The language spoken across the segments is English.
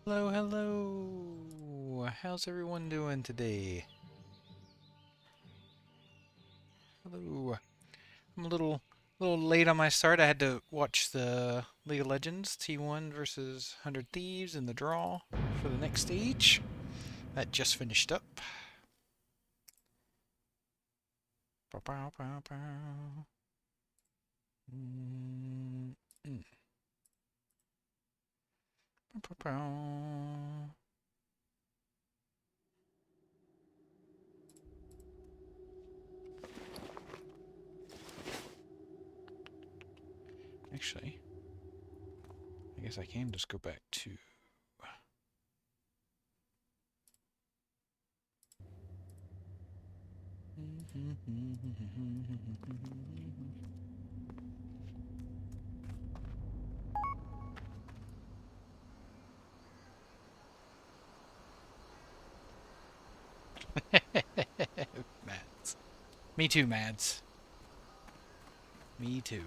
Hello, hello. How's everyone doing today? Hello. I'm a little late on my start. I had to watch the League of Legends T1 versus 100 Thieves in the draw for the next stage. That just finished up. Bow, bow, bow, bow. Mm, mm. Bow, bow, bow. Actually, I guess I can just go back to Mads. Me too, Mads. Me too.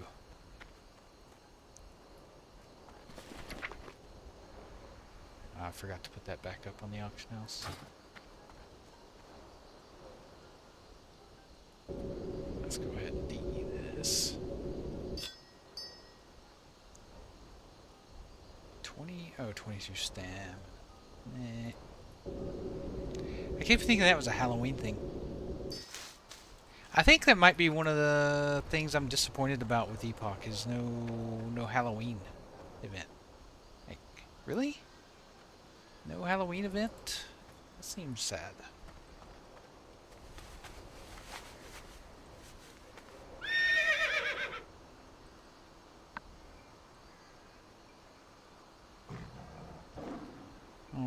I forgot to put that back up on the auction house. Let's go ahead and D this. 22 stam. Eh. I keep thinking that was a Halloween thing. I think that might be one of the things I'm disappointed about with Epoch is no Halloween event. Like, really? No Halloween event? That seems sad.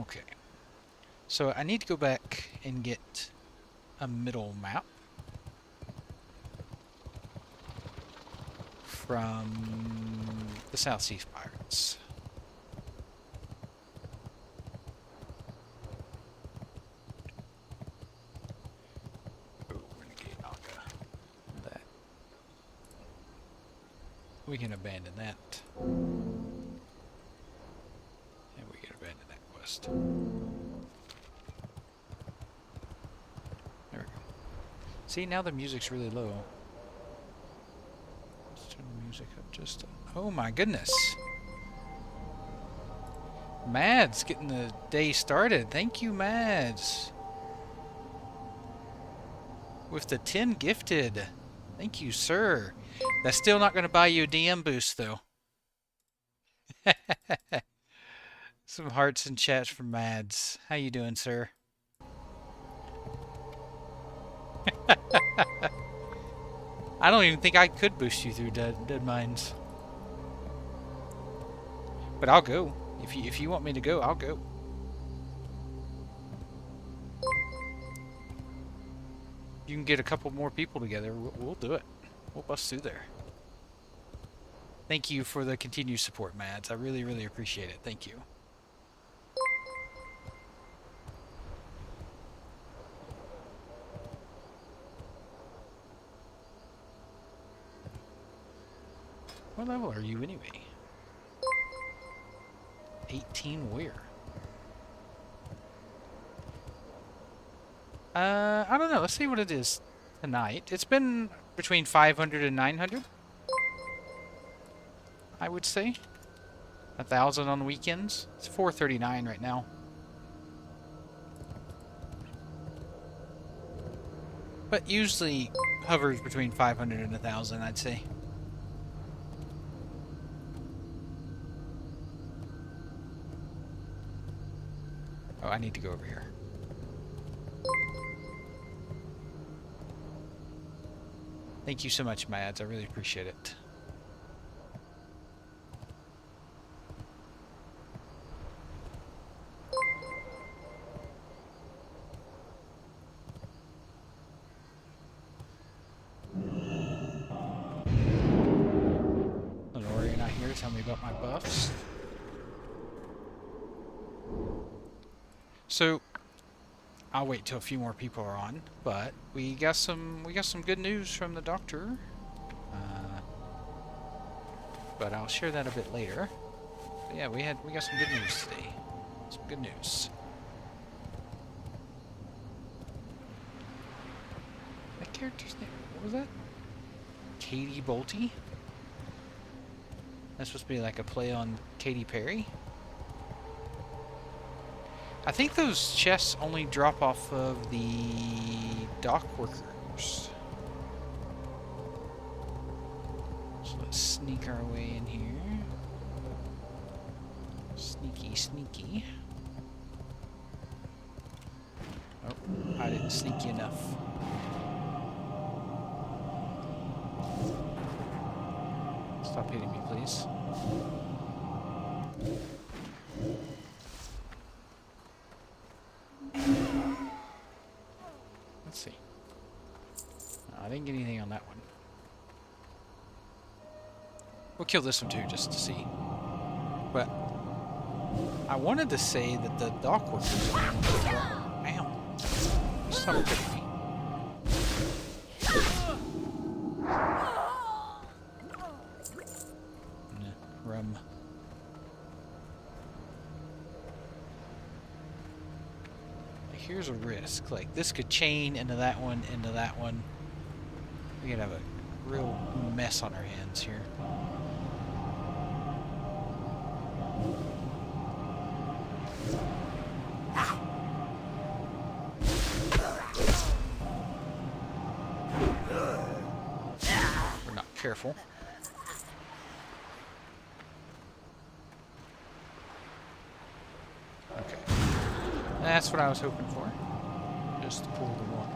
Okay. So I need to go back and get a middle map from the South Seas Pirates. Oh, Renegade Naga. That. We can abandon that. And we can abandon that quest. There we go. See, now the music's really low. Let's turn the music up just oh my goodness. Mads getting the day started. Thank you, Mads. With the 10 gifted. Thank you, sir. That's still not going to buy you a DM boost, though. Some hearts and chats from Mads. How you doing, sir? I don't even think I could boost you through Dead Mines. But I'll go. If you want me to go, I'll go. You can get a couple more people together. We'll do it. We'll bust through there. Thank you for the continued support, Mads. I really, really appreciate it. Thank you. What level are you anyway? 18 where? I don't know. Let's see what it is tonight. It's been between 500 and 900. I would say. 1,000 on the weekends. It's 439 right now. But usually hovers between 500 and 1,000, I'd say. Oh, I need to go over here. Thank you so much, Mads. I really appreciate it. Lenore, you're not here to tell me about my buffs. So, I'll wait till a few more people are on, but we got some good news from the doctor. But I'll share that a bit later. But yeah, we got some good news today. Some good news. That character's name, what was that? Katie Bolte? That's supposed to be like a play on Katy Perry? I think those chests only drop off of the dock workers. So let's sneak our way in here. Sneaky, sneaky. Oh, I didn't sneak you enough. Stop hitting me, please. Let's see. I didn't get anything on that one. We'll kill this one too, just to see. But I wanted to say that the dock workers are in the Ow. Stop hitting me. Rum. Here's a risk. Like, this could chain into that one, into that one. We could have a real mess on our hands here. We're not careful. Okay. That's what I was hoping for. Just to pull the one.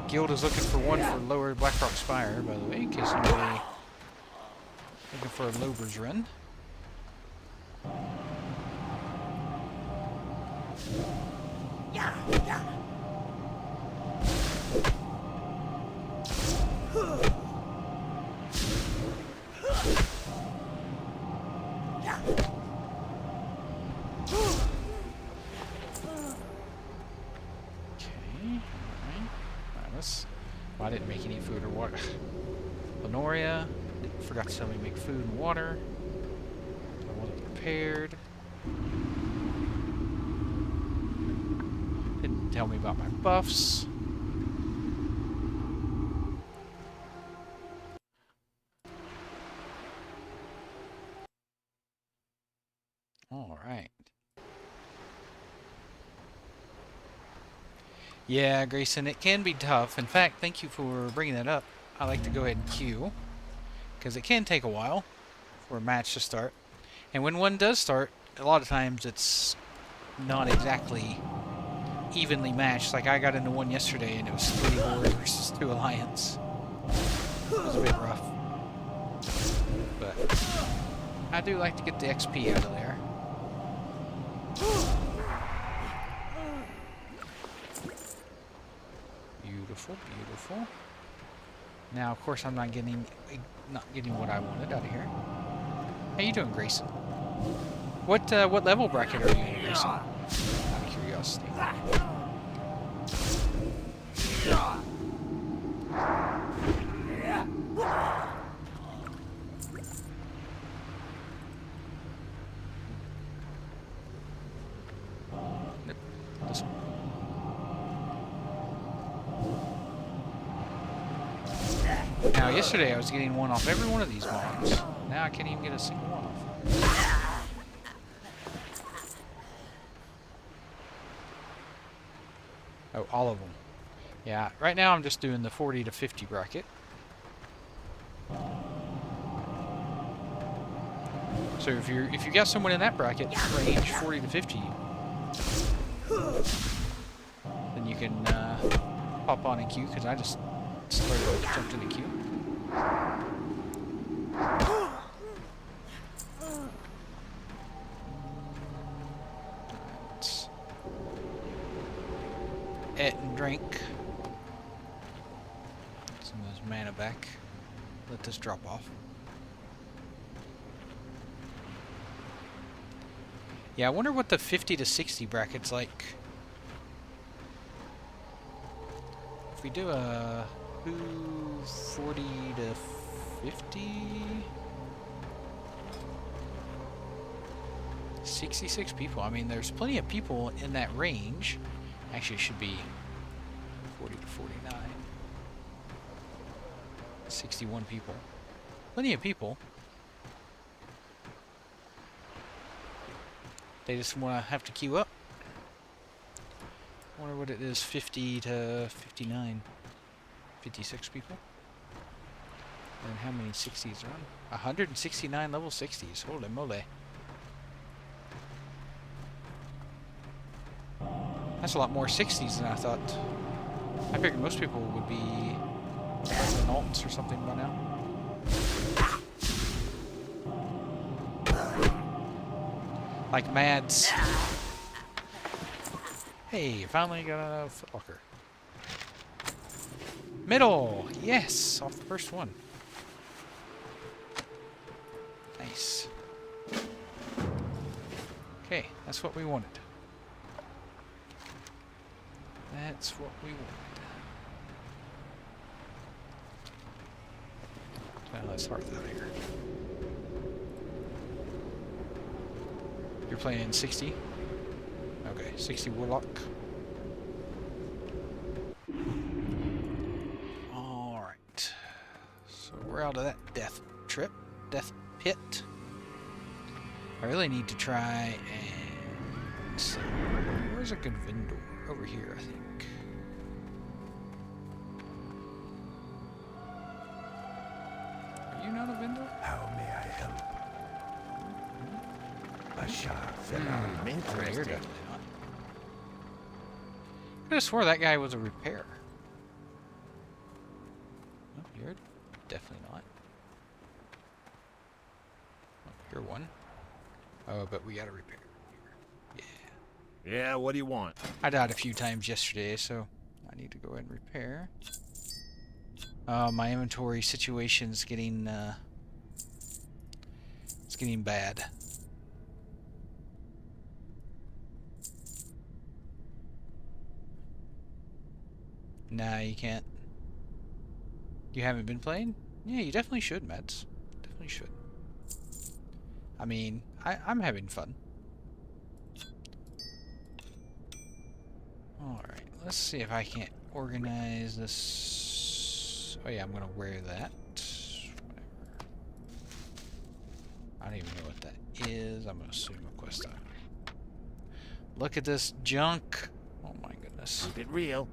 Guild is looking for one for Lower Blackrock Spire, by the way, in case anybody looking for a Lober's run. I didn't make any food or water. Lenoria forgot to tell me to make food and water. I wasn't prepared. Didn't tell me about my buffs. All right. Yeah, Grayson, it can be tough. In fact, thank you for bringing that up. I like to go ahead and queue, because it can take a while for a match to start. And when one does start, a lot of times it's not exactly evenly matched. Like, I got into one yesterday, and it was 3 Horde versus 2 Alliance. It was a bit rough. But I do like to get the XP out of there. Beautiful, beautiful. Now, of course, I'm not getting what I wanted out of here. How you doing, Grayson? What level bracket are you in, Grayson? Out of curiosity. Nope. This one. Now, yesterday I was getting one off every one of these mobs. Now I can't even get a single one off. Oh, all of them. Yeah, right now I'm just doing the 40 to 50 bracket. So if you got someone in that bracket range 40 to 50, then you can pop on in queue, because I just jumped in the queue. Let's eat and drink. Some of this mana back. Let this drop off. Yeah, I wonder what the 50 to 60 bracket's like. If we do a 40 to 50, 66 people. I mean, there's plenty of people in that range. Actually, it should be 40 to 49. 61 people. Plenty of people. They just want to have to queue up. I wonder what it is, 50 to 59. 56 people. And how many 60s are on? 169 level 60s. Holy moly. That's a lot more 60s than I thought. I figured most people would be playing alts or something by now. Like Mads. Hey, finally got a footlocker. Middle! Yes! Off the first one. Nice. Okay, that's what we wanted. That's what we wanted. Well, let's start out here. You're playing 60? Okay, 60 Warlock. Alright. So we're out of that death trip. Death pit. I really need to try and see. Where's a good vendor? Over here, I think. Are you not a vendor? How may I help? You're definitely not. I could have swore that guy was a repairer. No, you're definitely not. Oh, you're one. Oh, but we got a repair. Yeah. Yeah, what do you want? I died a few times yesterday, so I need to go ahead and repair. My inventory situation's getting, it's getting bad. Nah, you can't. You haven't been playing? Yeah, you definitely should, Mads. Definitely should. I mean, I'm having fun. Alright, let's see if I can't organize this. Oh yeah, I'm gonna wear that. Whatever. I don't even know what that is. I'm gonna assume a quest item. Look at this junk. Oh my goodness. Keep it real.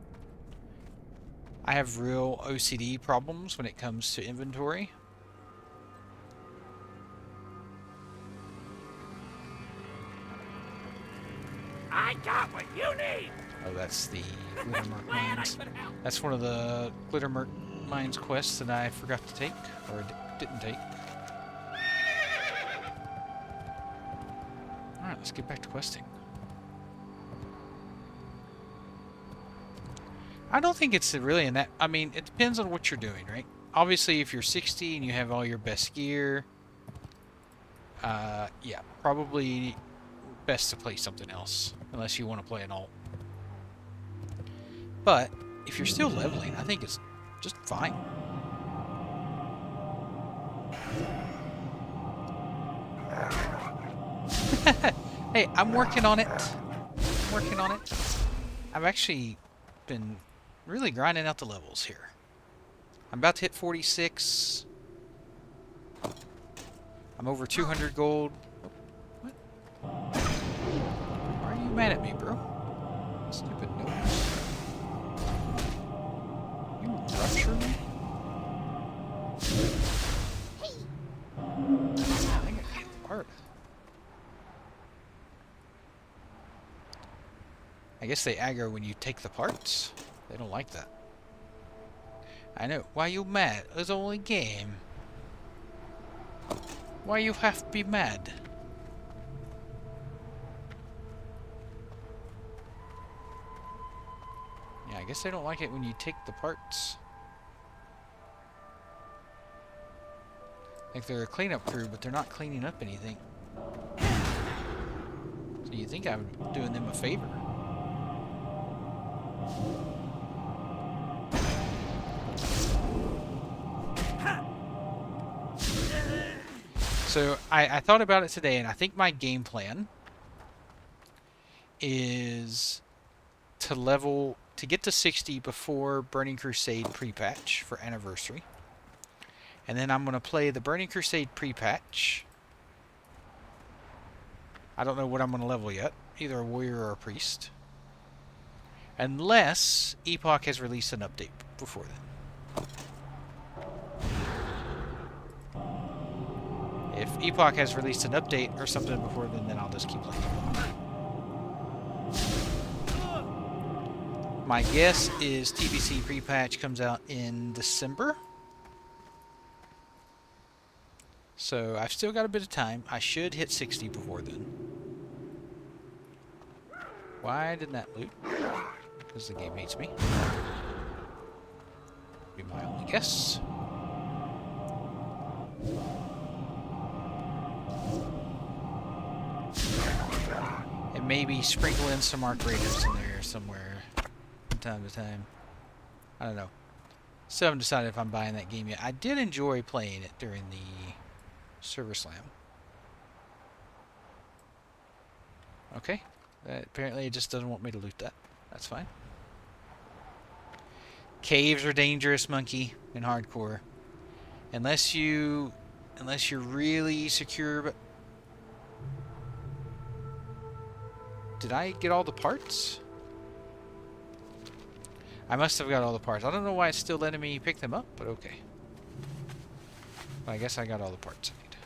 I have real OCD problems when it comes to inventory. I got what you need. Oh, that's the Glittermerk Mines. That's one of the Glittermerk Mines quests that I forgot to take, or didn't take. Alright, let's get back to questing. I don't think it's really in that... I mean, it depends on what you're doing, right? Obviously, if you're 60 and you have all your best gear, yeah, probably best to play something else, unless you want to play an alt. But, if you're still leveling, I think it's just fine. Hey, I'm working on it. I'm working on it. I've actually been really grinding out the levels here. I'm about to hit 46. I'm over 200 gold. What? Why are you mad at me, bro? Stupid nose. You rupture me? I think I can't fart. I guess they aggro when you take the parts. They don't like that. I know. Why you mad? It's only a game. Why you have to be mad? Yeah, I guess they don't like it when you take the parts. Like they're a cleanup crew, but they're not cleaning up anything. So you think I'm doing them a favor? So I thought about it today, and I think my game plan is to get to 60 before Burning Crusade pre-patch for Anniversary. And then I'm going to play the Burning Crusade pre-patch. I don't know what I'm going to level yet. Either a warrior or a priest. Unless Epoch has released an update before then. If Epoch has released an update or something before then I'll just keep playing. My guess is TBC pre-patch comes out in December. So I've still got a bit of time. I should hit 60 before then. Why didn't that loot? Because the game hates me. Be my only guess. And maybe sprinkle in some Arc Raiders in there somewhere from time to time. I don't know. Still haven't decided if I'm buying that game yet. I did enjoy playing it during the Server Slam. Okay. Apparently it just doesn't want me to loot that. That's fine. Caves are dangerous, monkey, in hardcore. Unless you're really secure. But did I get all the parts? I must have got all the parts. I don't know why it's still letting me pick them up, but okay. Well, I guess I got all the parts I need.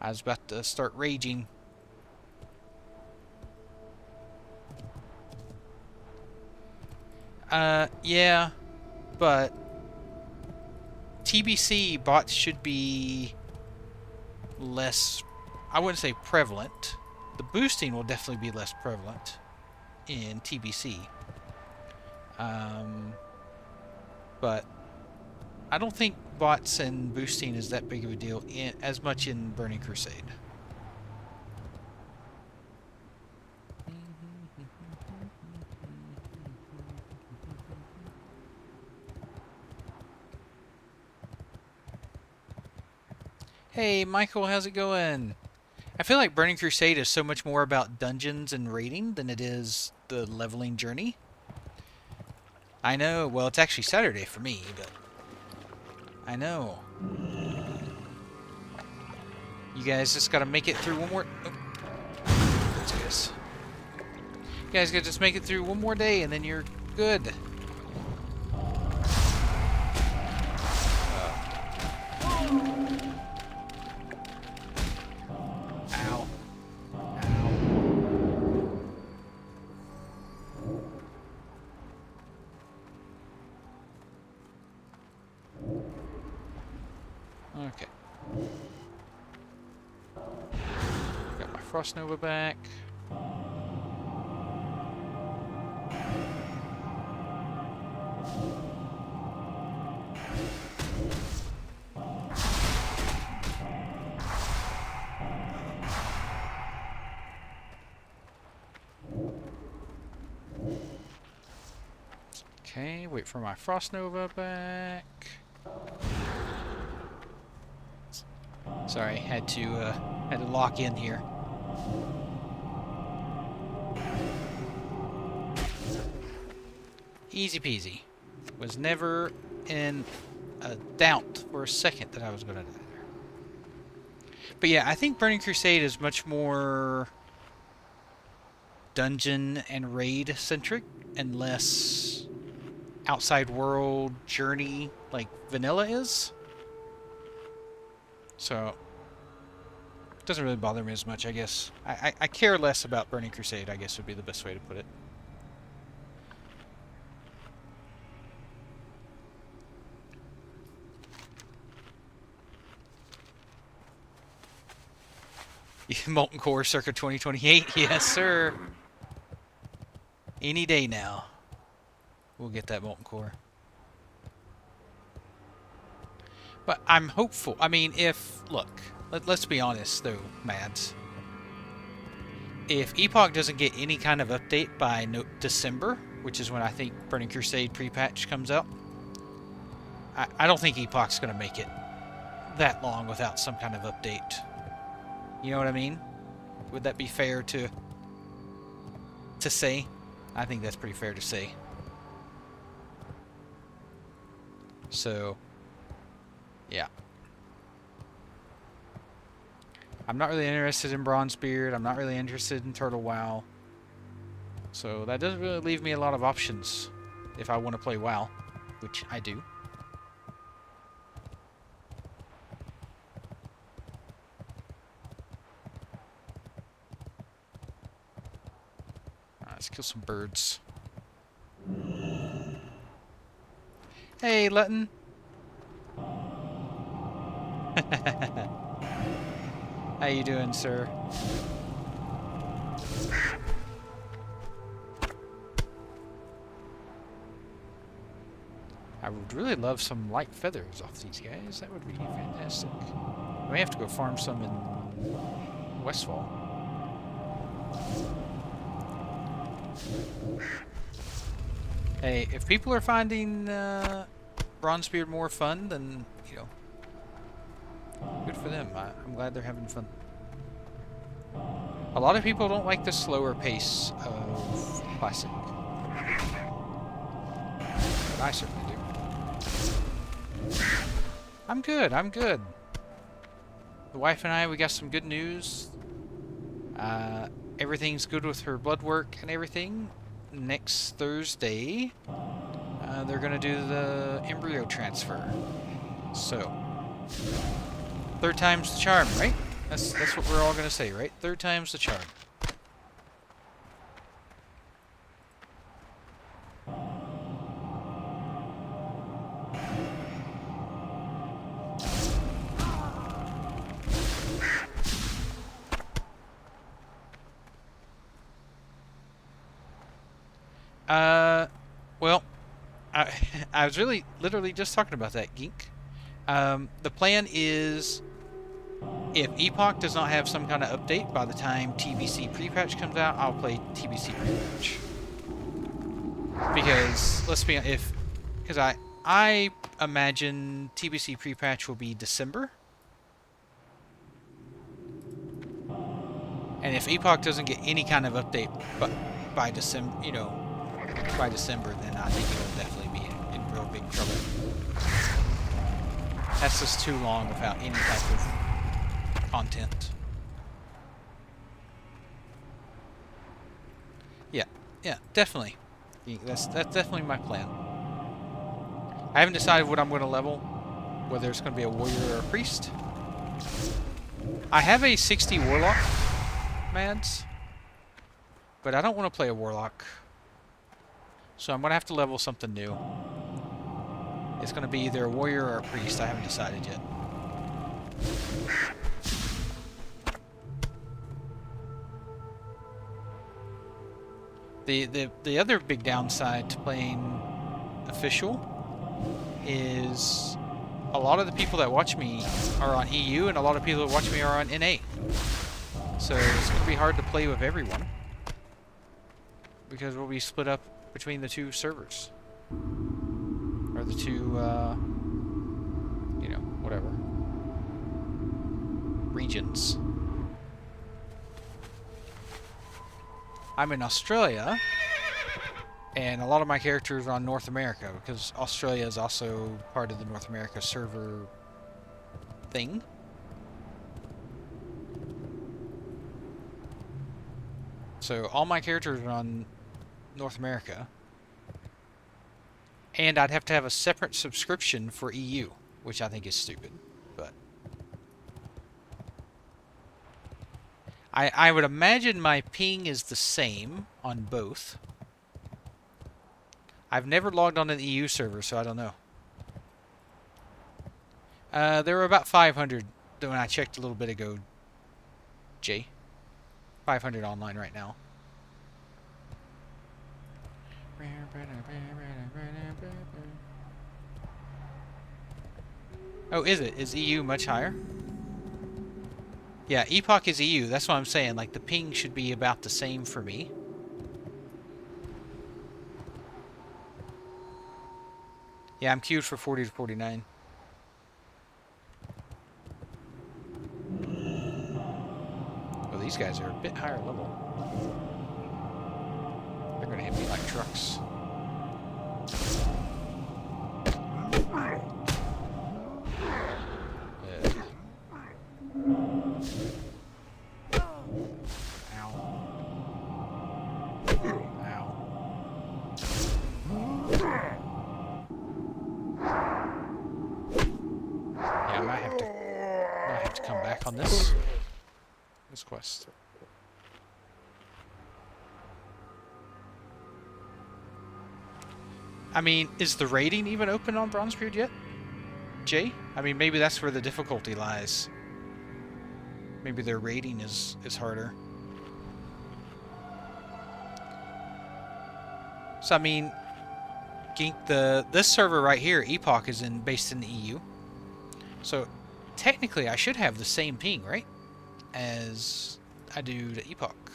I was about to start raging. Yeah, but TBC bots should be less, I wouldn't say prevalent. The boosting will definitely be less prevalent in TBC. But I don't think bots and boosting is that big of a deal as much in Burning Crusade. Hey, Michael, how's it going? I feel like Burning Crusade is so much more about dungeons and raiding than it is the leveling journey. I know, well, it's actually Saturday for me, but I know. You guys just gotta make it through one more... Oh. That's good. You guys gotta just make it through one more day and then you're good. Ow. Ow. Okay. Got my Frost Nova back. Okay, wait for my Frost Nova back. Sorry, had to lock in here. Easy peasy. Was never in a doubt for a second that I was going to die there. But yeah, I think Burning Crusade is much more dungeon and raid centric and less outside world journey like vanilla is. So it doesn't really bother me as much, I guess. I care less about Burning Crusade, I guess would be the best way to put it. Molten Core circa 2028, yes sir. Any day now, we'll get that Molten Core. But I'm hopeful. I mean, let's be honest though, Mads. If Epoch doesn't get any kind of update by December, which is when I think Burning Crusade pre-patch comes out, I don't think Epoch's going to make it that long without some kind of update. You know what I mean? Would that be fair to say? I think that's pretty fair to say. So, yeah. I'm not really interested in Bronzebeard. I'm not really interested in Turtle WoW. So that doesn't really leave me a lot of options if I want to play WoW, which I do. Let's kill some birds. Hey, Lutton. How you doing, sir? I would really love some light feathers off these guys. That would be fantastic. I may have to go farm some in Westfall. Hey, if people are finding Bronzebeard more fun, then, you know, good for them. I'm glad they're having fun. A lot of people don't like the slower pace of Classic. But I certainly do. I'm good, I'm good. The wife and I, we got some good news. Everything's good with her blood work and everything. Next Thursday, they're gonna do the embryo transfer. So, third time's the charm, right? That's what we're all gonna say, right? Third time's the charm. Well, I was literally just talking about that, Geek. The plan is, if Epoch does not have some kind of update by the time TBC pre-patch comes out, I'll play TBC pre-patch. Because, let's be honest, because I imagine TBC pre-patch will be December. And if Epoch doesn't get any kind of update by December, you know, by December, then I think it'll definitely be in real big trouble. That's just too long without any type of content. Yeah, definitely. That's definitely my plan. I haven't decided what I'm going to level, whether it's going to be a warrior or a priest. I have a 60 warlock, Mads, but I don't want to play a warlock. So I'm going to have to level something new. It's going to be either a warrior or a priest. I haven't decided yet. The other big downside to playing official is a lot of the people that watch me are on EU and a lot of people that watch me are on NA. So it's going to be hard to play with everyone because we'll be split up between the two servers. Or the two, you know, whatever. Regions. I'm in Australia, and a lot of my characters are on North America, because Australia is also part of the North America server thing. So all my characters are on North America. And I'd have to have a separate subscription for EU, which I think is stupid, but I would imagine my ping is the same on both. I've never logged on an EU server, so I don't know. There were about 500 when I checked a little bit ago, Jay. 500 online right now. Oh, is it? Is EU much higher? Yeah, Epoch is EU. That's what I'm saying. Like, the ping should be about the same for me. Yeah, I'm queued for 40 to 49. these guys are a bit higher level. They're gonna hit me like trucks. On this quest. I mean, is the rating even open on Bronzebeard yet? Jay? I mean, maybe that's where the difficulty lies. Maybe their rating is harder. So I mean, Gink, this server right here, Epoch, is based in the EU. So technically, I should have the same ping, right? As I do to Epoch.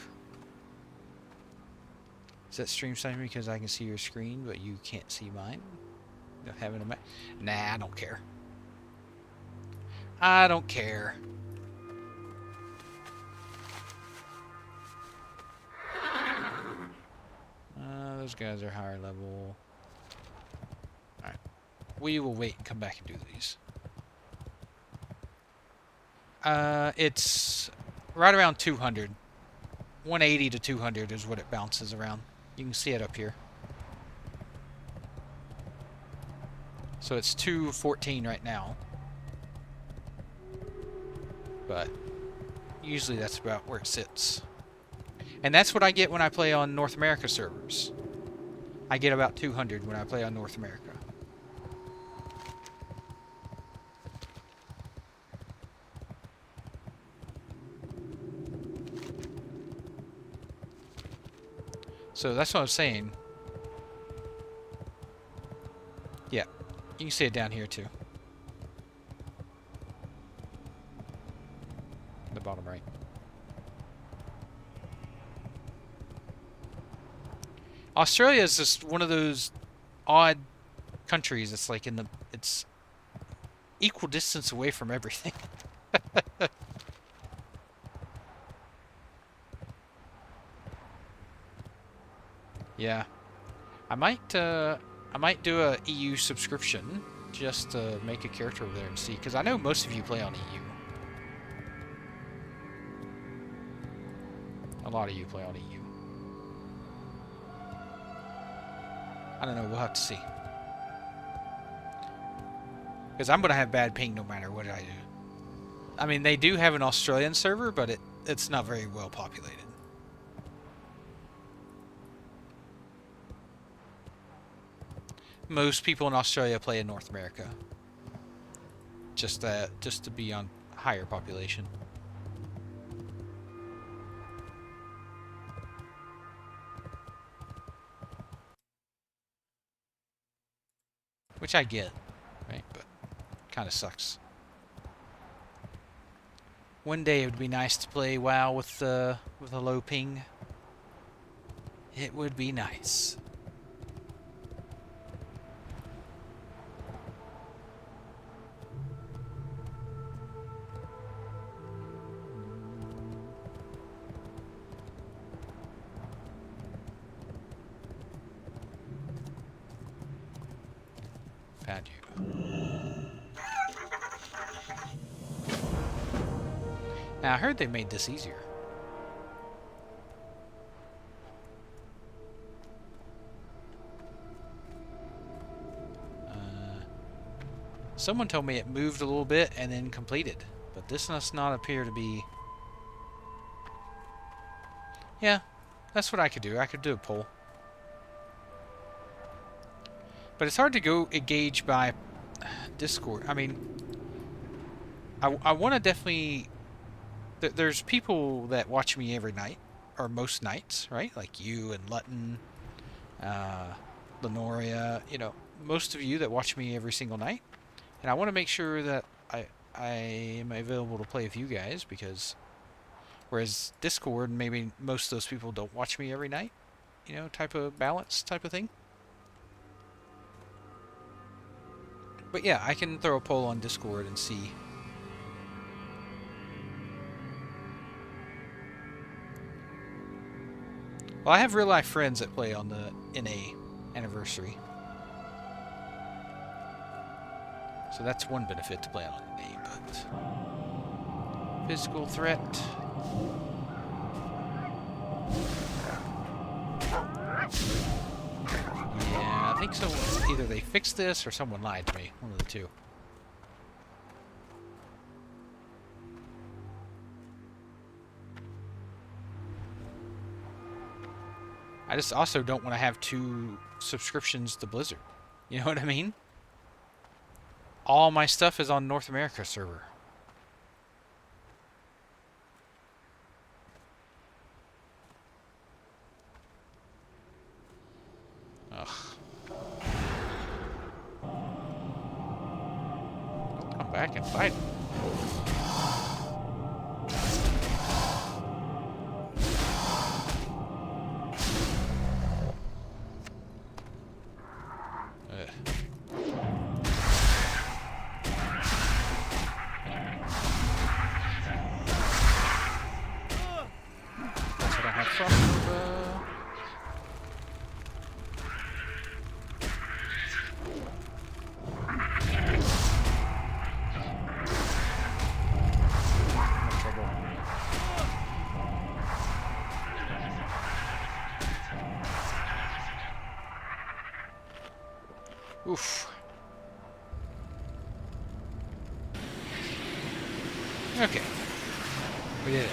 Is that stream time because I can see your screen, but you can't see mine? Having a nah, I don't care. I don't care. Those guys are higher level. Alright. We will wait and come back and do these. It's right around 200. 180 to 200 is what it bounces around. You can see it up here. So it's 214 right now. But usually that's about where it sits. And that's what I get when I play on North America servers. I get about 200 when I play on North America. So that's what I was saying. Yeah, you can see it down here too. The bottom right. Australia is just one of those odd countries. It's like it's equal distance away from everything. Yeah, I might do a EU subscription just to make a character over there and see, because I know most of you play on EU. A lot of you play on EU. I don't know, we'll have to see. Because I'm going to have bad ping no matter what I do. I mean, they do have an Australian server, but it's not very well populated. Most people in Australia play in North America. Just to be on higher population. Which I get, right? But kind of sucks. One day it would be nice to play WoW with a low ping. It would be nice. Found you. Now I heard they made this easier. Someone told me it moved a little bit and then completed, but this does not appear to be. Yeah, that's what I could do. I could do a poll. But it's hard to gauge by Discord. I mean, I want to definitely. There's people that watch me every night, or most nights, right? Like you and Lutton, Lenoria, you know, most of you that watch me every single night. And I want to make sure that I am available to play with you guys, because whereas Discord, maybe most of those people don't watch me every night, you know, type of balance type of thing. But yeah, I can throw a poll on Discord and see. Well, I have real life friends that play on the NA anniversary. So that's one benefit to play on NA, but physical threat. Yeah, I think so. Either they fixed this or someone lied to me. One of the two. I just also don't want to have 2 subscriptions to Blizzard. You know what I mean? All my stuff is on North America server. Ugh. Come back and fight. Oof. Okay. We did it.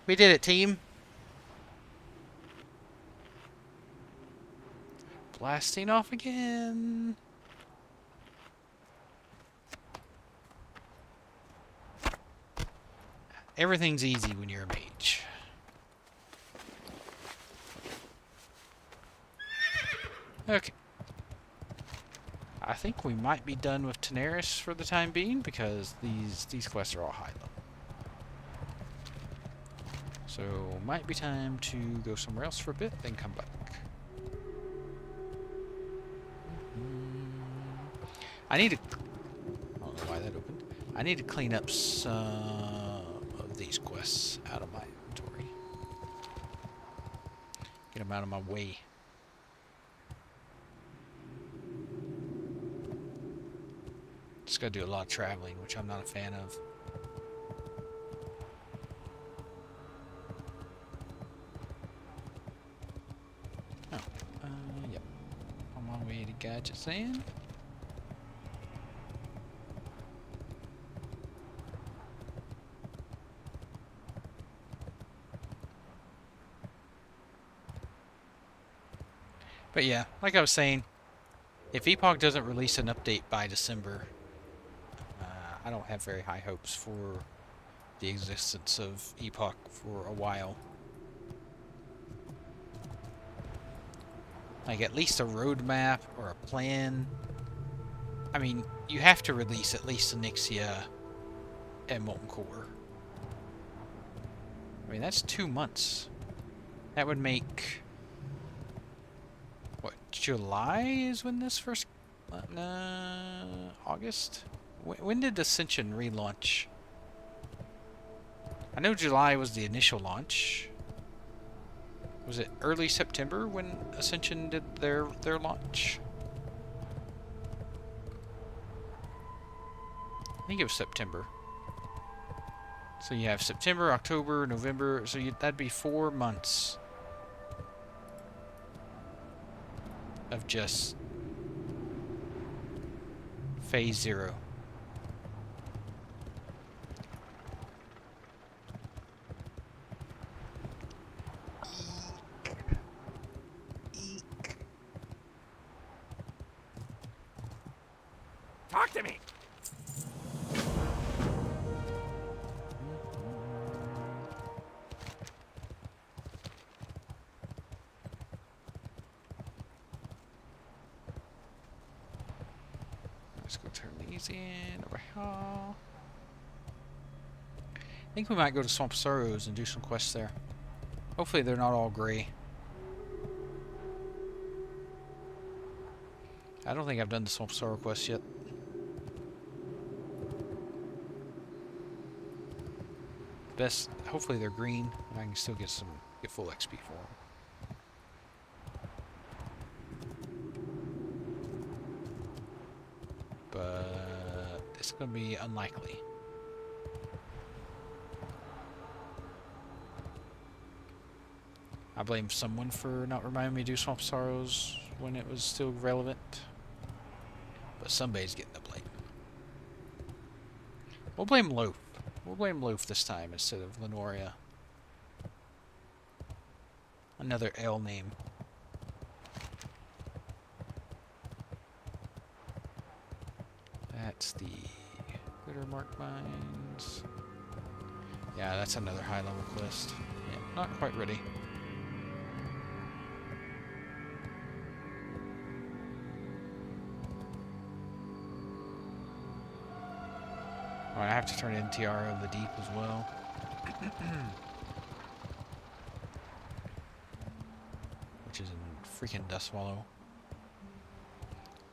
We did it, team. Blasting off again. Everything's easy when you're a mage. Okay. I think we might be done with Tenaris for the time being because these quests are all high level. So might be time to go somewhere else for a bit, then come back. I need to... I don't know why that opened. I need to clean up some of these quests out of my inventory. Get them out of my way. Just gotta do a lot of traveling, which I'm not a fan of. Oh, yep. I'm on my way to Gadget Sand. But yeah, like I was saying, if Epoch doesn't release an update by December, I don't have very high hopes for the existence of Epoch for a while. Like at least a roadmap or a plan. I mean, you have to release at least Onyxia and Molten Core. I mean, that's 2 months. That would make... What, July is when this first... August? When did Ascension relaunch? I know July was the initial launch. Was it early September when Ascension did their launch? I think it was September. So you have September, October, November, so that'd be 4 months of just Phase 0. Talk to me. Let's go turn these in over here. I think we might go to Swamp Sorrows and do some quests there. Hopefully they're not all gray. I don't think I've done the Swamp Sorrow quest yet. Best, hopefully they're green, and I can still get full XP for them. But it's going to be unlikely. I blame someone for not reminding me to do Swamp Sorrows when it was still relevant. But somebody's getting the blame. We'll blame Loaf. We'll blame Loaf this time instead of Lenoria. Another L name. That's the Glitter Mark Mines. Yeah, that's another high level quest. Yeah, not quite ready. Alright, I have to turn in Tiara of the Deep as well. Which is in freaking Dustwallow.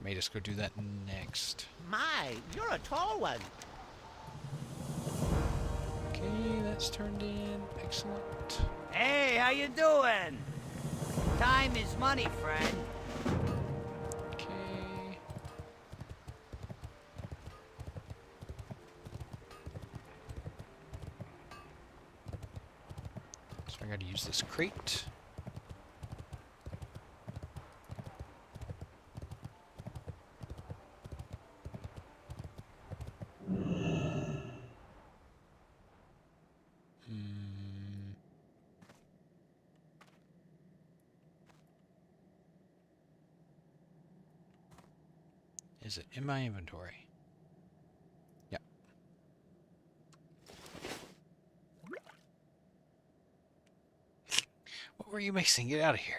May just go do that next. My, you're a tall one. Okay, that's turned in. Excellent. Hey, how you doing? Time is money, friend. Okay. So I gotta use this crate. Is it in my inventory? Yep. What were you mixing? Get out of here.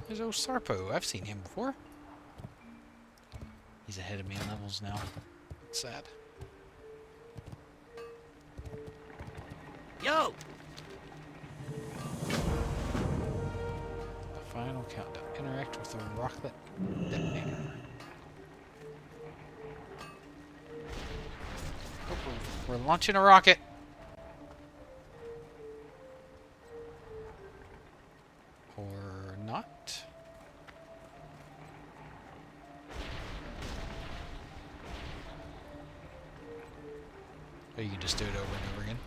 There's old Sarpo. I've seen him before. He's ahead of me in levels now. It's sad. Yo! The final countdown. Interact with the rocket detonator. Oh, we're launching a rocket. Or not. Or you can just do it over and over again.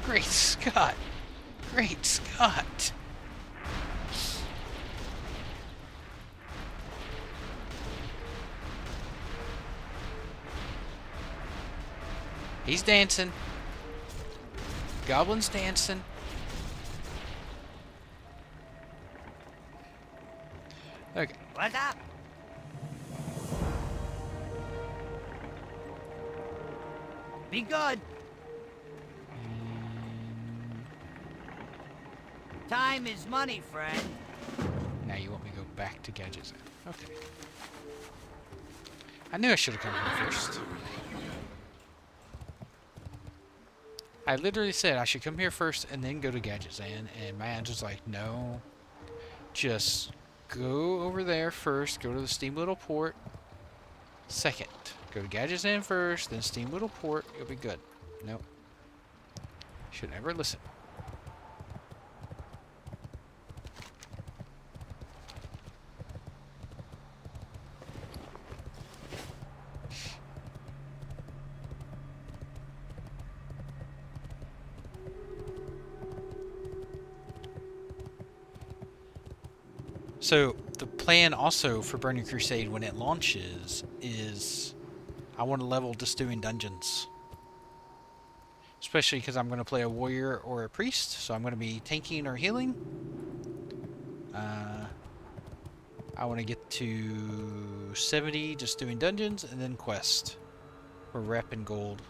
Great Scott! Great Scott! He's dancing. Goblin's dancing. Okay. What's up? Be good. Time is money, friend. Now you want me to go back to Gadgets. Okay. I knew I should have come here first. I literally said I should come here first and then go to Gadgetzan, and my aunt was like, no. Just go over there first, go to the Steam Little Port. Second. Go to Gadgetzan first, then Steam Little Port, you'll be good. Nope. Should never listen. So the plan also for Burning Crusade when it launches is I want to level just doing dungeons. Especially because I'm going to play a warrior or a priest, so I'm going to be tanking or healing. I want to get to 70 just doing dungeons and then quest for rep and gold.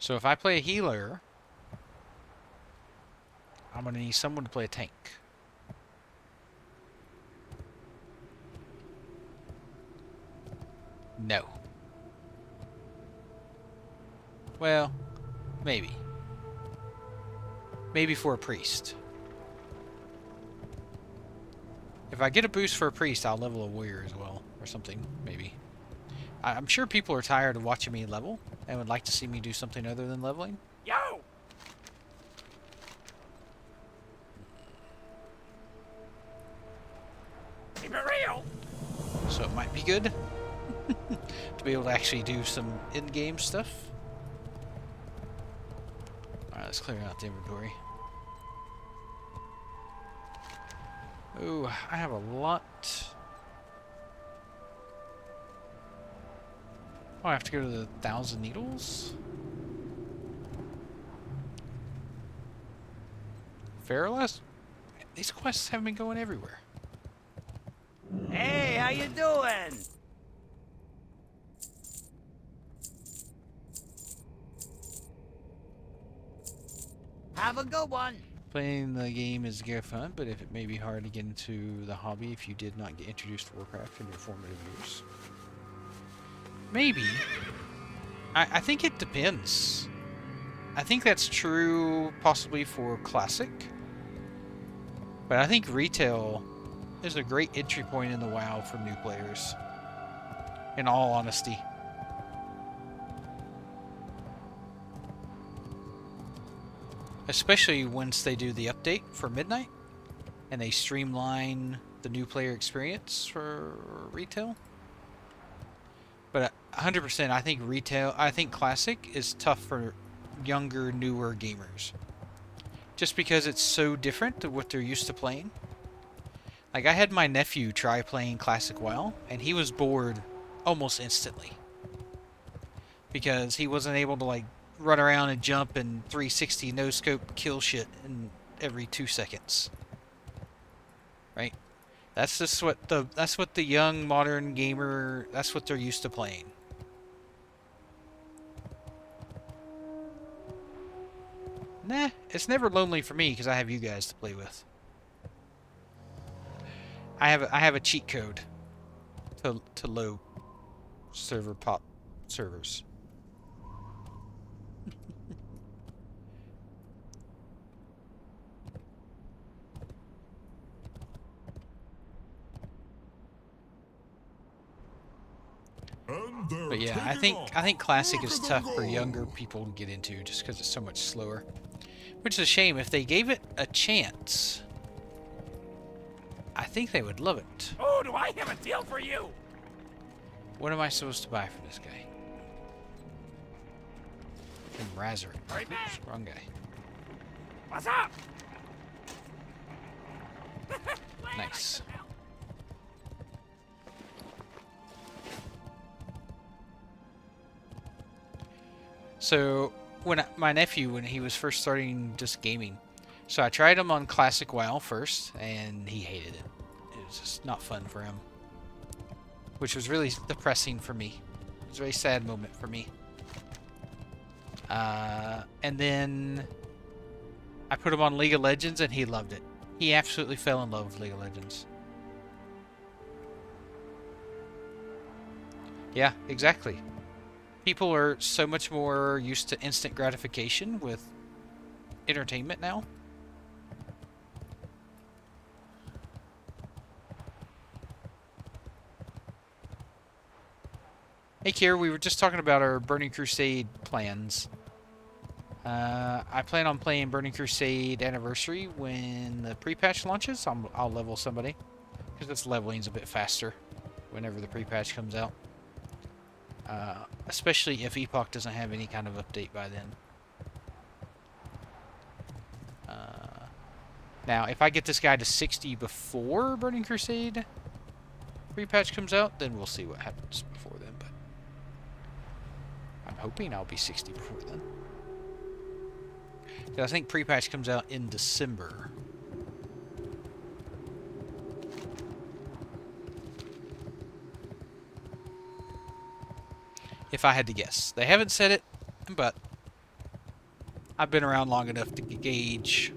So if I play a healer, I'm going to need someone to play a tank. No. Well, maybe. Maybe for a priest. If I get a boost for a priest, I'll level a warrior as well. Or something, maybe. I'm sure people are tired of watching me level and would like to see me do something other than leveling. Yo! Keep it real! So it might be good to be able to actually do some in-game stuff. Alright, let's clear out the inventory. Ooh, I have a lot. Oh, I have to go to the 1,000 Needles? Feraless? These quests have been going everywhere. Hey, how you doing? Have a good one. Playing the game is good fun, but if it may be hard to get into the hobby if you did not get introduced to Warcraft in your formative years. Maybe. I think it depends. I think that's true possibly for Classic. But I think retail is a great entry point in the WoW for new players. In all honesty. Especially once they do the update for Midnight and they streamline the new player experience for retail. But 100%, I think Classic is tough for younger, newer gamers. Just because it's so different to what they're used to playing. Like, I had my nephew try playing Classic WoW, and he was bored almost instantly. Because he wasn't able to, like, run around and jump and 360 no-scope kill shit in every 2 seconds. Right? That's just what the young modern gamer, that's what they're used to playing. Nah, it's never lonely for me because I have you guys to play with. I have a cheat code to low server pop servers. But yeah, I think Classic is tough for younger people to get into just because it's so much slower. Which is a shame. If they gave it a chance, I think they would love it. Oh, do I have a deal for you? What am I supposed to buy for this guy? Razor. Right back. Wrong guy. What's up? Nice. So, my nephew, when he was first starting just gaming, so I tried him on Classic WoW first, and he hated it. It was just not fun for him. Which was really depressing for me. It was a very sad moment for me. And then I put him on League of Legends, and he loved it. He absolutely fell in love with League of Legends. Yeah, exactly. People are so much more used to instant gratification with entertainment now. Hey Kier, we were just talking about our Burning Crusade plans. I plan on playing Burning Crusade Anniversary when the pre-patch launches. I'll level somebody, because its leveling's a bit faster whenever the pre-patch comes out. Especially if Epoch doesn't have any kind of update by then. Now, if I get this guy to 60 before Burning Crusade pre-patch comes out, then we'll see what happens before then. But I'm hoping I'll be 60 before then. 'Cause I think pre-patch comes out in December. If I had to guess. They haven't said it, but I've been around long enough to gauge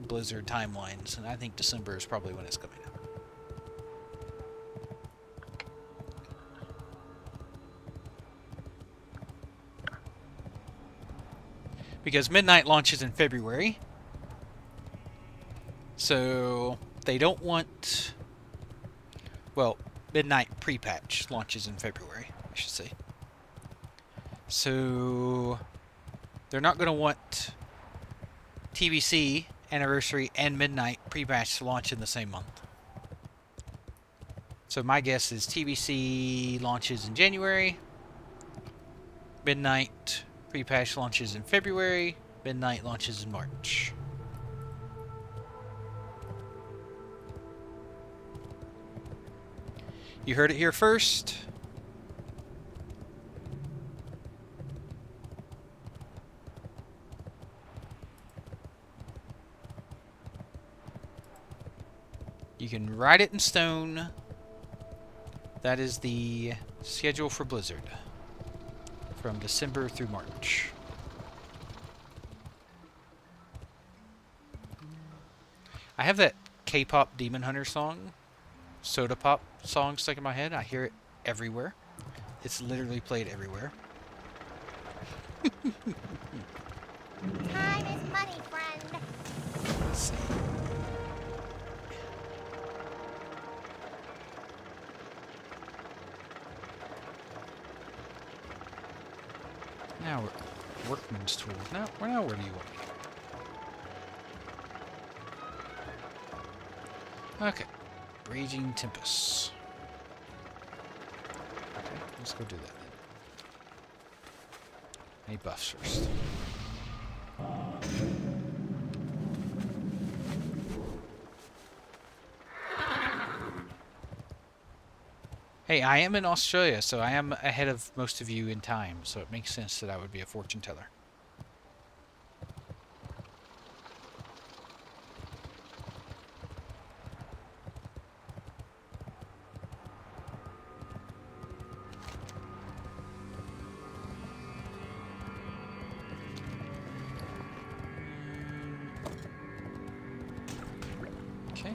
Blizzard timelines, and I think December is probably when it's coming out. Because Midnight launches in February, so they don't want... Well, Midnight pre-patch launches in February, I should say. So they're not going to want TBC, Anniversary, and Midnight pre-patch to launch in the same month. So my guess is TBC launches in January, Midnight pre-patch launches in February, Midnight launches in March. You heard it here first. You can write it in stone. That is the schedule for Blizzard from December through March. I have that K-pop Demon Hunter song, Soda Pop song stuck in my head. I hear it everywhere. It's literally played everywhere. Time is money, friend. Let's see. Now we're workman's tools. Now where do you want me? Okay. Raging Tempest. Okay, let's go do that then. I need buffs first. Hey, I am in Australia, so I am ahead of most of you in time, so it makes sense that I would be a fortune teller. Okay.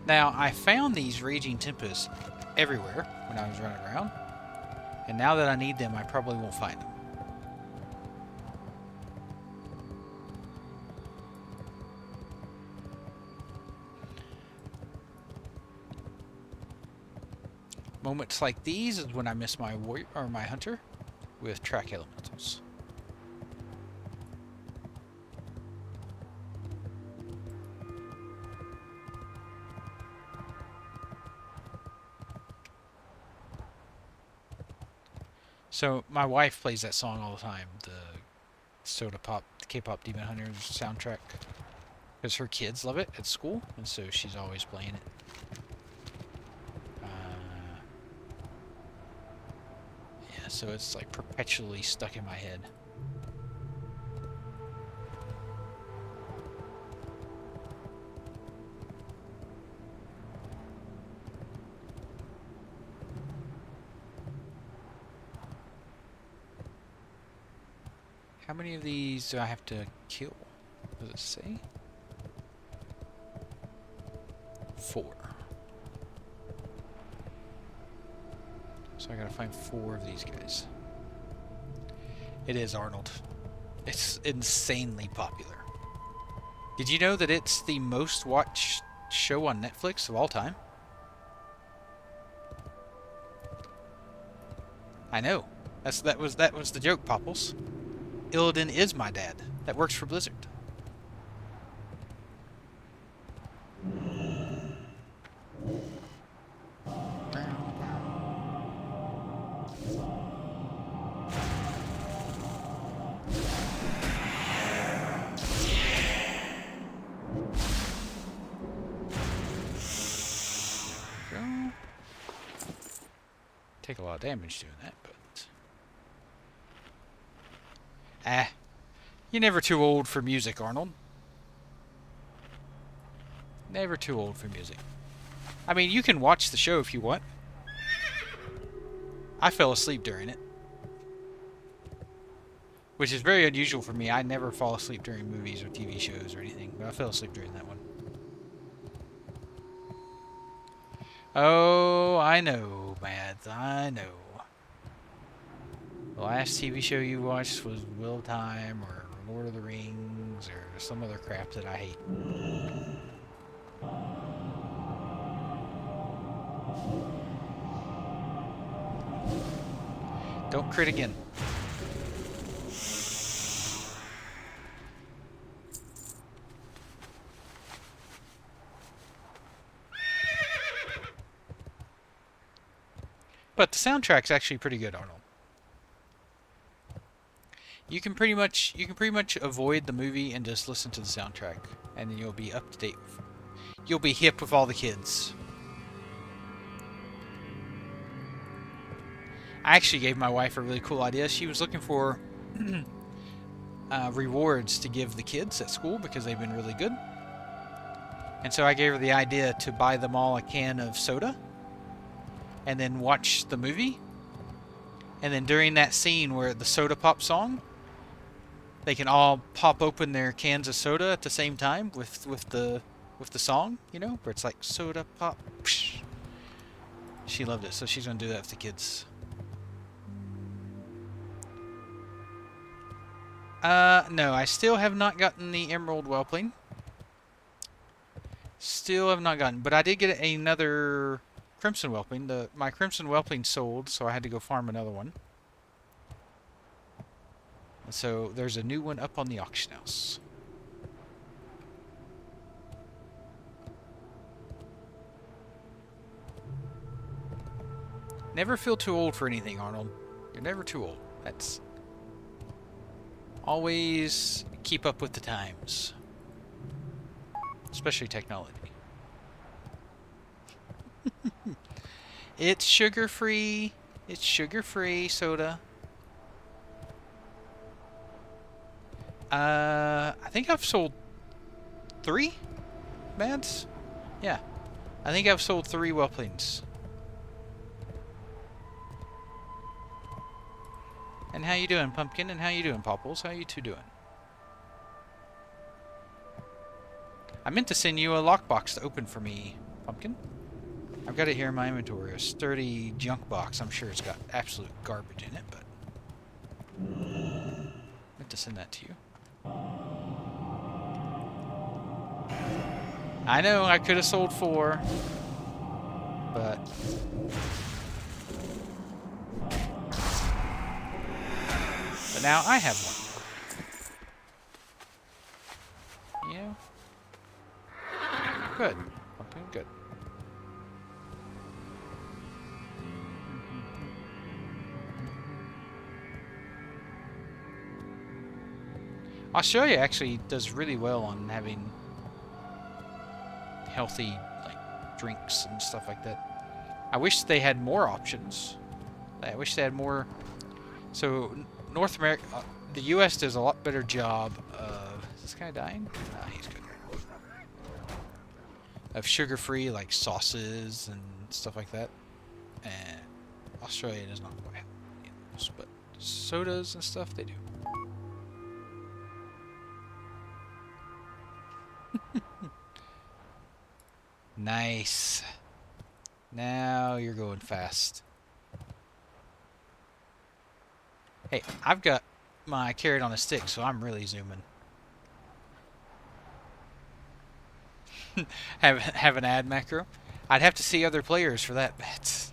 Now, I found these Raging Tempests everywhere when I was running around, and now that I need them, I probably won't find them. Moments like these is when I miss my warrior or my hunter with track elementals. So my wife plays that song all the time, the Soda Pop, K-pop Demon Hunters soundtrack, because her kids love it at school, and so she's always playing it. Yeah, so it's like perpetually stuck in my head. How many of these do I have to kill? Does it say? 4. So I gotta find 4 of these guys. It is Arnold. It's insanely popular. Did you know that it's the most watched show on Netflix of all time? I know. That was the joke, Popples. Illidan is my dad. That works for Blizzard. Take a lot of damage doing that, but... You're never too old for music, Arnold. Never too old for music. I mean, you can watch the show if you want. I fell asleep during it. Which is very unusual for me. I never fall asleep during movies or TV shows or anything, but I fell asleep during that one. Oh, I know, Mads, I know. The last TV show you watched was Wheel of Time or Lord of the Rings or some other crap that I hate. Don't crit again. But the soundtrack's actually pretty good, Arnold. You can pretty much avoid the movie and just listen to the soundtrack, and then you'll be up to date. You'll be hip with all the kids. I actually gave my wife a really cool idea. She was looking for rewards to give the kids at school because they've been really good. And so I gave her the idea to buy them all a can of soda and then watch the movie. And then during that scene where the soda pop song, they can all pop open their cans of soda at the same time with the song, you know, where it's like soda pop. Psh. She loved it, so she's gonna do that with the kids. No, I still have not gotten the Emerald Whelpling. Still have not gotten, but I did get another Crimson Whelpling. My Crimson Whelpling sold, so I had to go farm another one. And so there's a new one up on the auction house. Never feel too old for anything, Arnold. You're never too old. That's... Always keep up with the times. Especially technology. It's sugar-free. It's sugar-free soda. I think I've sold 3 Mads? Yeah. I think I've sold 3 Whelplings. And how you doing, Pumpkin? And how you doing, Popples? How you two doing? I meant to send you a lockbox to open for me, Pumpkin. I've got it here in my inventory. A sturdy junk box. I'm sure it's got absolute garbage in it, but... I meant to send that to you. I know, I could have sold 4. But... But now I have one. Yeah. Good. Okay, good. Australia actually does really well on having healthy like drinks and stuff like that. I wish they had more options. I wish they had more. So North America, the U.S. does a lot better job of... Is this guy dying? Nah, he's good. Of sugar-free, like, sauces and stuff like that. And Australia does not quite have those, but sodas and stuff, they do. Nice. Now you're going fast. Hey, I've got my carrot on a stick, so I'm really zooming. have an ad macro? I'd have to see other players for that, Bats.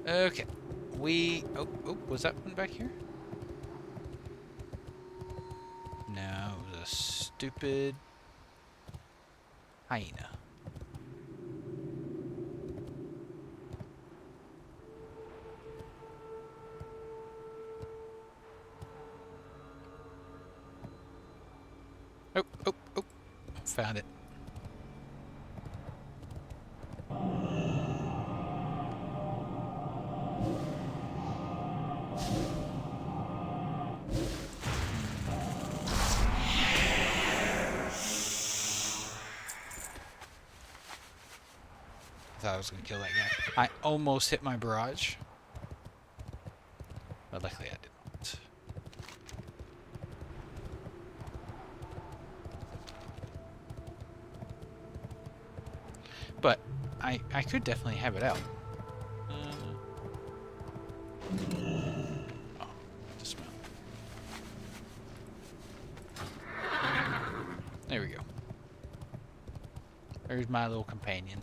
Okay. Oh, was that one back here? No, it was a stupid hyena. Oh, found it. I thought I was going to kill that guy. I almost hit my barrage. But luckily I didn't. But I could definitely have it out. Oh, dismount. There we go. There's my little companion.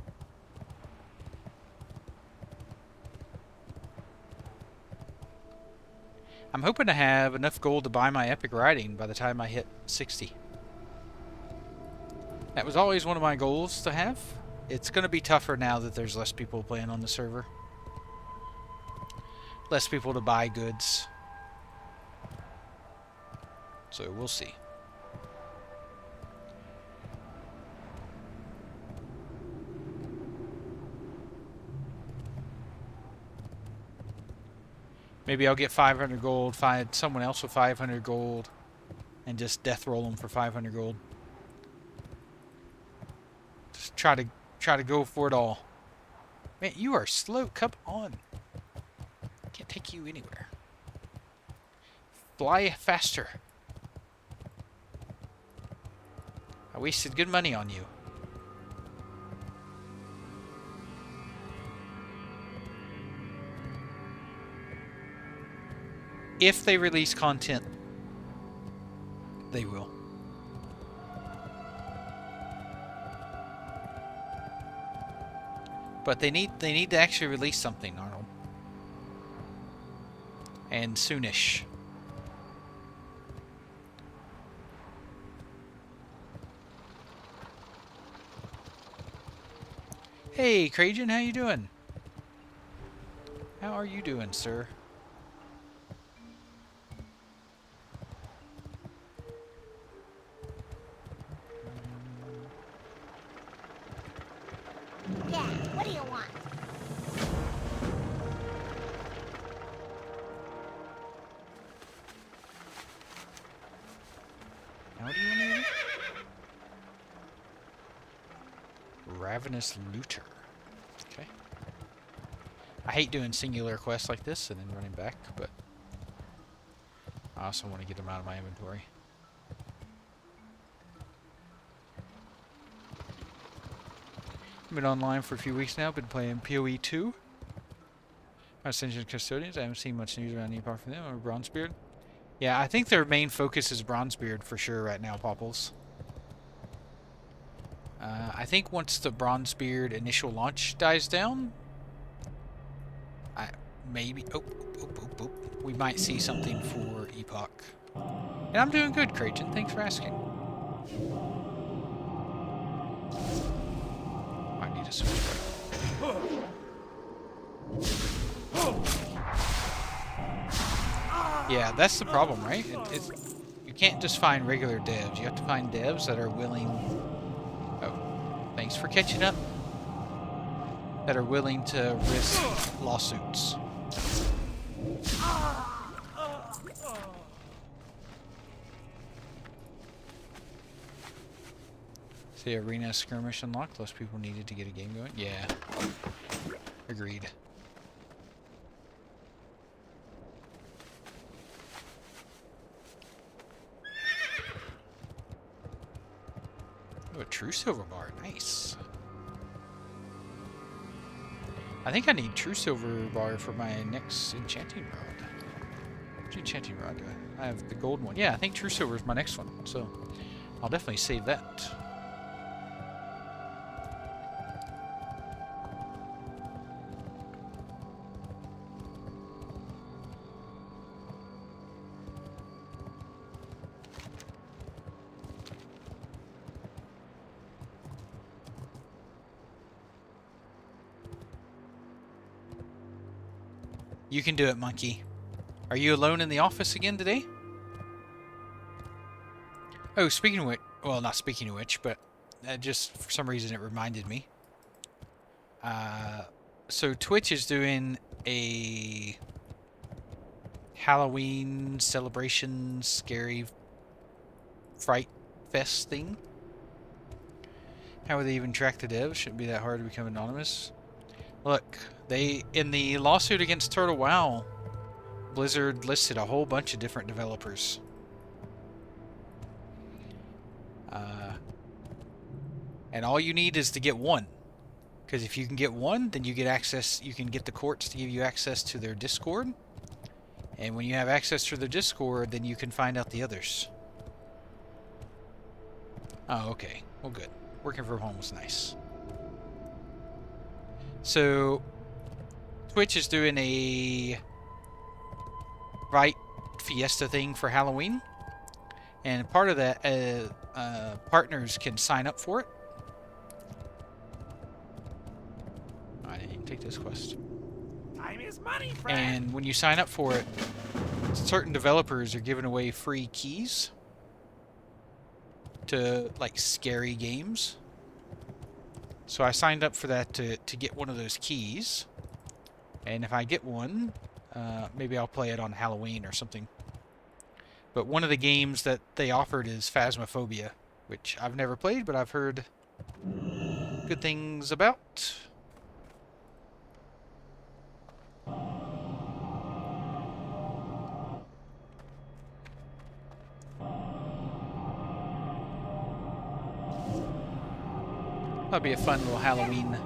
I'm hoping to have enough gold to buy my epic riding by the time I hit 60. That was always one of my goals to have. It's going to be tougher now that there's less people playing on the server. Less people to buy goods. So we'll see. Maybe I'll get 500 gold, find someone else with 500 gold, and just death roll them for 500 gold. Just try to go for it all. Man, you are slow. Come on. Can't take you anywhere. Fly faster. I wasted good money on you. If they release content, they will. But they need to actually release something, Arnold. And soonish. Hey, Krajan, how you doing? How are you doing, sir? Yeah, what do you want? Now what do you want to do? Ravenous Looter. Okay. I hate doing singular quests like this and then running back, but I also want to get them out of my inventory. Been online for a few weeks now. Been playing PoE 2. Ascension Custodians. I haven't seen much news around Epoch from them. Or Bronzebeard. Yeah, I think their main focus is Bronzebeard for sure right now, Popples. I think once the Bronzebeard initial launch dies down, maybe we might see something for Epoch. And I'm doing good, Krajan. Thanks for asking. I need to switch back. Yeah, that's the problem, right? You can't just find regular devs. You have to find devs that are willing... Oh, thanks for catching up. That are willing to risk lawsuits. The arena skirmish unlocked. Less people needed to get a game going. Yeah. Agreed. Oh, a true silver bar. Nice. I think I need true silver bar for my next enchanting rod. Which enchanting rod do I have? The golden one. Yeah, I think true silver is my next one. So I'll definitely save that. You can do it, monkey. Are you alone in the office again today? Oh, speaking of which... Well, not speaking of which, but just for some reason it reminded me. So Twitch is doing a Halloween celebration scary fright fest thing. How would they even track the devs? Shouldn't be that hard to become anonymous. Look, in the lawsuit against Turtle WoW, Blizzard listed a whole bunch of different developers. And all you need is to get one. Because if you can get one, then you get access, you can get the courts to give you access to their Discord. And when you have access to their Discord, then you can find out the others. Oh, okay. Well, good. Working from home was nice. So, Twitch is doing a fiesta thing for Halloween. And part of that, partners can sign up for it. I didn't even take this quest. Time is money, friend. And when you sign up for it, certain developers are giving away free keys to, like, scary games. So I signed up for that to get one of those keys. And if I get one, maybe I'll play it on Halloween or something. But one of the games that they offered is Phasmophobia, which I've never played, but I've heard good things about. That'd be a fun little Halloween.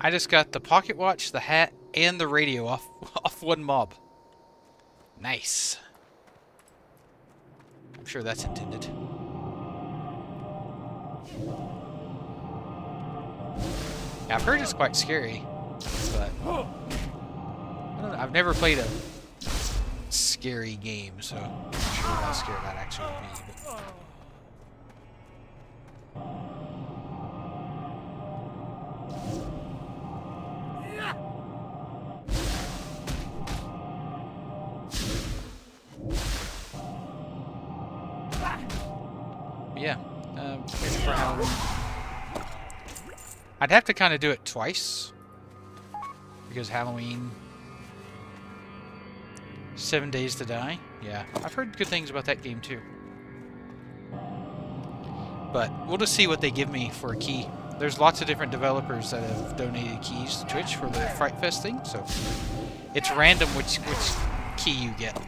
I just got the pocket watch, the hat, and the radio off one mob. Nice. I'm sure that's intended. Yeah, I've heard it's quite scary, but I don't know, I've never played a scary game, so I'm not sure how scary that actually would be. But yeah, maybe for Halloween. I'd have to kind of do it twice, because Halloween, 7 Days to Die. Yeah, I've heard good things about that game too. But we'll just see what they give me for a key. There's lots of different developers that have donated keys to Twitch for the Fright Fest thing, so it's random which key you get.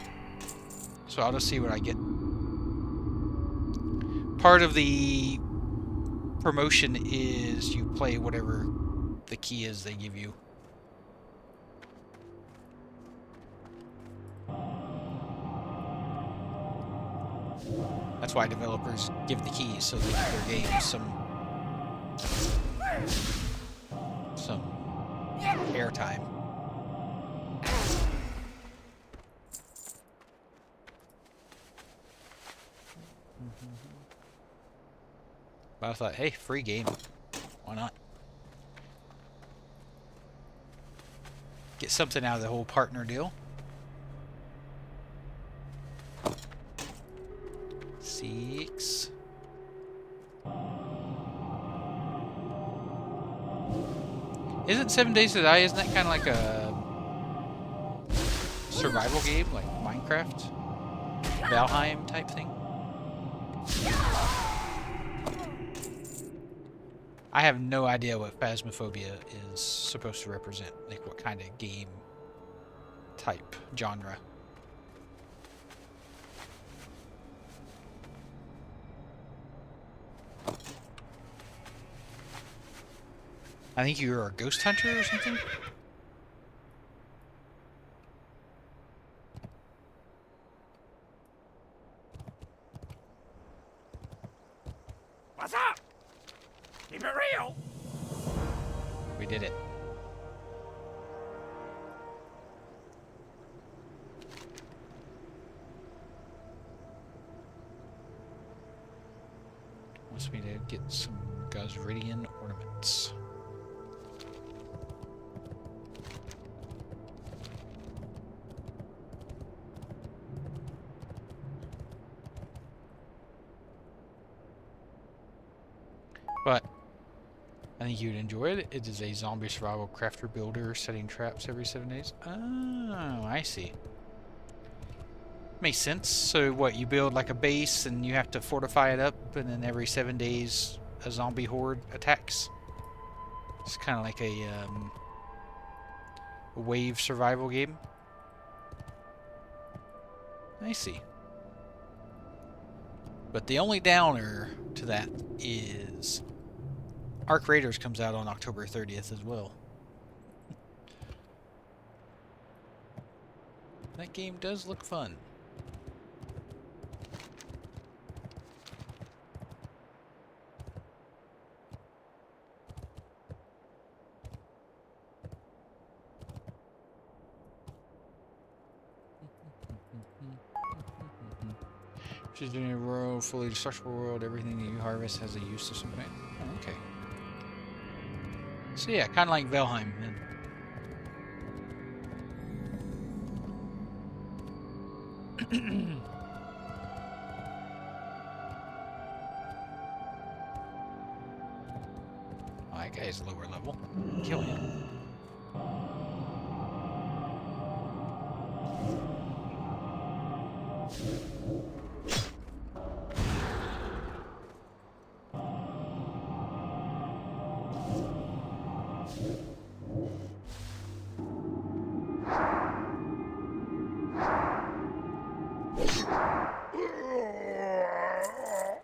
So I'll just see what I get. Part of the promotion is you play whatever the key is they give you. That's why developers give the keys, so they give their games some airtime. But I thought, hey, free game. Why not? Get something out of the whole partner deal. 6. Isn't 7 Days to Die, isn't that kind of like a survival game, like Minecraft? Valheim type thing? I have no idea what Phasmophobia is supposed to represent, like what kind of game type, genre. I think you're a ghost hunter or something? What's up? Keep it real. We did it. Wants me to get some Gosridian ornaments. But I think you'd enjoy it. It is a zombie survival crafter builder setting traps every 7 days. Oh, I see. Makes sense. So what, you build like a base and you have to fortify it up, and then every 7 days a zombie horde attacks? It's kind of like a wave survival game. I see. But the only downer to that is Arc Raiders comes out on October 30th as well. That game does look fun. She's doing a rural, fully destructible world. Everything that you harvest has a use of some kind. Oh, okay. So yeah, kind of like Valheim. Then. Oh, that guy's lower level. Kill him.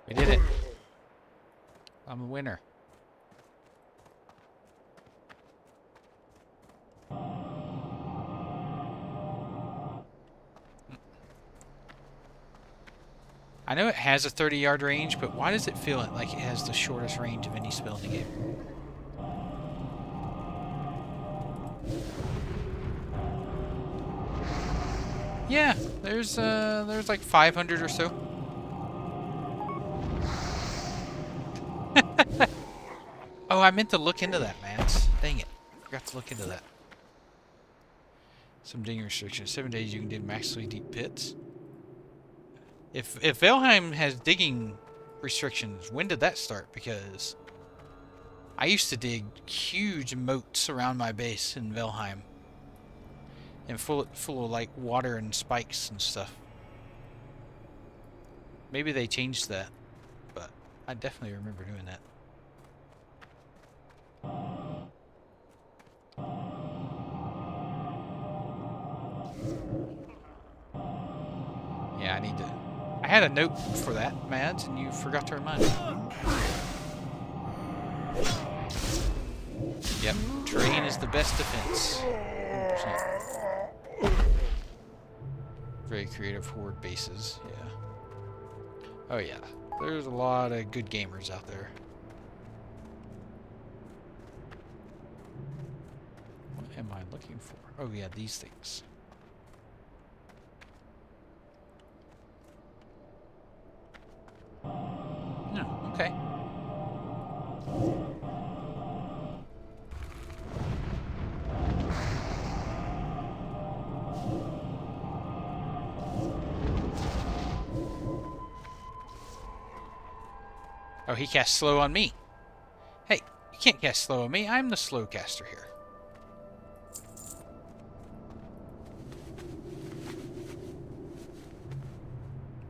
We did it. I'm a winner. I know it has a 30-yard range, but why does it feel like it has the shortest range of any spell in the game? Yeah, there's like 500 or so. Oh, I meant to look into that, man. Dang it. Forgot to look into that. Some digging restrictions. 7 days you can dig maximally deep pits. If Valheim has digging restrictions, when did that start? Because I used to dig huge moats around my base in Valheim. And full of like water and spikes and stuff. Maybe they changed that, but I definitely remember doing that. Yeah, I need to... I had a note for that, Mads, and you forgot to remind me. Yep, terrain is the best defense. 100%. Very creative horde bases, yeah. Oh yeah, there's a lot of good gamers out there. What am I looking for? Oh yeah, these things. No, okay. Oh, he casts slow on me. Hey, you can't cast slow on me. I'm the slow caster here.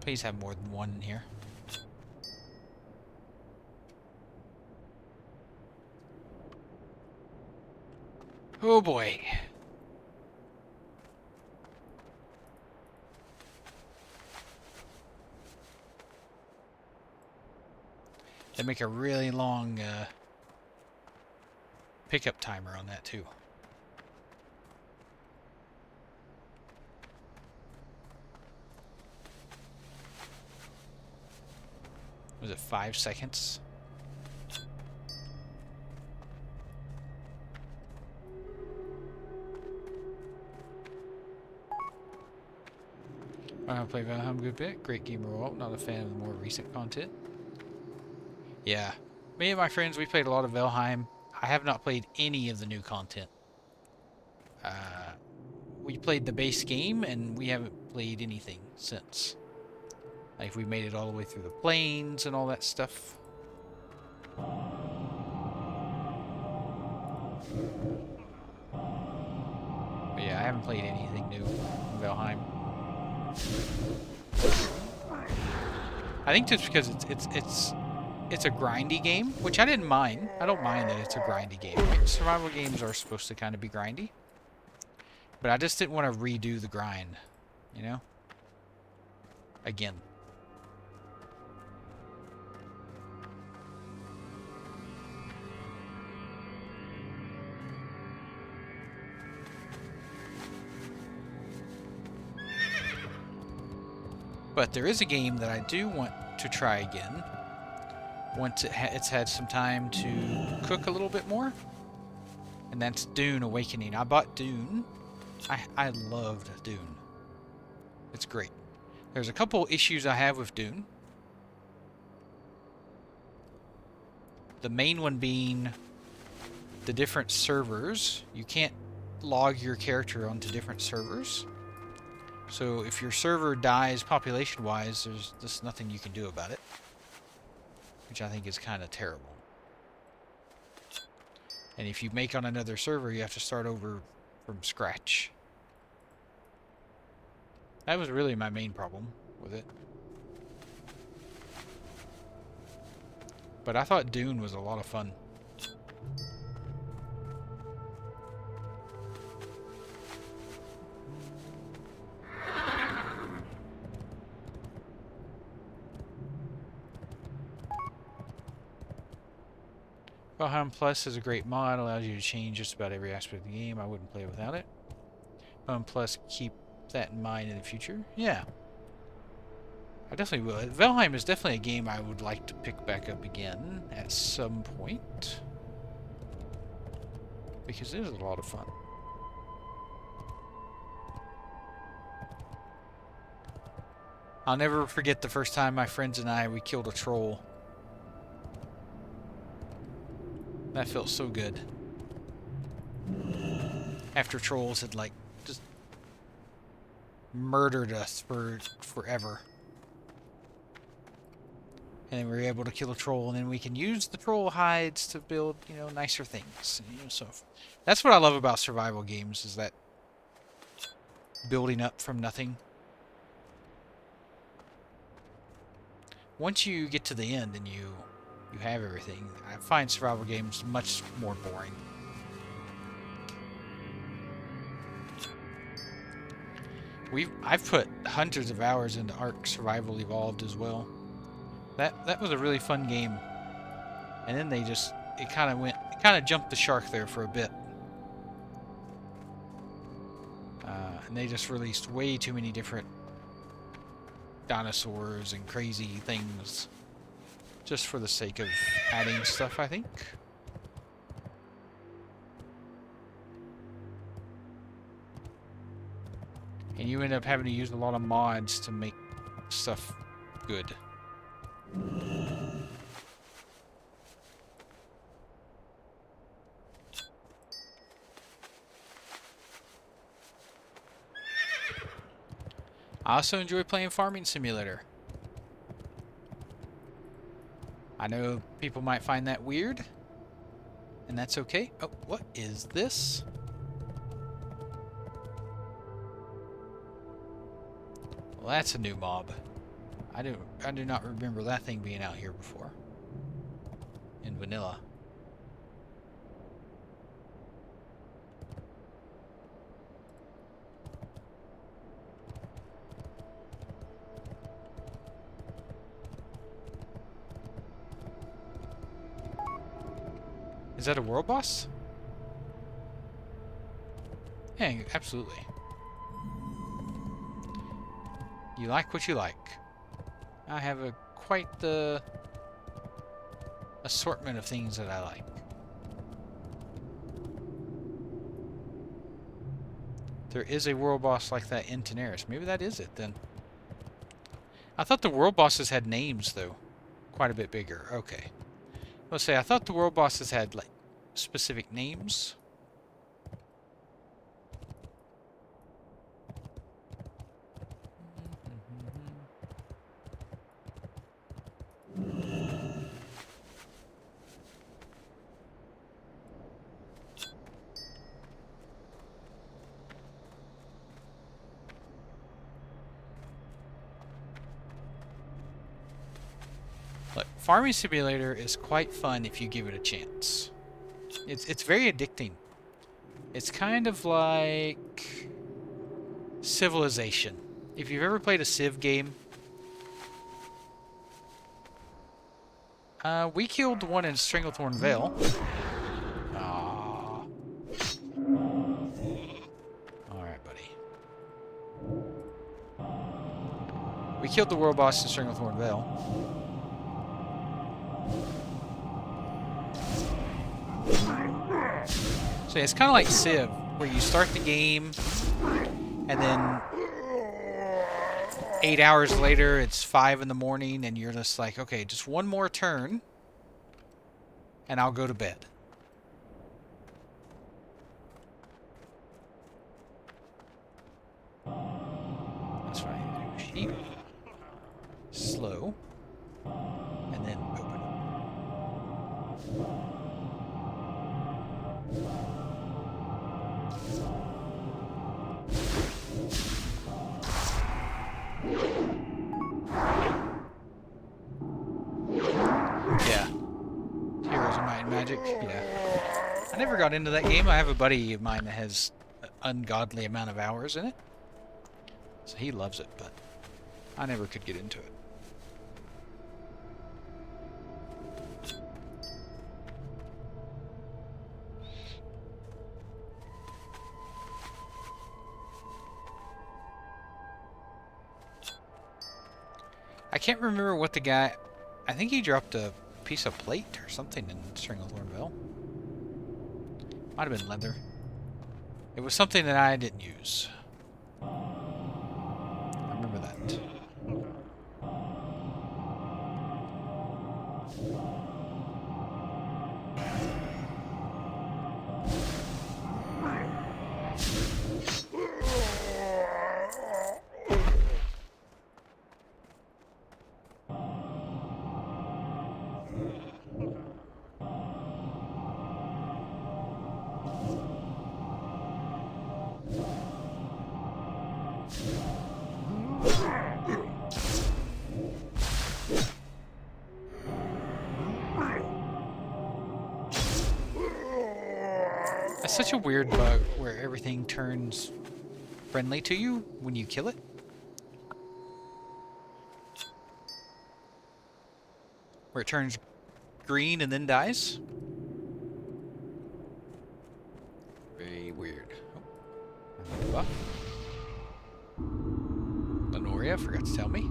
Please have more than one in here. Oh boy. They make a really long pickup timer on that too. Was it 5 seconds? I play Valheim a good bit. Great game overall. Not a fan of the more recent content. Yeah. Me and my friends, we played a lot of Valheim. I have not played any of the new content. We played the base game, and we haven't played anything since. Like, we made it all the way through the plains and all that stuff. But yeah, I haven't played anything new in Valheim. I think just because it's a grindy game, which I didn't mind. I don't mind that it's a grindy game. Right? Survival games are supposed to kind of be grindy. But I just didn't want to redo the grind, you know? Again. But there is a game that I do want to try again. Once it's had some time to cook a little bit more. And that's Dune Awakening. I bought Dune. I loved Dune. It's great. There's a couple issues I have with Dune. The main one being the different servers. You can't log your character onto different servers. So if your server dies population-wise, there's just nothing you can do about it. Which I think is kind of terrible. And if you make on another server, you have to start over from scratch. That was really my main problem with it. But I thought Dune was a lot of fun. Valheim Plus is a great mod, allows you to change just about every aspect of the game. I wouldn't play without it. Plus, keep that in mind in the future. Yeah. I definitely will. Valheim is definitely a game I would like to pick back up again at some point. Because it is a lot of fun. I'll never forget the first time my friends and we killed a troll. That felt so good. After trolls had, like, just murdered us for forever. And then we were able to kill a troll, and then we can use the troll hides to build, you know, nicer things. You know, so that's what I love about survival games, is that building up from nothing. Once you get to the end and you have everything, I find survival games much more boring. I've put hundreds of hours into Ark Survival Evolved as well. That was a really fun game. And then it kind of jumped the shark there for a bit. And they just released way too many different dinosaurs and crazy things. Just for the sake of adding stuff, I think. And you end up having to use a lot of mods to make stuff good. I also enjoy playing Farming Simulator. I know people might find that weird, and that's okay. Oh, what is this? Well, that's a new mob. I do not remember that thing being out here before. In vanilla. Is that a world boss? Yeah, absolutely. You like what you like. I have quite the assortment of things that I like. There is a world boss like that in Tenaris. Maybe that is it then. I thought the world bosses had names though. Quite a bit bigger. Okay. Let's say I thought the world bosses had like specific names. Look, Farming Simulator is quite fun if you give it a chance. It's very addicting. It's kind of like Civilization. If you've ever played a Civ game, we killed one in Stranglethorn Vale. Aww. Alright, buddy. We killed the world boss in Stranglethorn Vale. So yeah, it's kind of like Civ, where you start the game, and then 8 hours later, it's 5 in the morning, and you're just like, okay, just one more turn, and I'll go to bed. That's right. Sheep. Slow. And then open. Yeah. Heroes of Might and Magic. Yeah. I never got into that game. I have a buddy of mine that has an ungodly amount of hours in it. So he loves it, but I never could get into it. I can't remember what the guy... I think he dropped a piece of plate or something in Stranglethorn Vale. Might have been leather. It was something that I didn't use. I remember that. It's such a weird bug where everything turns friendly to you when you kill it. Where it turns green and then dies. Very weird. Oh, I need a buff. Lenoria forgot to tell me.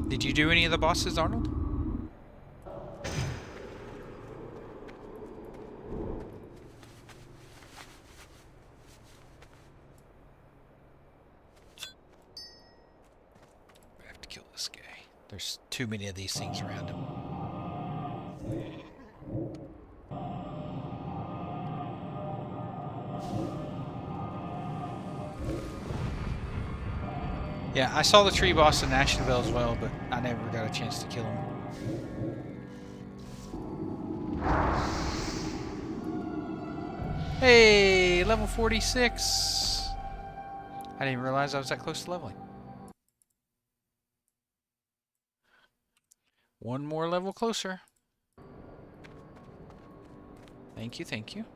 Did you do any of the bosses, Arnold? There's too many of these things around him. Yeah, I saw the tree boss in Ashenvale as well, but I never got a chance to kill him. Hey, level 46! I didn't realize I was that close to leveling. One more level closer. Thank you, thank you.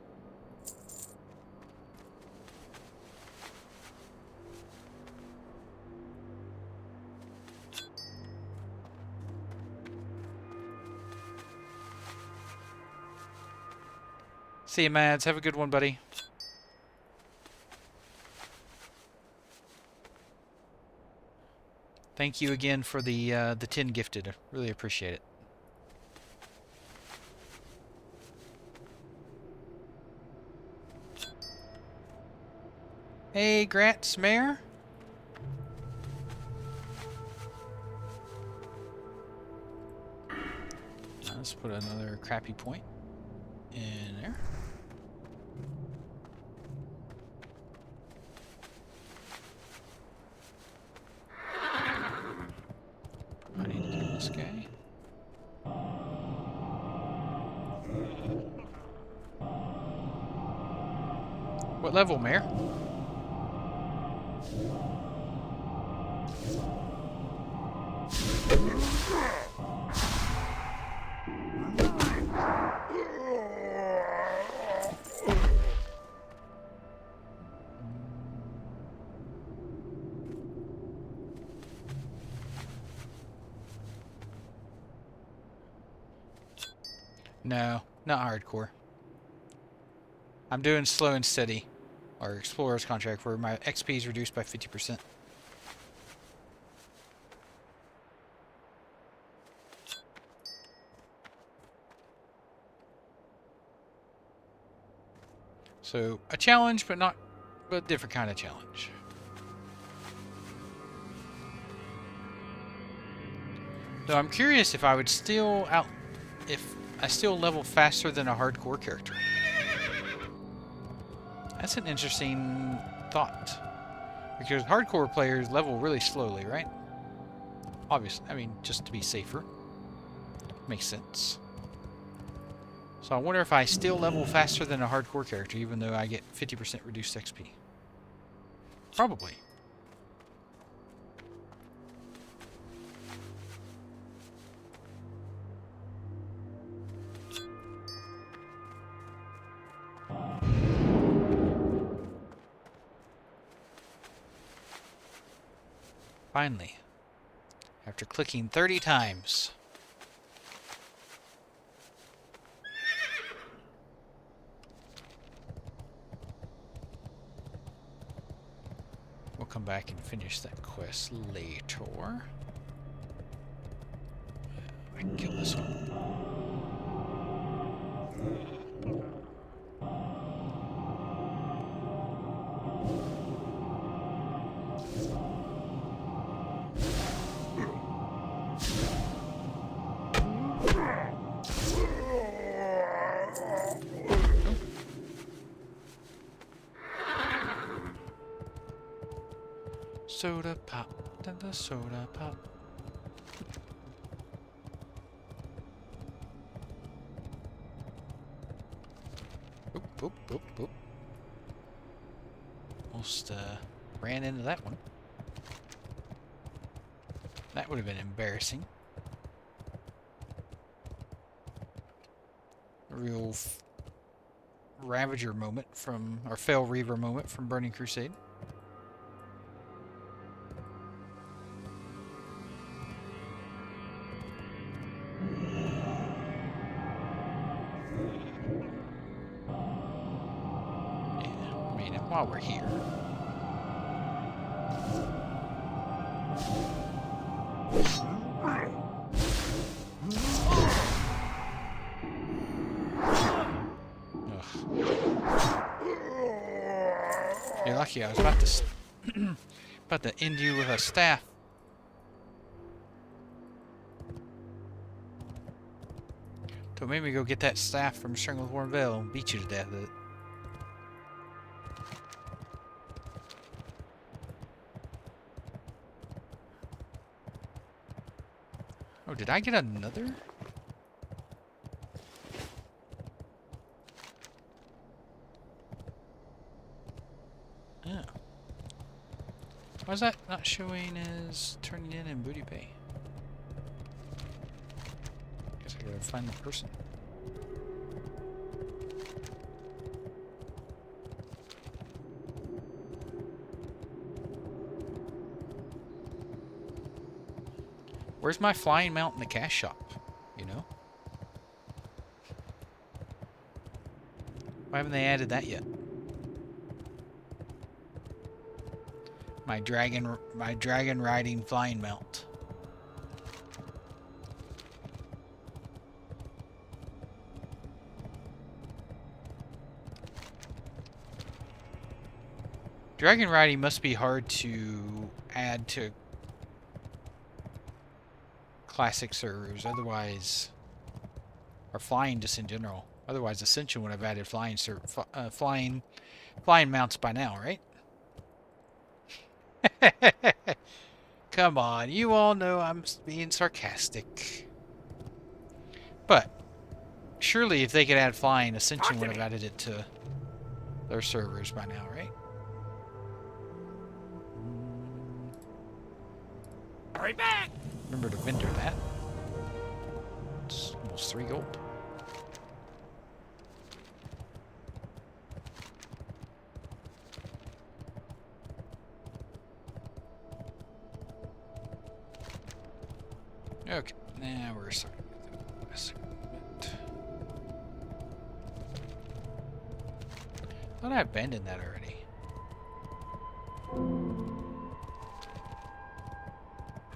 See you, Mads. Have a good one, buddy. Thank you again for the 10 gifted. I really appreciate it. Hey, Grants Mayor. Let's put another crappy point in there. I need to kill this guy. What level, Mayor? No, not hardcore. I'm doing slow and steady, or explorer's contract, where my XP is reduced by 50%. So a challenge, but a different kind of challenge. Though I'm curious if I would still if I still level faster than a hardcore character. That's an interesting thought. Because hardcore players level really slowly, right? Obviously, I mean, just to be safer. Makes sense. So I wonder if I still level faster than a hardcore character, even though I get 50% reduced XP. Probably. Finally, after clicking 30 times. We'll come back and finish that quest later. I can kill this one. Soda pop, then the soda pop. Oop, oop, oop, oop. Almost ran into that one. That would have been embarrassing. A real Ravager moment from, or Fel Reaver moment from Burning Crusade. While we're here. You're lucky I was about to about to end you with a staff. Don't make me go get that staff from Stranglethorn Vale and beat you to death with it. Oh, did I get another? Oh. Why is that not showing as turning in Booty Bay? Guess I gotta find the person. Where's my flying mount in the cash shop? You know? Why haven't they added that yet? My dragon riding flying mount. Dragon riding must be hard to add to classic servers, otherwise, or flying just in general. Otherwise, Ascension would have added flying mounts by now, right? Come on, you all know I'm being sarcastic. But surely, if they could add flying, Ascension would have added it to their servers by now, right? Hurry back! Remember to vendor that. It's 3 gold. Okay, now we're starting to mess a bit. Thought I abandoned that already.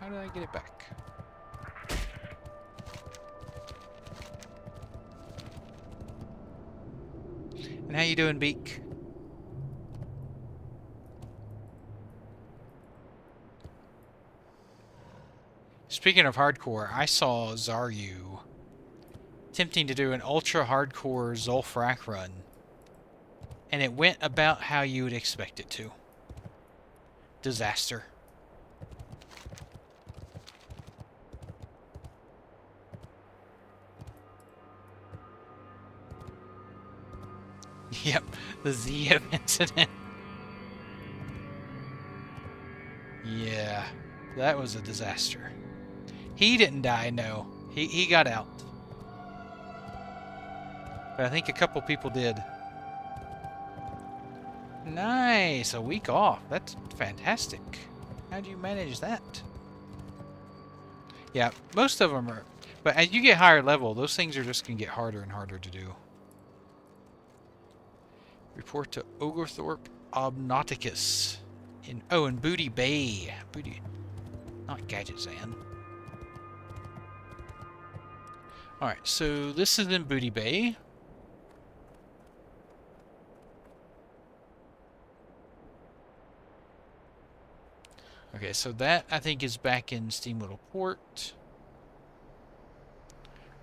How did I get it back? And how you doing, Beak? Speaking of hardcore, I saw Zaryu attempting to do an ultra hardcore Zul'Farrak run, and it went about how you would expect it to. Disaster. Yep, the Zia incident. Yeah, that was a disaster. He didn't die, no. He got out. But I think a couple people did. Nice, a week off. That's fantastic. How'd you manage that? Yeah, most of them are. But as you get higher level, those things are just going to get harder and harder to do. Report to Oglethorpe Obnauticus. In Booty Bay. Booty. Not Gadget Zan. Alright, so this is in Booty Bay. Okay, so that I think is back in Steamwheel Port.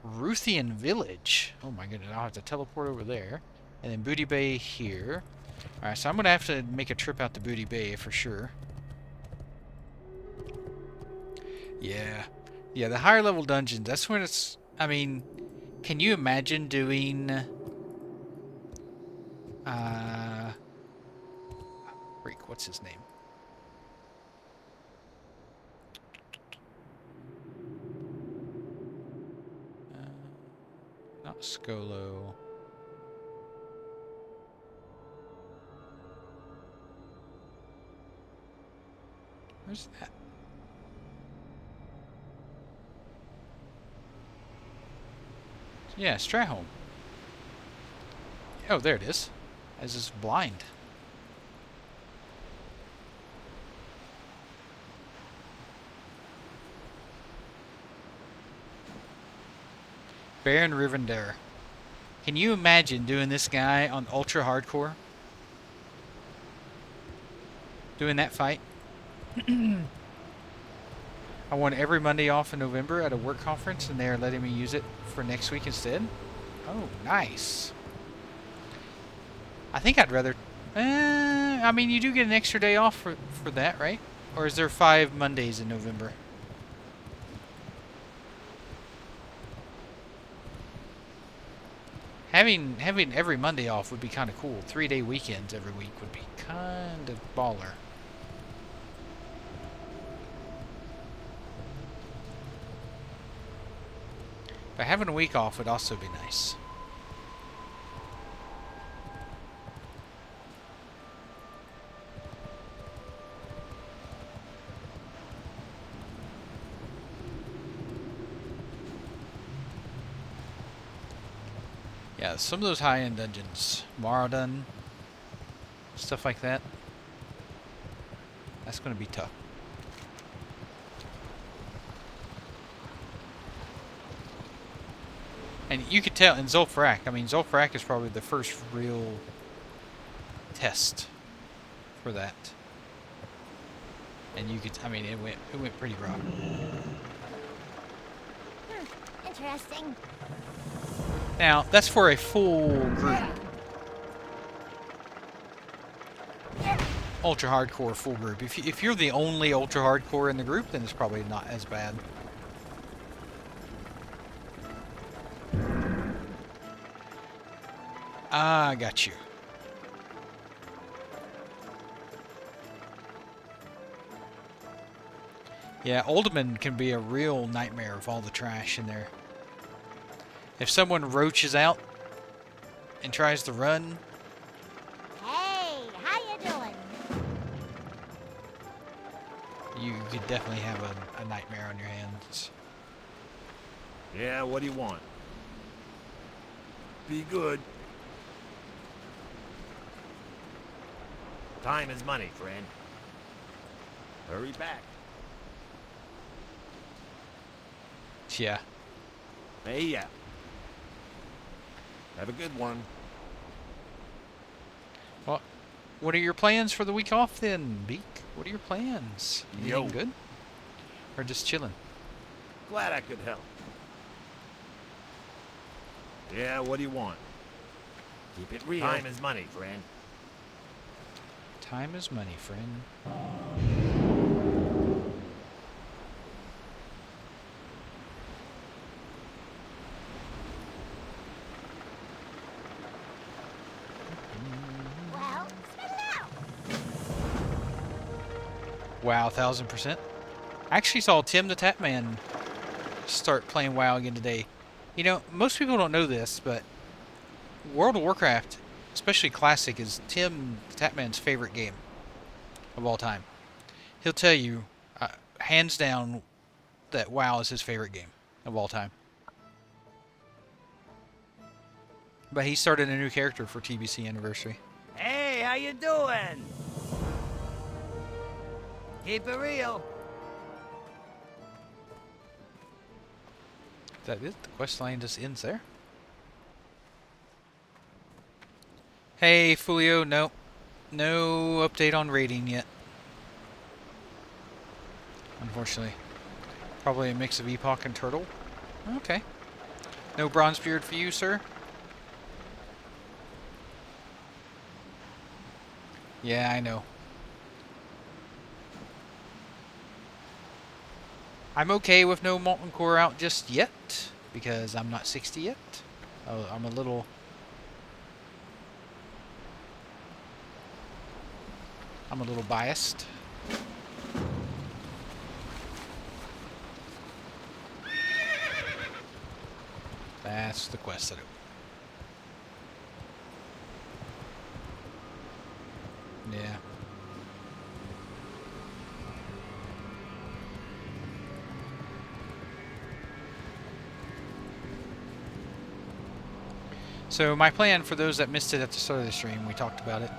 Ruthian Village. Oh my goodness, I'll have to teleport over there. And then Booty Bay here. Alright, so I'm going to have to make a trip out to Booty Bay for sure. Yeah. Yeah, the higher level dungeons, that's when it's... I mean, can you imagine doing... Freak, what's his name? Not Skolo. Where's that? Yeah, Strahome. Oh, there it is. As is blind. Baron Rivendare. Can you imagine doing this guy on ultra hardcore? Doing that fight? I won every Monday off in November at a work conference, and they are letting me use it for next week instead. Oh, nice. I think I'd rather... I mean, you do get an extra day off for that, right? Or is there 5 Mondays in November? Having every Monday off would be kind of cool. 3-day weekends every week would be kind of baller. But having a week off would also be nice. Yeah, some of those high-end dungeons, Maradun, stuff like that, that's going to be tough. And you could tell in Zul'Farrak, I mean, Zul'Farrak is probably the first real test for that. And you could, I mean, it went pretty rough. Interesting. Now, that's for a full group. Ultra hardcore full group. If you're the only ultra hardcore in the group, then it's probably not as bad. Ah, I got you. Yeah, Uldaman can be a real nightmare with all the trash in there. If someone roaches out and tries to run, Hey, how you doing? you could definitely have a nightmare on your hands. Yeah, what do you want? Be good. Time is money, friend. Hurry back. Yeah. Hey, yeah. Have a good one. Well, what are your plans for the week off then, Beak? What are your plans? Anything Yo. good? Or just chilling? Glad I could help. Yeah, what do you want? Keep it real. Time is money, friend. Time is money, friend. Well, spit it out. WoW, 1000%. I actually saw Tim the Tatman start playing WoW again today. You know, most people don't know this, but World of Warcraft, especially Classic, is Tim the Tatman's favorite game of all time. He'll tell you, hands down, that WoW is his favorite game of all time. But he started a new character for TBC Anniversary. Hey, how you doing? Keep it real. Is that it? The quest line just ends there? Hey, Fulio, no. No update on raiding yet. Unfortunately. Probably a mix of Epoch and Turtle. Okay. No Bronzebeard for you, sir? Yeah, I know. I'm okay with no Molten Core out just yet, because I'm not 60 yet. Oh, I'm a little biased. That's the quest to do. Yeah. So my plan, for those that missed it at the start of the stream, we talked about it.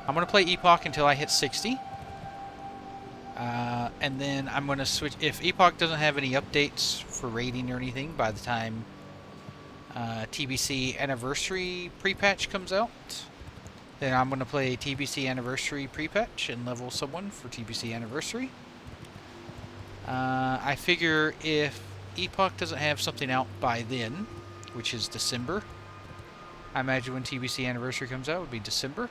I'm going to play Epoch until I hit 60. And then I'm going to switch. If Epoch doesn't have any updates for raiding or anything by the time TBC Anniversary pre-patch comes out, then I'm going to play TBC Anniversary pre-patch and level someone for TBC Anniversary. I figure if Epoch doesn't have something out by then, which is December, I imagine when TBC Anniversary comes out, it would be December.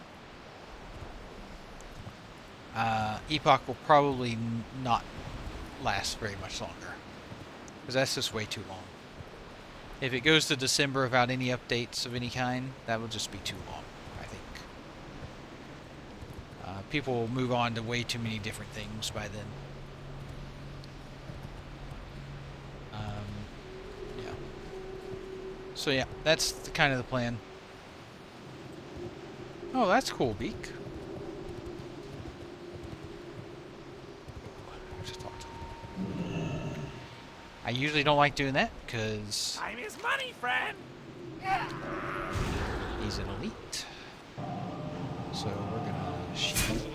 Epoch will probably not last very much longer, because that's just way too long. If it goes to December without any updates of any kind, that will just be too long, I think. People will move on to way too many different things by then. Yeah. So yeah, that's kind of the plan. Oh, that's cool, Beak. I usually don't like doing that, because Time is money, friend. he's an elite. So we're gonna shield.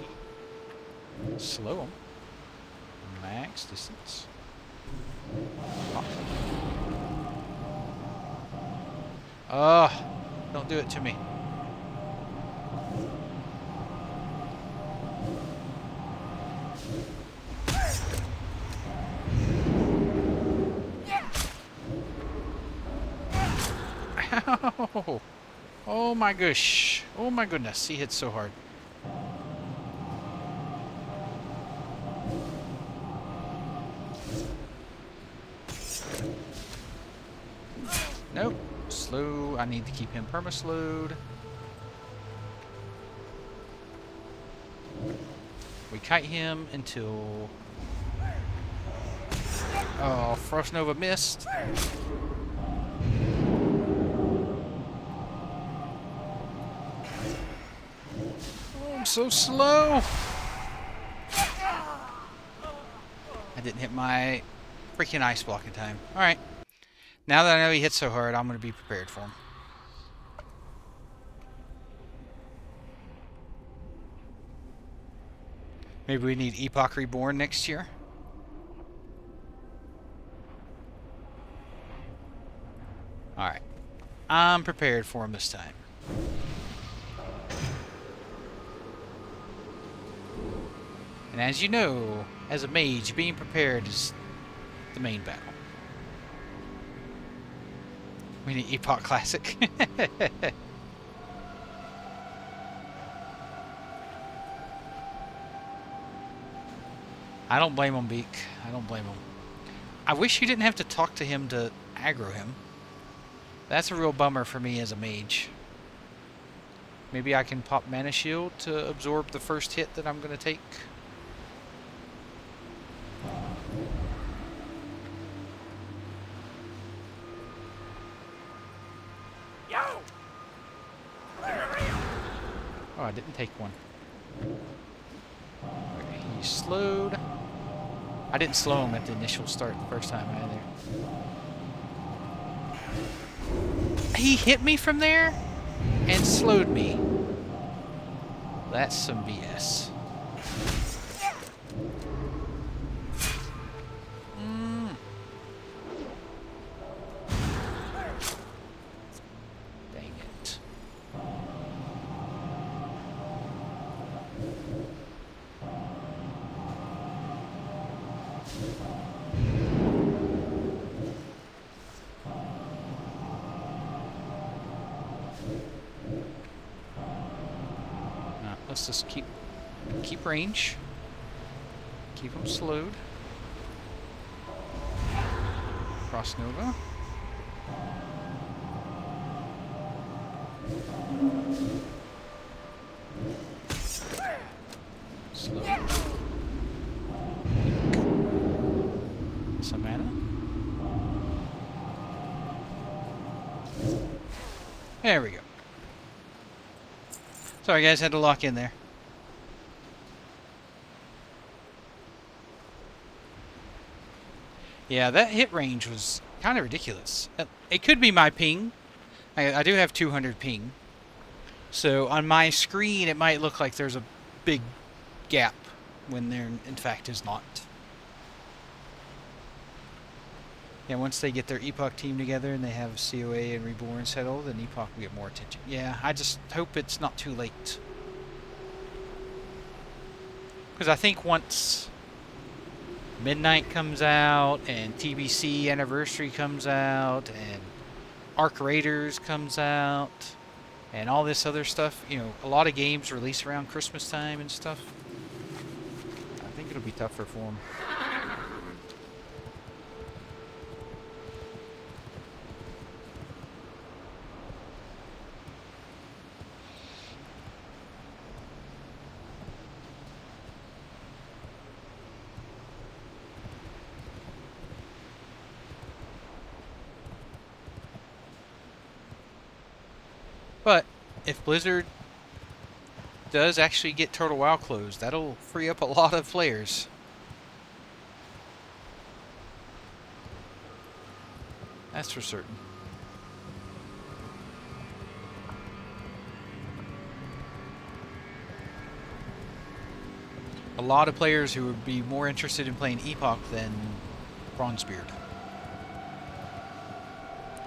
Slow him. Max distance. Ugh, don't do it to me. Ow! Oh my gosh. Oh my goodness, he hit so hard. Nope. Slow. I need to keep him perma-slowed. We kite him until... Oh, Frost Nova missed. so slow. I didn't hit my freaking ice block in time. Alright. Now that I know he hits so hard, I'm going to be prepared for him. Maybe we need Epoch Reborn next year. Alright. I'm prepared for him this time. And as you know, as a mage, being prepared is the main battle. We need Epoch Classic. I don't blame him, Beak. I don't blame him. I wish you didn't have to talk to him to aggro him. That's a real bummer for me as a mage. Maybe I can pop Mana Shield to absorb the first hit that I'm going to take. Oh, I didn't take one. Okay, he's slowed. I didn't slow him at the initial start the first time either. He hit me from there and slowed me. That's some BS. Dang it. Let's just keep range. Keep them slowed. Cross Nova. Slow. Some mana. There we go. Sorry guys, had to lock in there. Yeah, that hit range was kind of ridiculous. It could be my ping. I do have 200 ping. So on my screen it might look like there's a big gap when there in fact is not. Yeah, once they get their Epoch team together and they have COA and Reborn settled, then Epoch will get more attention. Yeah, I just hope it's not too late. Because I think once Midnight comes out, and TBC Anniversary comes out, and Arc Raiders comes out, and all this other stuff, you know, a lot of games release around Christmas time and stuff. I think it'll be tougher for them. But if Blizzard does actually get Total WoW closed, that'll free up a lot of players. That's for certain. A lot of players who would be more interested in playing Epoch than Bronzebeard.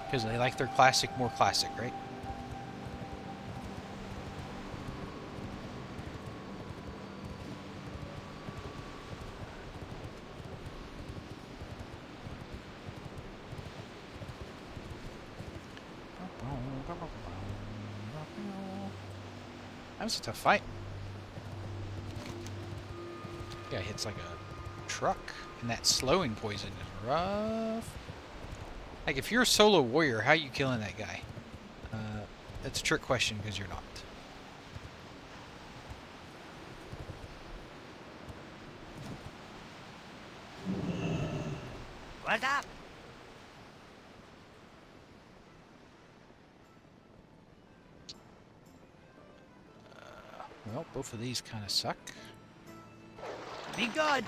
Because they like their classic more classic, right? That was a tough fight. Guy hits like a truck, and that slowing poison is rough. Like, if you're a solo warrior, how are you killing that guy? That's a trick question, because you're not. What's up? Well, both of these kind of suck. Be good.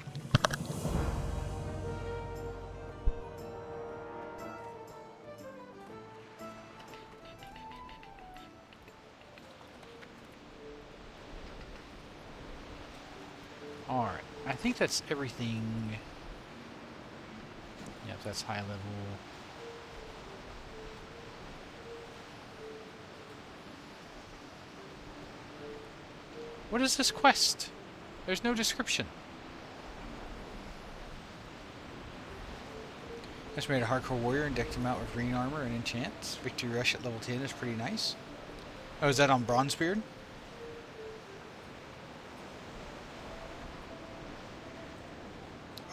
Alright, I think that's everything. Yep, that's high level. What is this quest? There's no description. Just made a hardcore warrior and decked him out with green armor and enchants. Victory rush at level 10 is pretty nice. Oh, is that on Bronzebeard?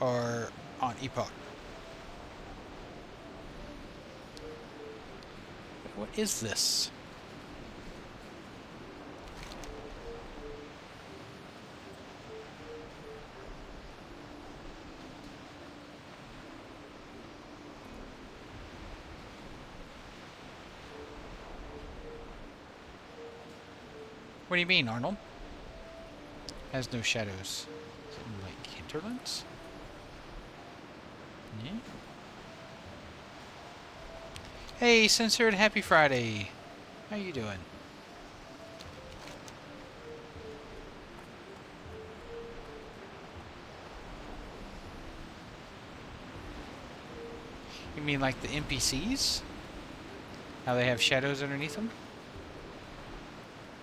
Or on Epoch? What is this? What do you mean, Arnold? Has no shadows. Something like hinterlands? Yeah. Hey, Censored, happy Friday. How you doing? You mean like the NPCs? How they have shadows underneath them?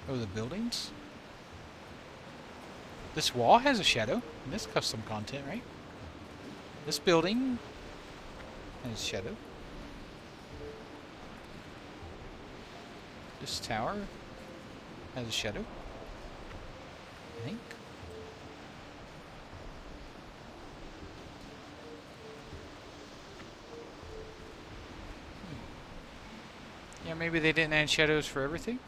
Oh, the buildings? This wall has a shadow. This custom content, right? This building has a shadow. This tower has a shadow, I think. Yeah, maybe they didn't add shadows for everything.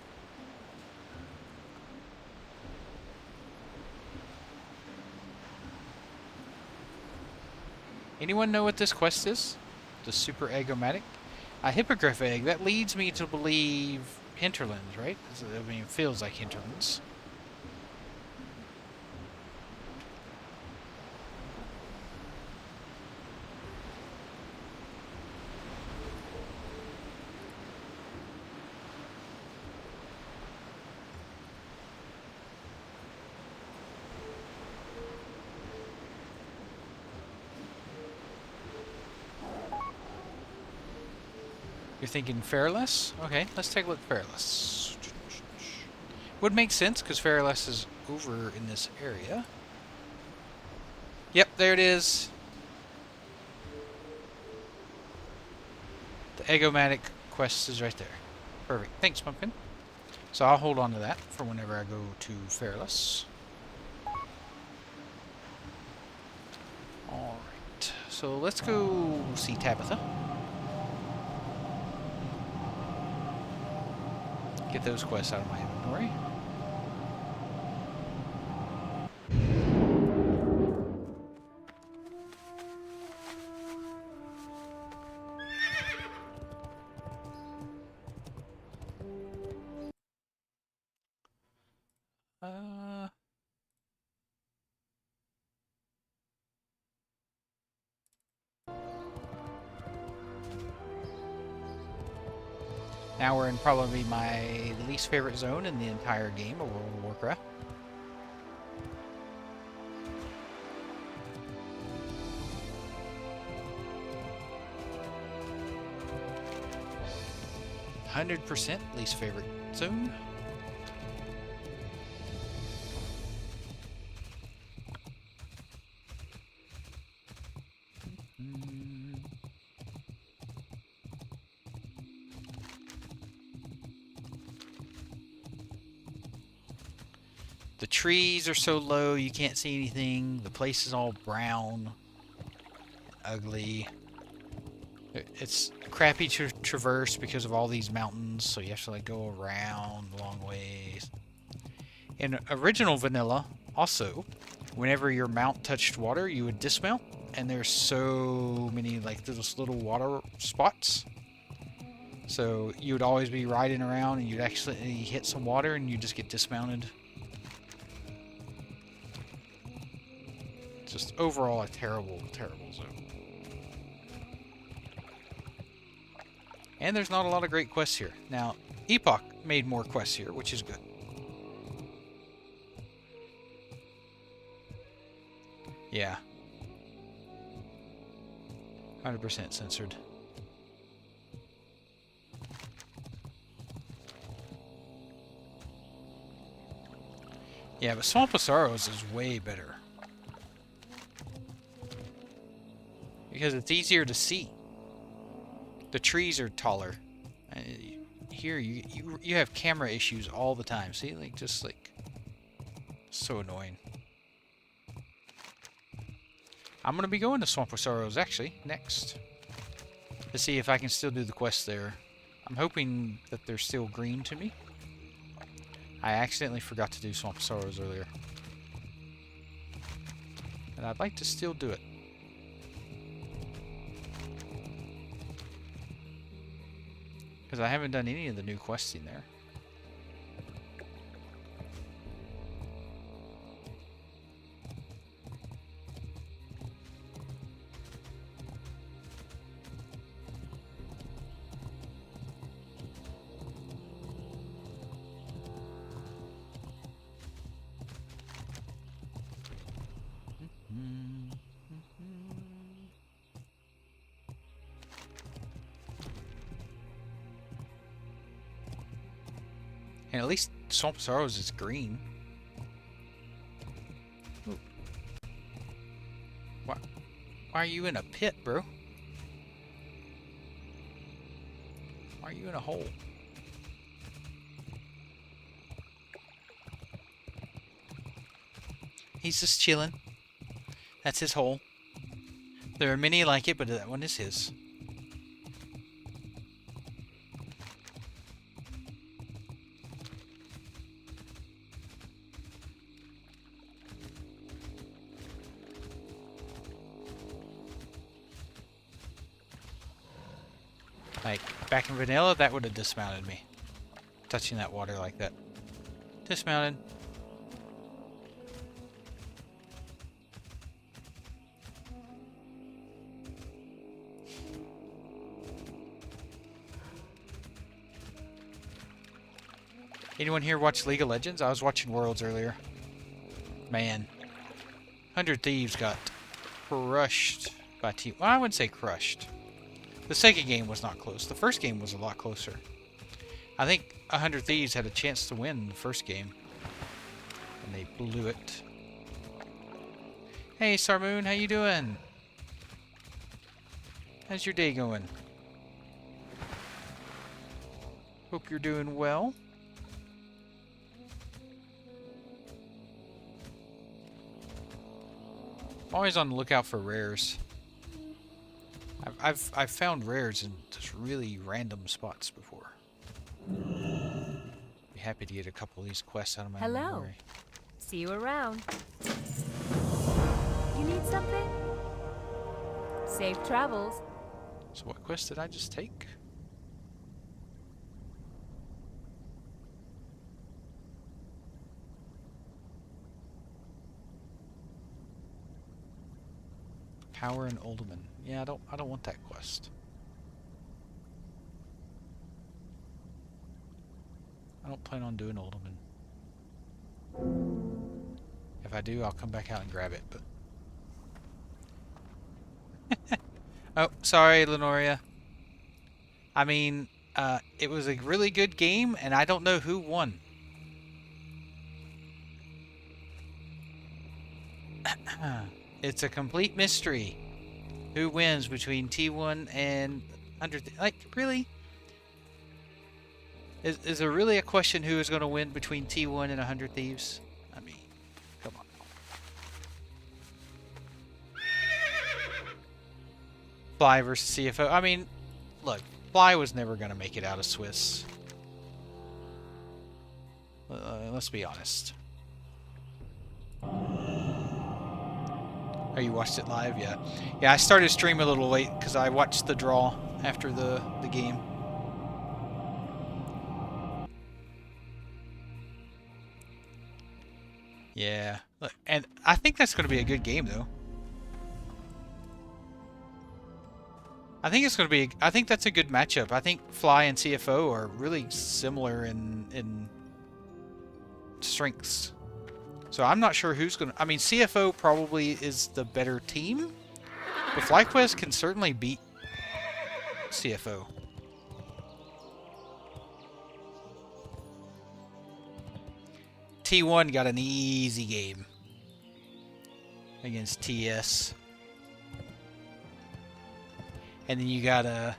Anyone know what this quest is? The super eggomatic? A hippogriff egg. That leads me to believe hinterlands, right? I mean, it feels like hinterlands. You're thinking Fairless? Okay, let's take a look at Fairless. Would make sense, because Fairless is over in this area. Yep, there it is. The Eggomatic quest is right there. Perfect. Thanks, Pumpkin. So I'll hold on to that for whenever I go to Fairless. Alright, so let's go see Tabitha. Get those quests out of my inventory. Now we're in probably my least favorite zone in the entire game of World of Warcraft. %, least favorite zone. The trees are so low you can't see anything. The place is all brown, ugly. It's crappy to traverse because of all these mountains, so you have to like go around a long ways. In original vanilla, also, whenever your mount touched water, you would dismount, and there's so many like those little water spots. So you would always be riding around, and you'd actually hit some water, and you just get dismounted. Just overall a terrible, terrible zone. And there's not a lot of great quests here. Now, Epoch made more quests here, which is good. Yeah. 100% censored. Yeah, but Swamp of Sorrows is way better. Because it's easier to see. The trees are taller. Here, you have camera issues all the time. See, like, just like... So annoying. I'm going to be going to Swamp of Sorrows, actually, next. To see if I can still do the quest there. I'm hoping that they're still green to me. I accidentally forgot to do Swamp of Sorrows earlier. And I'd like to still do it. Because I haven't done any of the new questing there. And at least Swamp of Sorrows is green. Ooh. Why are you in a pit, bro? Why are you in a hole? He's just chilling. That's his hole. There are many like it, but that one is his. Like, back in vanilla, that would have dismounted me. Touching that water like that. Dismounted. Anyone here watch League of Legends? I was watching Worlds earlier. Man. 100 Thieves got crushed by T... Well, I wouldn't say crushed. The second game was not close. The first game was a lot closer. I think 100 Thieves had a chance to win the first game. And they blew it. Hey, Sarmoon, how you doing? How's your day going? Hope you're doing well. I'm always on the lookout for rares. I've found rares in just really random spots before. Be happy to get a couple of these quests out of my inventory. See you around. You need something? Safe travels. So what quest did I just take? Power and Alderman. Yeah, I don't want that quest. I don't plan on doing Alderman. If I do, I'll come back out and grab it, but... Oh, sorry, Lenoria. I mean, it was a really good game, and I don't know who won. It's a complete mystery. Who wins between T1 and 100? Like, really? Is there really a question who is going to win between T1 and 100 Thieves? I mean, come on. Fly versus CFO. I mean, look, Fly was never going to make it out of Swiss. Let's be honest. Oh, you watched it live? Yeah. Yeah, I started streaming a little late because I watched the draw after the game. Yeah. Look, and I think that's going to be a good game, though. I think it's going to be. I think that's a good matchup. I think Fly and CFO are really similar in strengths. So I'm not sure who's going to. I mean, CFO probably is the better team, but FlyQuest can certainly beat CFO. T1 got an easy game against TS. And then you got a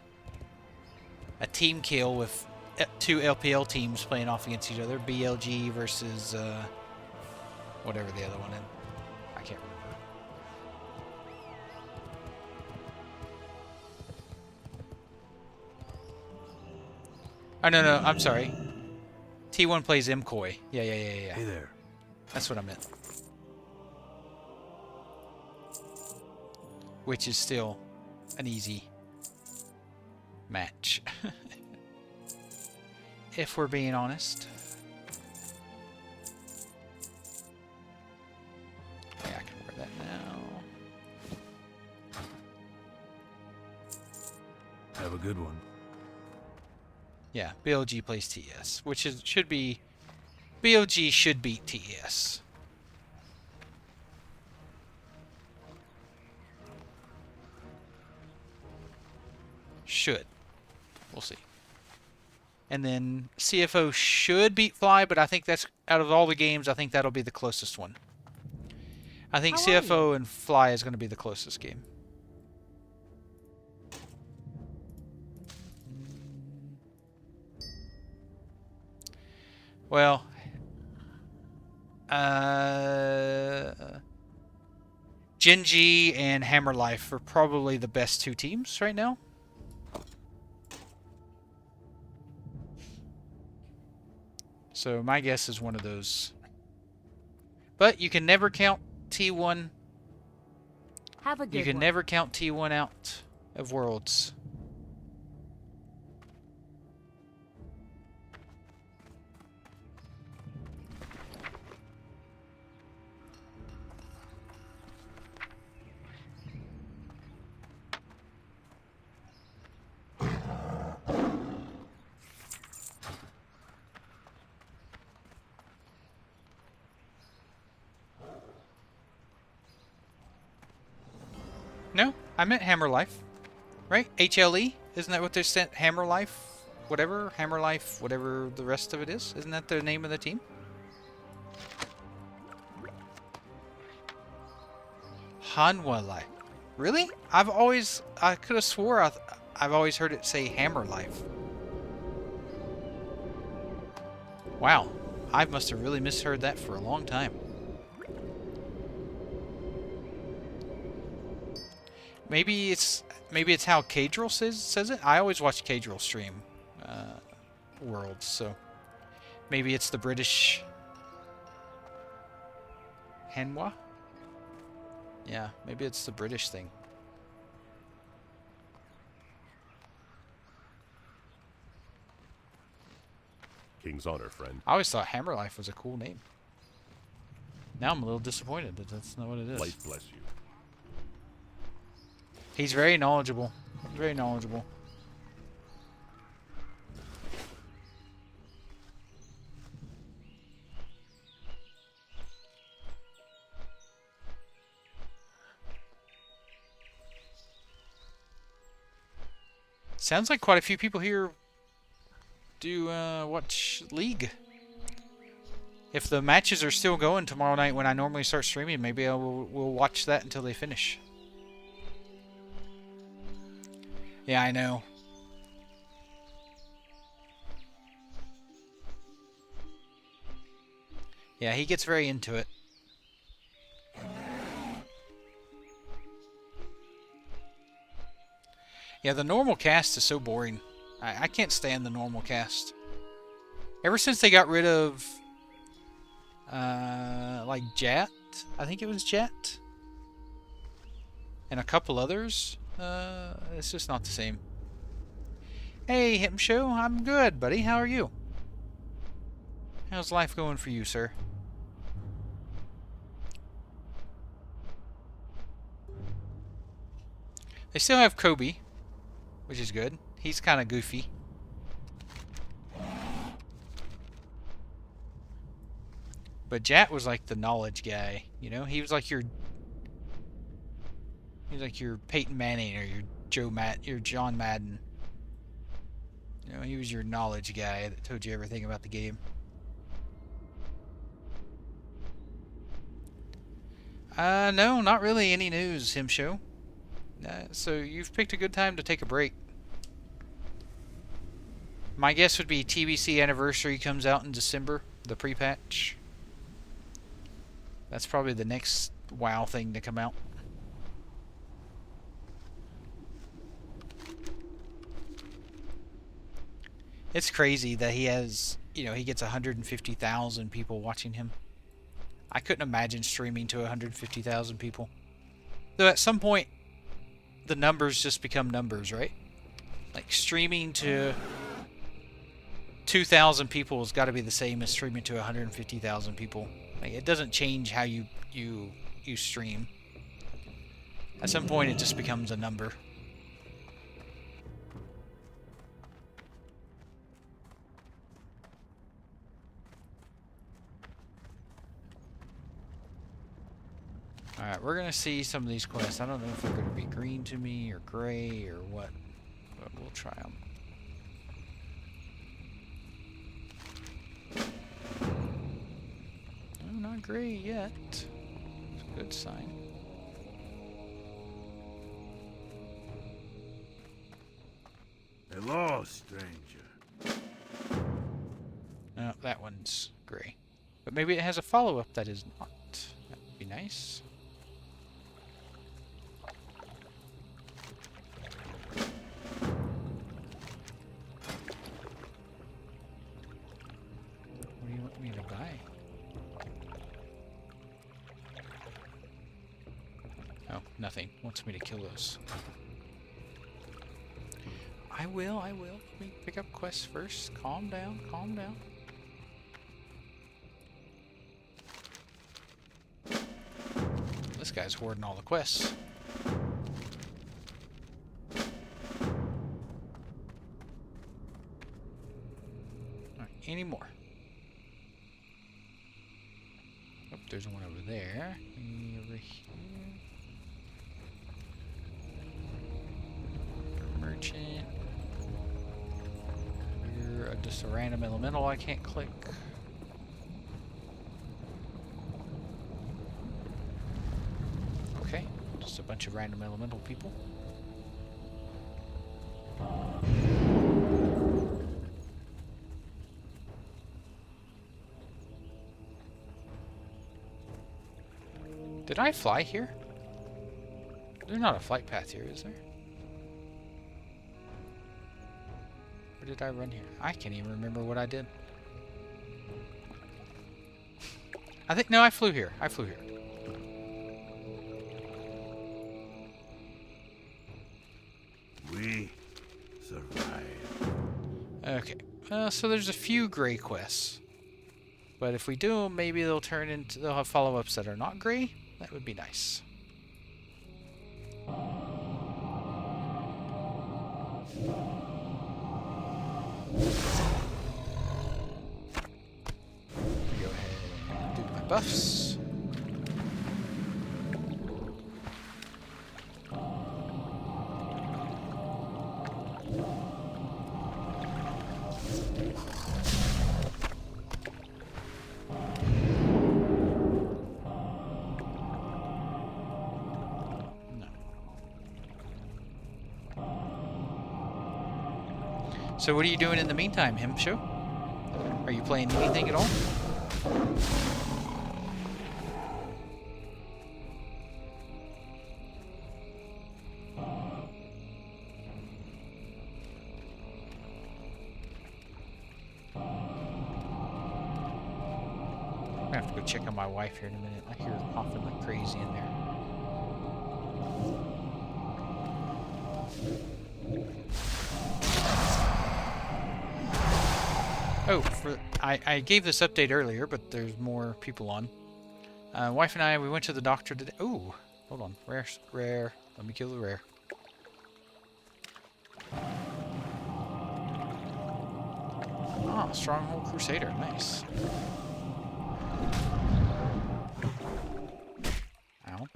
team kill with 2 LPL teams playing off against each other. BLG versus whatever the other one is. I can't remember. Oh, no, I'm sorry. T1 plays MCOY. Yeah. Hey there. That's what I meant. Which is still an easy match. If we're being honest. Yeah, I can wear that now. Have a good one. Yeah, BLG plays TS, which should be BLG should beat TS. Should. We'll see. And then CFO should beat Fly, but I think that's out of all the games, I think that'll be the closest one. I think How are CFO and Fly is going to be the closest game. Well, Genji and Hammer Life are probably the best 2 teams right now. So my guess is one of those. But you can never count T1. Have a good You can one. never count T1 out of Worlds. No, I meant Hammer Life. Right? HLE? Isn't that what they sent? Hammer Life? Whatever? Hammer Life, whatever the rest of it is? Isn't that the name of the team? Hanwha Life. Really? I could have swore I've always heard it say Hammer Life. Wow. I must have really misheard that for a long time. Maybe it's how Kadril says it. I always watch Kadril stream Worlds, so maybe it's the British Hanwha. Yeah, maybe it's the British thing. King's honor, friend. I always thought Hammer Life was a cool name. Now I'm a little disappointed that that's not what it is. Life bless you. He's very knowledgeable. Very knowledgeable. Sounds like quite a few people here do watch League. If the matches are still going tomorrow night when I normally start streaming, maybe we'll watch that until they finish. Yeah, I know. Yeah, he gets very into it. Yeah, the normal cast is so boring. I can't stand the normal cast. Ever since they got rid of, like Jat, I think it was Jat, and a couple others, it's just not the same. Hey, Him Show, I'm good, buddy. How are you? How's life going for you, sir? They still have Kobe. which is good. He's kind of goofy. But Jat was like the knowledge guy, you know? He was like your Peyton Manning or your John Madden. You know, he was your knowledge guy that told you everything about the game. No, not really any news, Him Show. So you've picked a good time to take a break. My guess would be TBC Anniversary comes out in December, the pre-patch. That's probably the next WoW thing to come out. It's crazy that he has, you know, he gets 150,000 people watching him. I couldn't imagine streaming to 150,000 people. Though at some point, the numbers just become numbers, right? Like streaming to 2,000 people has got to be the same as streaming to 150,000 people. Like, it doesn't change how you stream. At some point, it just becomes a number. Alright, we're going to see some of these quests. I don't know if they're going to be green to me or gray or what, but we'll try them. No, not gray yet. It's a good sign. Hello, stranger. No, that one's gray. But maybe it has a follow-up that is not. That would be nice. What do you want me to buy? Oh, nothing. Wants me to kill those. I will. Let me pick up quests first. Calm down, calm down. This guy's hoarding all the quests. Alright, any more? Oh, there's one over there. Any over here? Merchant. You're just a random elemental I can't click. Okay, just a bunch of random elemental people. Did I fly here? There's not a flight path here, is there? Or did I run here? I can't even remember what I did. I think, no, I flew here. I flew here. We survive. Okay. So there's a few gray quests. But if we do them, maybe they'll have follow-ups that are not gray. That would be nice. Go ahead and do my buffs. So what are you doing in the meantime, Him Show? Are you playing anything at all? I'm gonna have to go check on my wife here in a minute. I hear her coughing like crazy in there. Oh, I gave this update earlier, but there's more people on. Wife and I, we went to the doctor today. Ooh, hold on. Rare. Let me kill the rare. Stronghold Crusader, nice. Ow.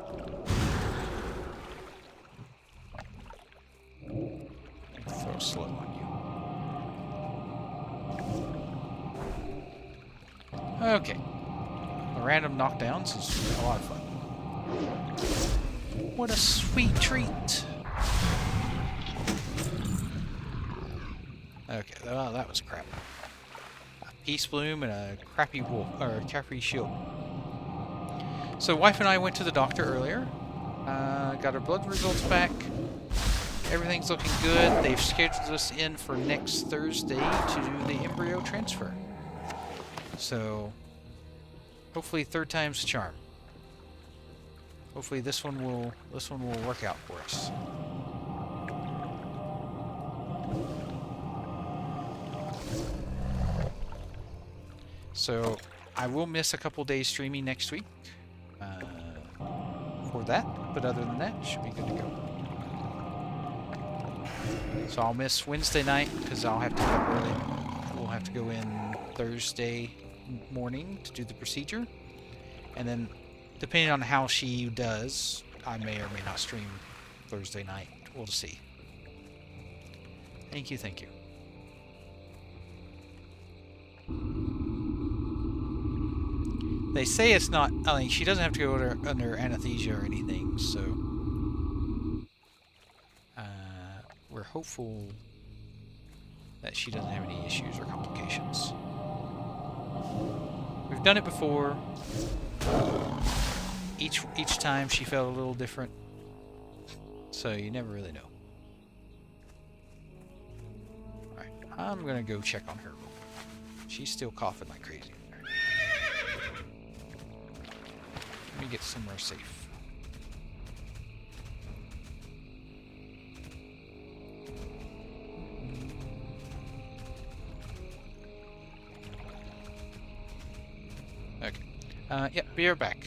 Throw slow on you. Okay. The random knockdowns is a lot of fun. What a sweet treat! Okay, well, that was crap. A Peace Bloom and a crappy wolf, or a crappy shield. So, wife and I went to the doctor earlier. Got our blood results back. Everything's looking good. They've scheduled us in for next Thursday to do the embryo transfer. So, hopefully, third time's the charm. Hopefully, this one will work out for us. So, I will miss a couple days streaming next week for that, but other than that, should be good to go. So I'll miss Wednesday night because I'll have to get up early. We'll have to go in Thursday morning to do the procedure, and then depending on how she does, I may or may not stream Thursday night. We'll see. Thank you, thank you. They say it's not, I mean, she doesn't have to go under anesthesia or anything, so we're hopeful that she doesn't have any issues or complications. We've done it before. Each time she felt a little different, so you never really know. Alright, I'm gonna go check on her real quick. She's still coughing like crazy. Let me get somewhere safe. Okay. Yeah, be right back.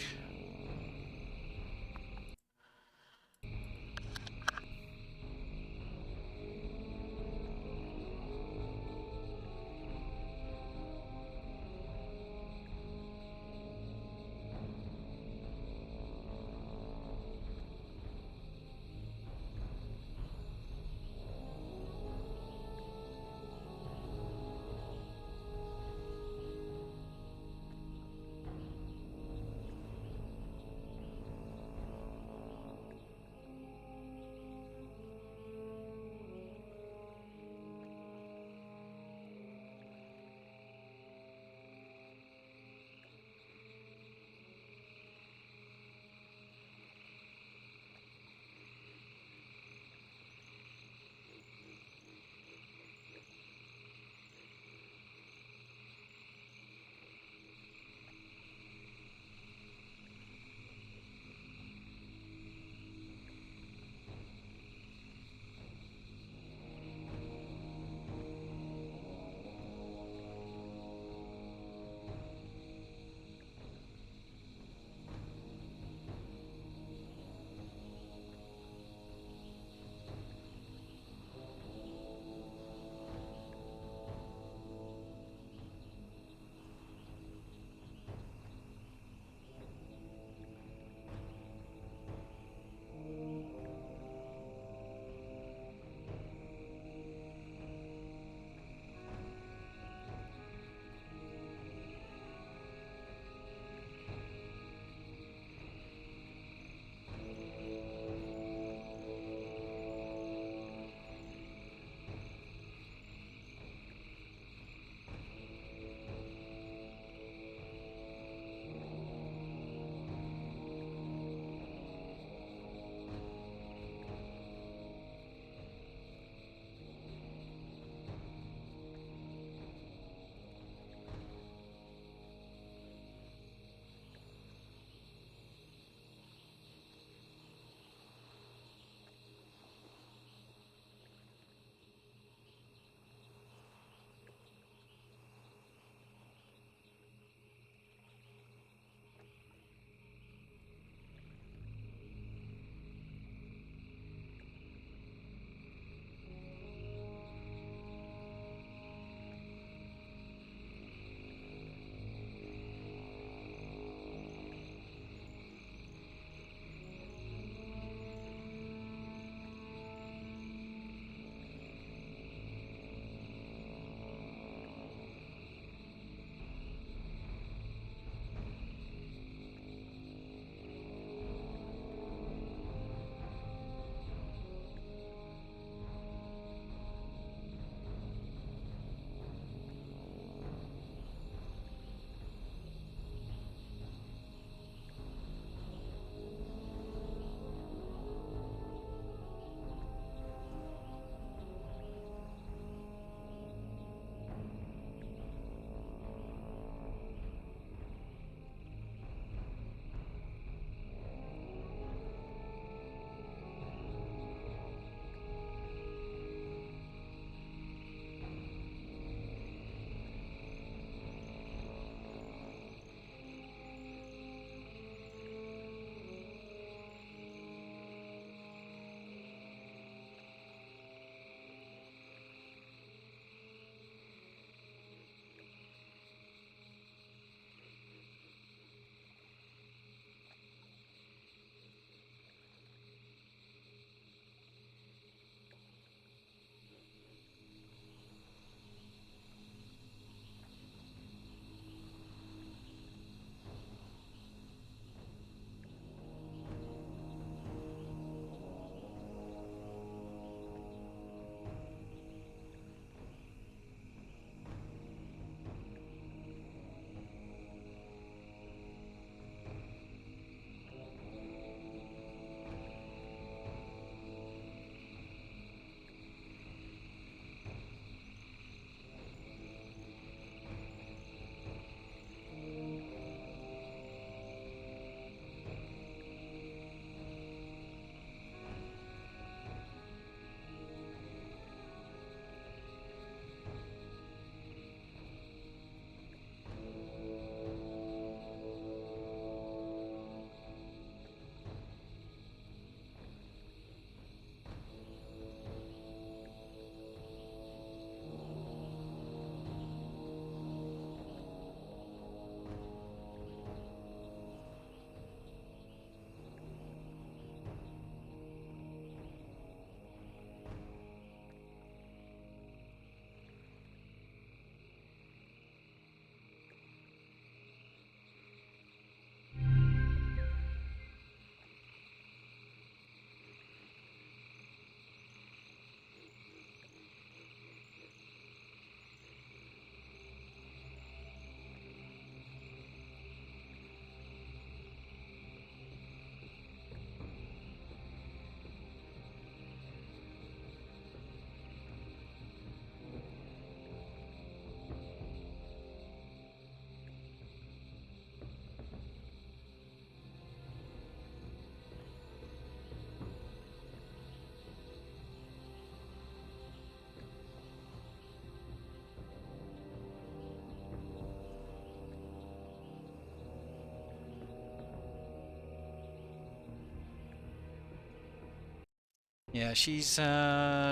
Yeah, she's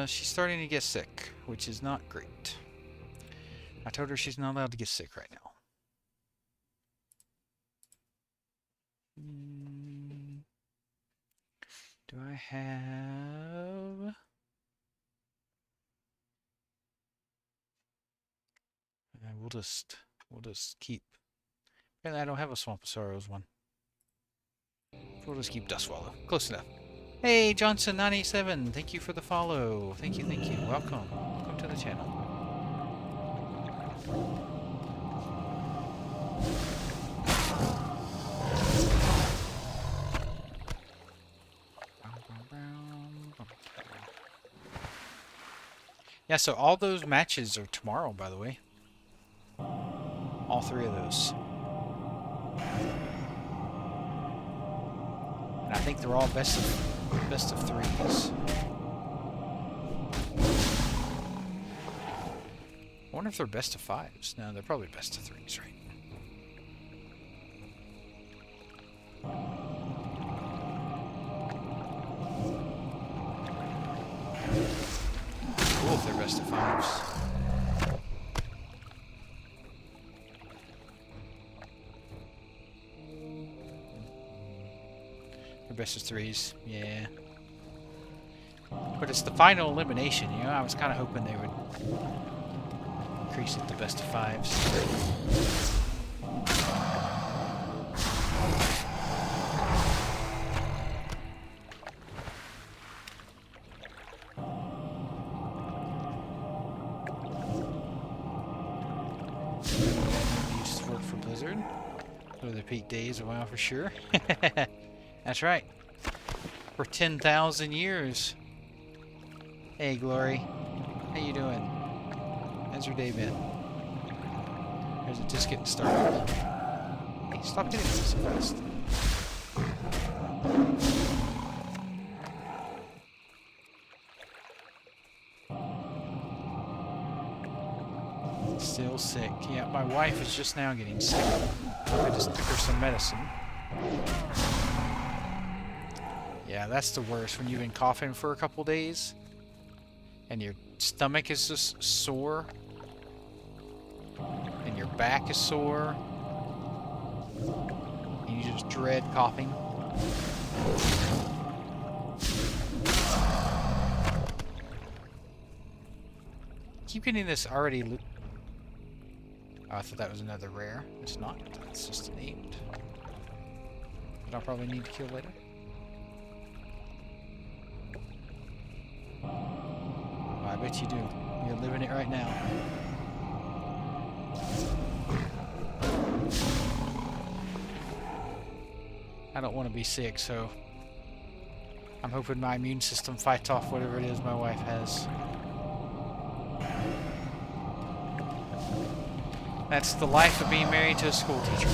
starting to get sick, which is not great. I told her she's not allowed to get sick right now. Do I have... we'll just keep... Apparently I don't have a Swamp of Sorrows one. We'll just keep Dustswallow. Close enough. Hey, Johnson987, thank you for the follow. Thank you, thank you. Welcome. Welcome to the channel. Yeah, so all those matches are tomorrow, by the way. All three of those. And I think they're all best of threes. I wonder if they're best of fives. No, they're probably best of threes, right? Cool if they're best of fives. They're best of threes, yeah. But it's the final elimination, you know? I was kind of hoping they would increase it to best of fives. Used to work for Blizzard. Those are the peak days a while for sure. That's right. For 10,000 years. Hey, Glory. How you doing? How's your day been? Or is it just getting started? Hey, stop hitting me so fast. Still sick. Yeah, my wife is just now getting sick. I just took her some medicine. Yeah, that's the worst, when you've been coughing for a couple days and your stomach is just sore and your back is sore and you just dread coughing. Keep getting this already oh, I thought that was another rare. It's not. It's just named. But I'll probably need to kill later. Oh, I bet you do. You're living it right now. I don't want to be sick, so I'm hoping my immune system fights off whatever it is my wife has. That's the life of being married to a school teacher.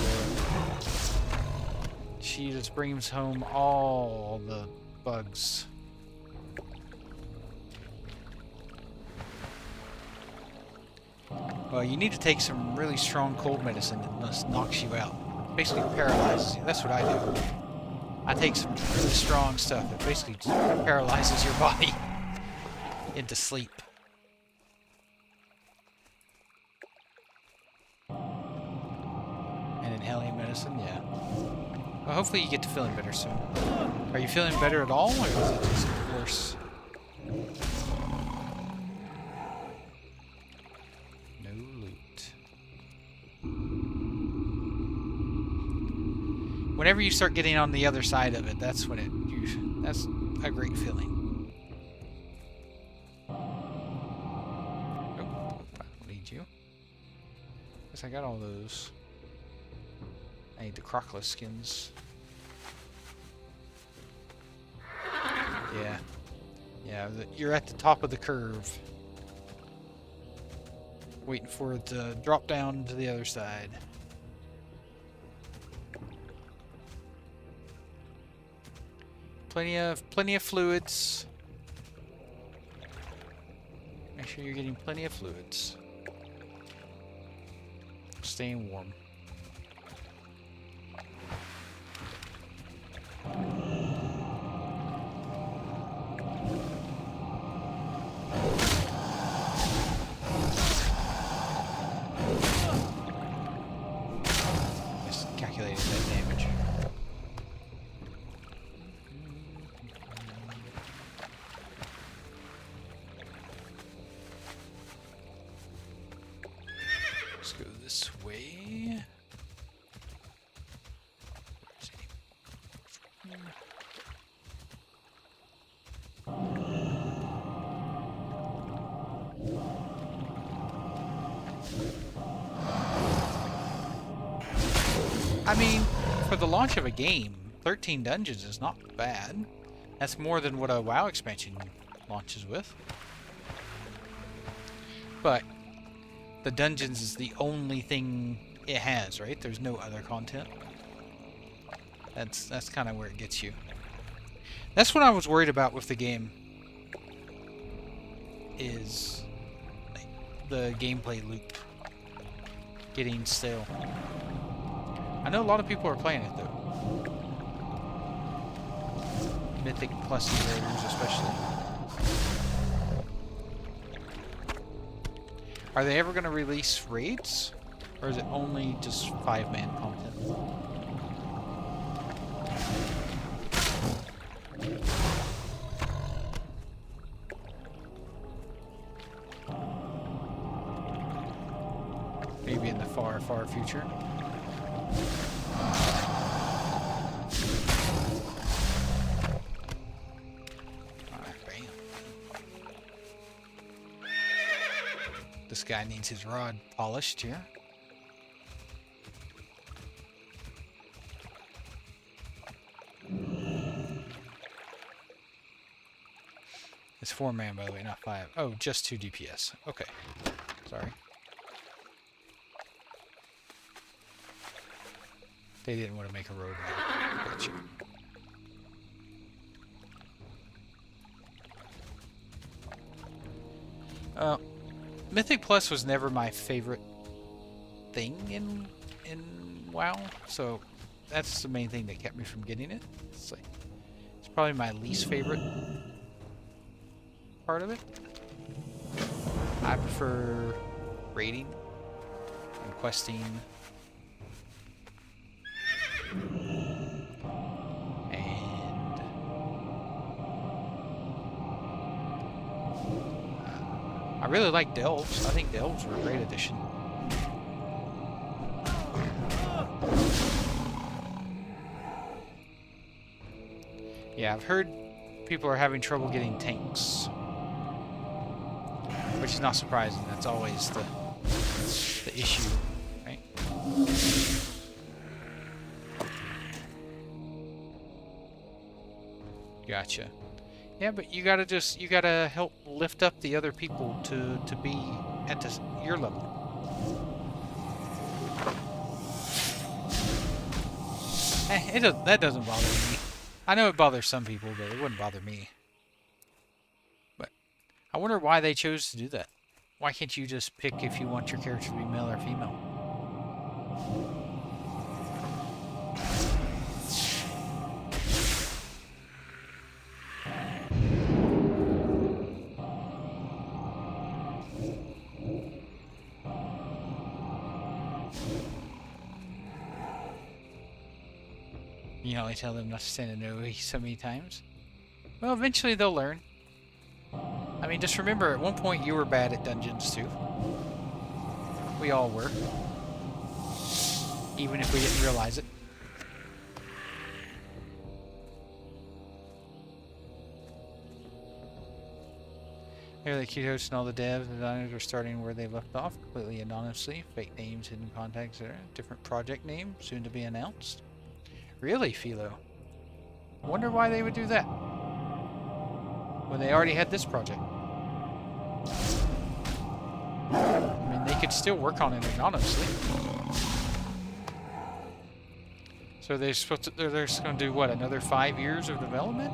She just brings home all the bugs. Well, you need to take some really strong cold medicine that just knocks you out. Basically paralyzes you. That's what I do. I take some really strong stuff that basically just paralyzes your body into sleep. And inhaling medicine, yeah. Well, hopefully you get to feeling better soon. Are you feeling better at all, or is it just worse? No loot. Whenever you start getting on the other side of it, that's when that's a great feeling. Oh, I don't need you. Guess I got all those. I need the Crocless skins. Yeah. Yeah, you're at the top of the curve. Waiting for it to drop down to the other side. Plenty of fluids. Make sure you're getting plenty of fluids. Staying warm. calculated that damage. Let's go this way. Where's he? I mean, for the launch of a game, 13 dungeons is not bad. That's more than what a WoW expansion launches with. But the dungeons is the only thing it has, right? There's no other content. That's kind of where it gets you. That's what I was worried about with the game. Is like, the gameplay loop getting stale. I know a lot of people are playing it though. Mythic Plus raiders especially. Are they ever going to release raids? Or is it only just 5-man content? Maybe in the far, far future. This guy needs his rod polished here. It's 4-man, by the way, not 5. Oh, just 2 DPS. Okay. Sorry. They didn't want to make a road. Gotcha. Mythic Plus was never my favorite thing in WoW, so that's the main thing that kept me from getting it. It's probably my least favorite part of it. I prefer raiding and questing. I really like Delves. I think Delves were a great addition. Yeah, I've heard people are having trouble getting tanks. Which is not surprising. That's always the issue, right? Gotcha. Yeah, but you gotta help lift up the other people to be at your level. That doesn't bother me. I know it bothers some people, but it wouldn't bother me. But I wonder why they chose to do that. Why can't you just pick if you want your character to be male or female? You only tell them not to stand in no so many times. Well, eventually they'll learn. I mean, just remember, at one point you were bad at dungeons too. We all were. Even if we didn't realize it. Here, the Kudos and all the devs and designers are starting where they left off, completely anonymously. Fake names, hidden contacts, etc. Different project name, soon to be announced. Really, Philo? Wonder why they would do that when they already had this project. I mean, they could still work on it anonymously. So they're supposed to, they're just going to do what, another 5 years of development?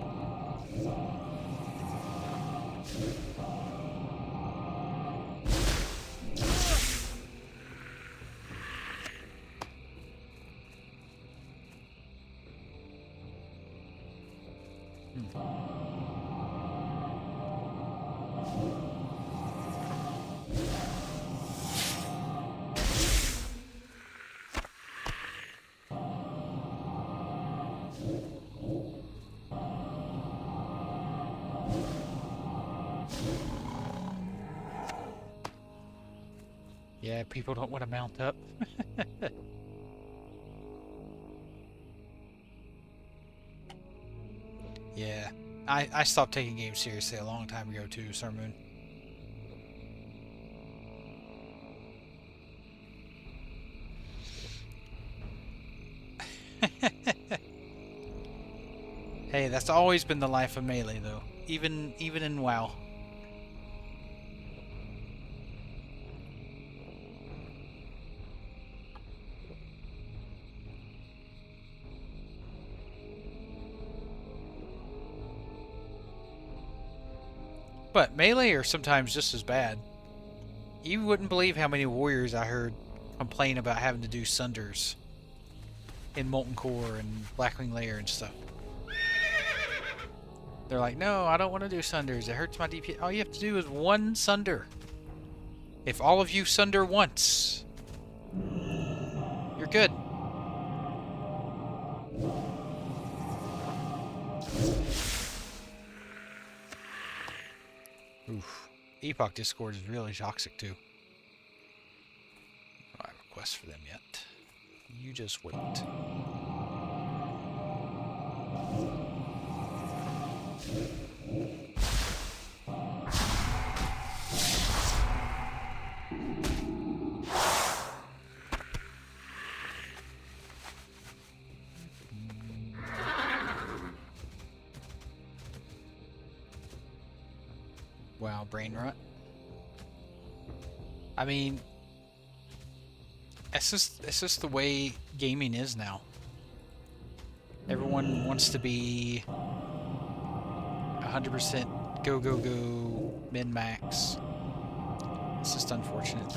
Yeah, people don't want to mount up. Yeah. I stopped taking games seriously a long time ago too, Sir Moon. Hey, that's always been the life of Melee though. Even in WoW. But Melee are sometimes just as bad. You wouldn't believe how many warriors I heard complain about having to do Sunders in Molten Core and Blackwing Lair and stuff. They're like, no, I don't want to do Sunders. It hurts my DPS. All you have to do is one Sunder. If all of you Sunder once, you're good. Oof. Epoch Discord is really toxic too. I don't have a request for them yet. You just wait. Wow, brain rot. I mean, it's just the way gaming is now. Everyone wants to be 100% go go go min max. It's just unfortunate.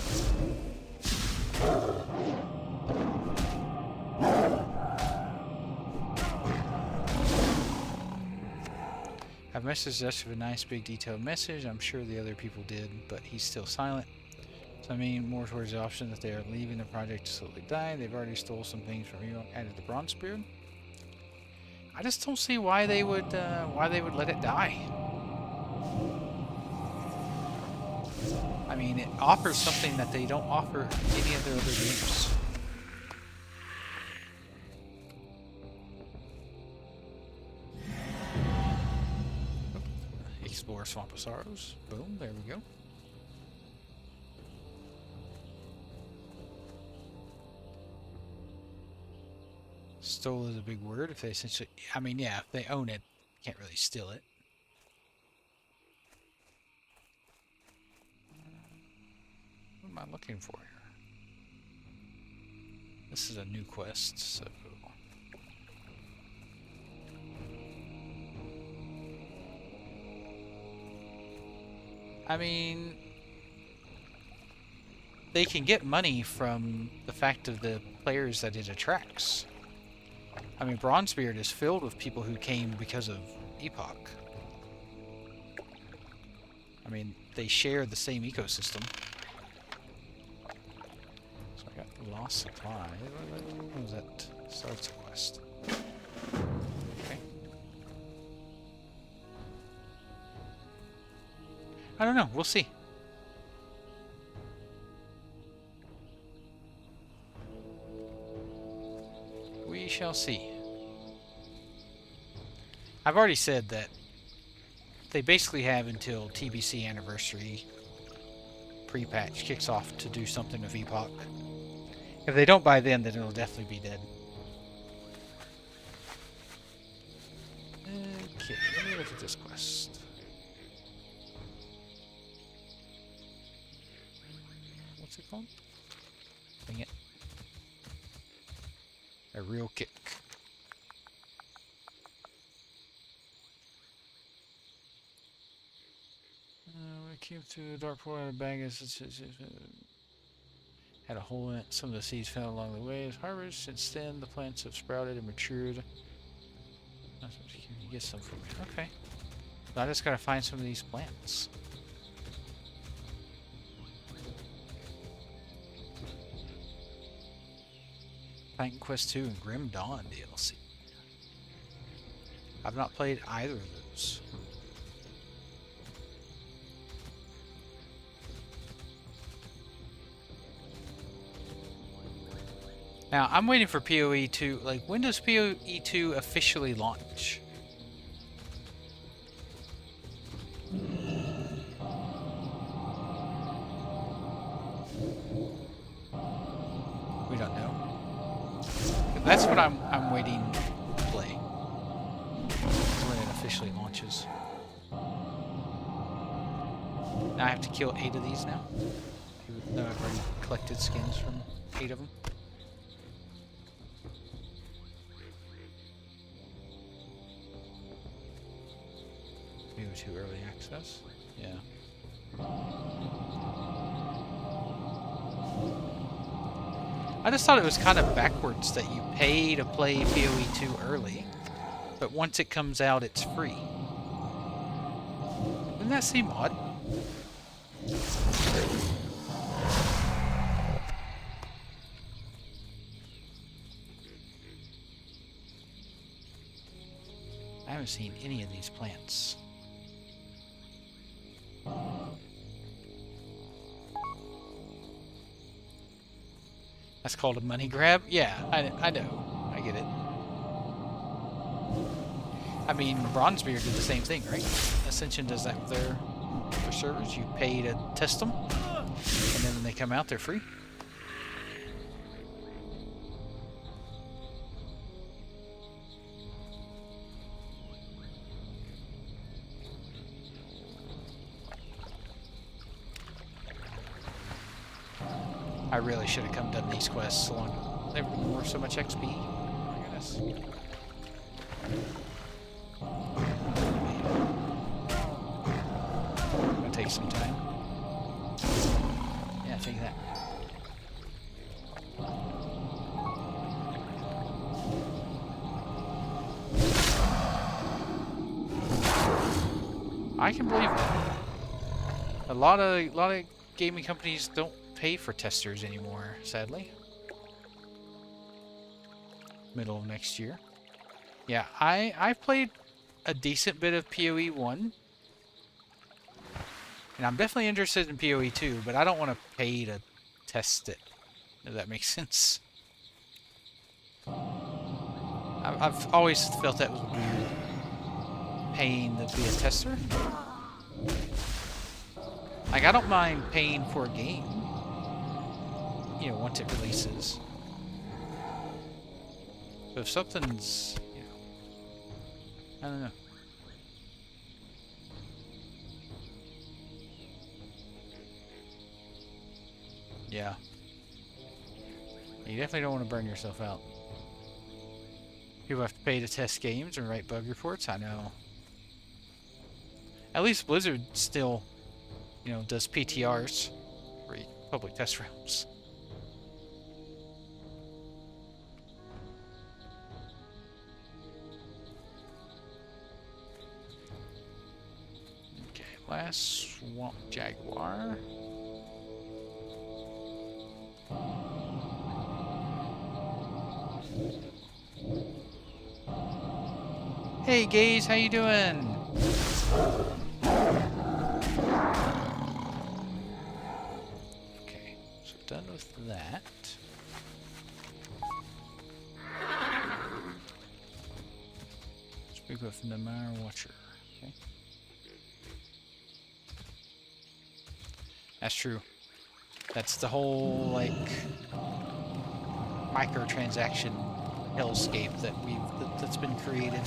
I've messaged Josh with a nice big detailed message. I'm sure the other people did, but he's still silent. So I mean more towards the option that they are leaving the project to slowly die. They've already stole some things from you, added the bronze beard. I just don't see why they would let it die. I mean, it offers something that they don't offer any of their other games. Explore Swamp of Sorrows. Boom, there we go. Stole is a big word. If they essentially, I mean, yeah, if they own it, can't really steal it. What am I looking for here? This is a new quest, so. I mean, they can get money from the fact of the players that it attracts. I mean, Bronzebeard is filled with people who came because of Epoch. I mean, they share the same ecosystem. So I got lost supply. What was that? Starts a quest. Okay. I don't know. We'll see. We shall see. I've already said that they basically have until TBC anniversary pre-patch kicks off to do something with Epoch. If they don't by then it'll definitely be dead. Okay, let me look at this quest. What's it called? Dang it. A real kick. We came to a dark portal and a bag had a hole in it. Some of the seeds found along the way is harvested. Since then, the plants have sprouted and matured. You get some from me. Okay. So I just gotta find some of these plants. Titan Quest 2 and Grim Dawn DLC. I've not played either of those. Now, I'm waiting for PoE 2. Like, when does PoE 2 officially launch? We don't know. That's what I'm waiting to play. When it officially launches. Now I have to kill 8 of these now. Even though I've already collected skins from 8 of them. Maybe too early access. Yeah. I just thought it was kind of backwards that you pay to play PoE 2 early, but once it comes out, it's free. Doesn't that seem odd? I haven't seen any of these plants. That's called a money grab? Yeah, I know. I get it. I mean, Bronzebeard did the same thing, right? Ascension does that with their servers. You pay to test them, and then when they come out, they're free. I really should have come done these quests so long. They were worth so much XP. Oh my goodness. Gonna take some time. Yeah, take that. I can believe that. A lot of gaming companies don't pay for testers anymore, sadly. Middle of next year. Yeah, I've played a decent bit of PoE 1. And I'm definitely interested in PoE 2, but I don't want to pay to test it. If that makes sense. I've always felt that was weird. Paying to be a tester. Like, I don't mind paying for a game. You know, once it releases. But if something's, you know, I don't know. Yeah. You definitely don't want to burn yourself out. People have to pay to test games and write bug reports, I know. At least Blizzard still, you know, does PTRs for public test realms. Okay, last Swamp Jaguar. Hey Gaze, how you doing? Okay, so done with that. Speak with Namar Watcher. Okay. That's true. That's the whole like microtransaction hellscape that's been created.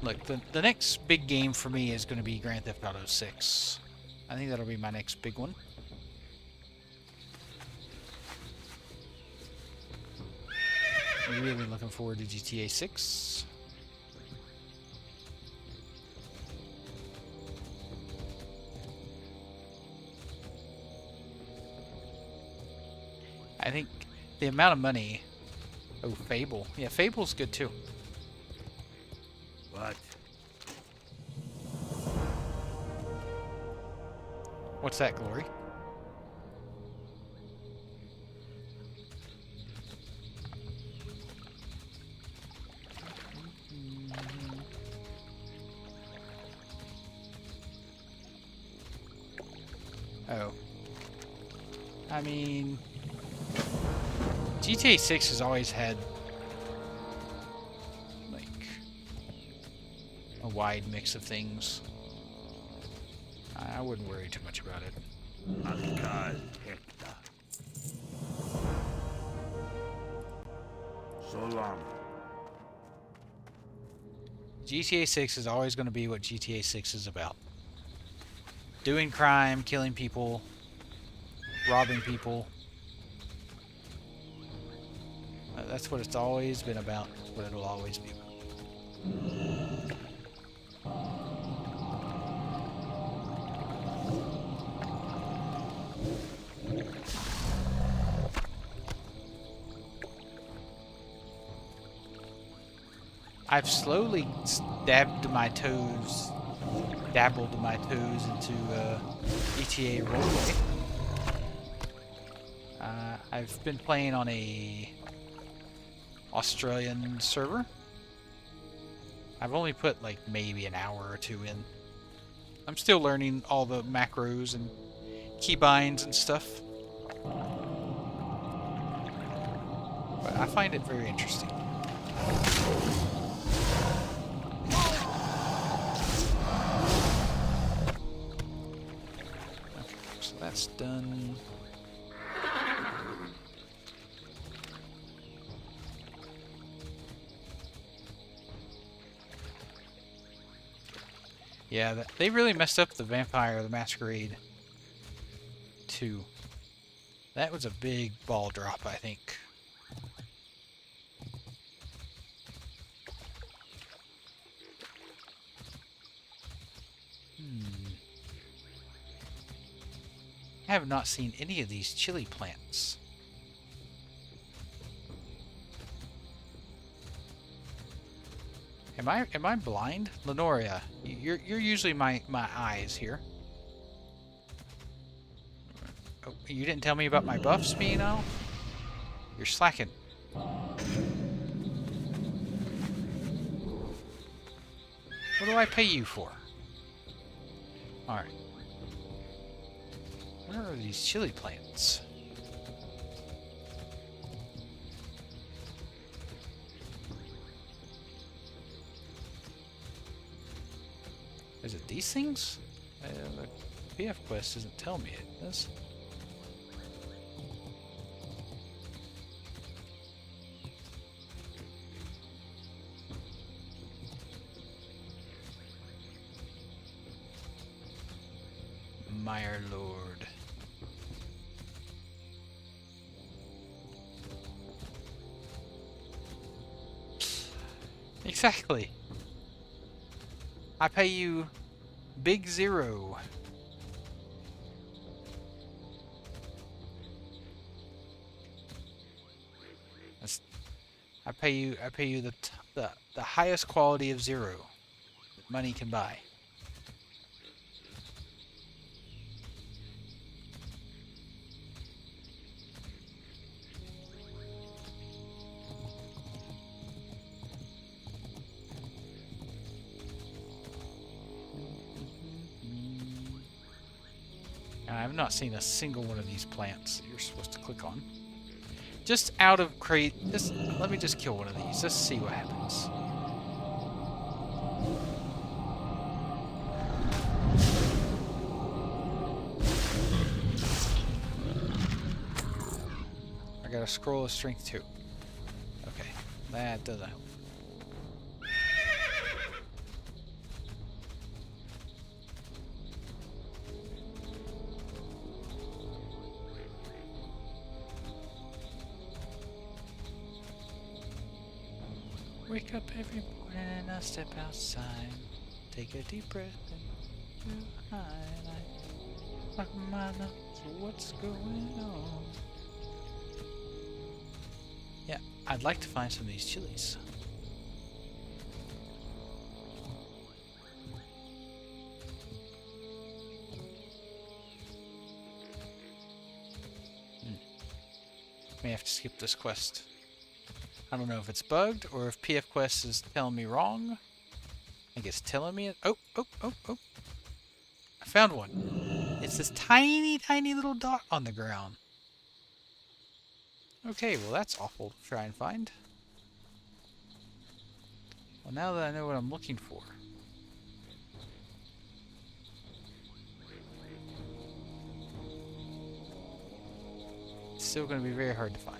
Look, the next big game for me is going to be Grand Theft Auto 6. I think that'll be my next big one. I'm really looking forward to GTA 6. I think the amount of money... Oh, Fable. Yeah, Fable's good too. What? What's that, Glory? Oh. I mean, GTA 6 has always had like a wide mix of things. I wouldn't worry too much about it. Akal Hector. So long. GTA 6 is always going to be what GTA 6 is about. Doing crime, killing people, robbing people. That's what it's always been about. That's what it'll always be about. I've slowly dabbled my toes into GTA roleplay. I've been playing on a Australian server. I've only put like maybe an hour or two in. I'm still learning all the macros and keybinds and stuff. But I find it very interesting. So that's done. Yeah, they really messed up the Vampire the Masquerade 2. That was a big ball drop, I think. I have not seen any of these chili plants. Am I blind? Lenoria, you're usually my eyes here. Oh, you didn't tell me about my buffs being off? You're slacking. What do I pay you for? Alright. Where are these chili plants? Is it these things? The PF quest doesn't tell me it does. Mire Lord. Exactly. I pay you big zero. I pay you the highest quality of zero that money can buy. I've not seen a single one of these plants that you're supposed to click on. Just out of let me just kill one of these. Let's see what happens. I got a scroll of strength 2. Okay, that doesn't help. Wake up every morning, I step outside, take a deep breath and I lock my nose, what's going on? Yeah, I'd like to find some of these chilies. May have to skip this quest. I don't know if it's bugged or if PF Quest is telling me wrong. I think it's telling me it. Oh. I found one. It's this tiny, tiny little dot on the ground. Okay, well that's awful to try and find. Well, now that I know what I'm looking for. It's still going to be very hard to find.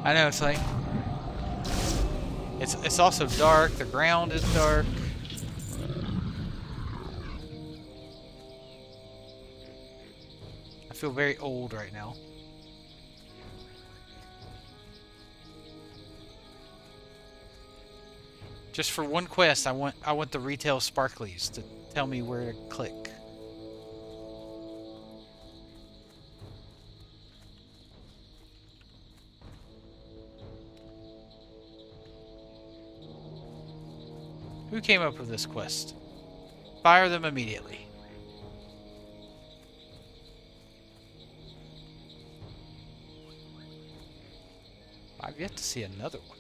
I know, it's like... It's also dark, the ground is dark. I feel very old right now. Just for one quest, I want the retail sparklies to tell me where to click. Who came up with this quest? Fire them immediately. I've yet to see another one.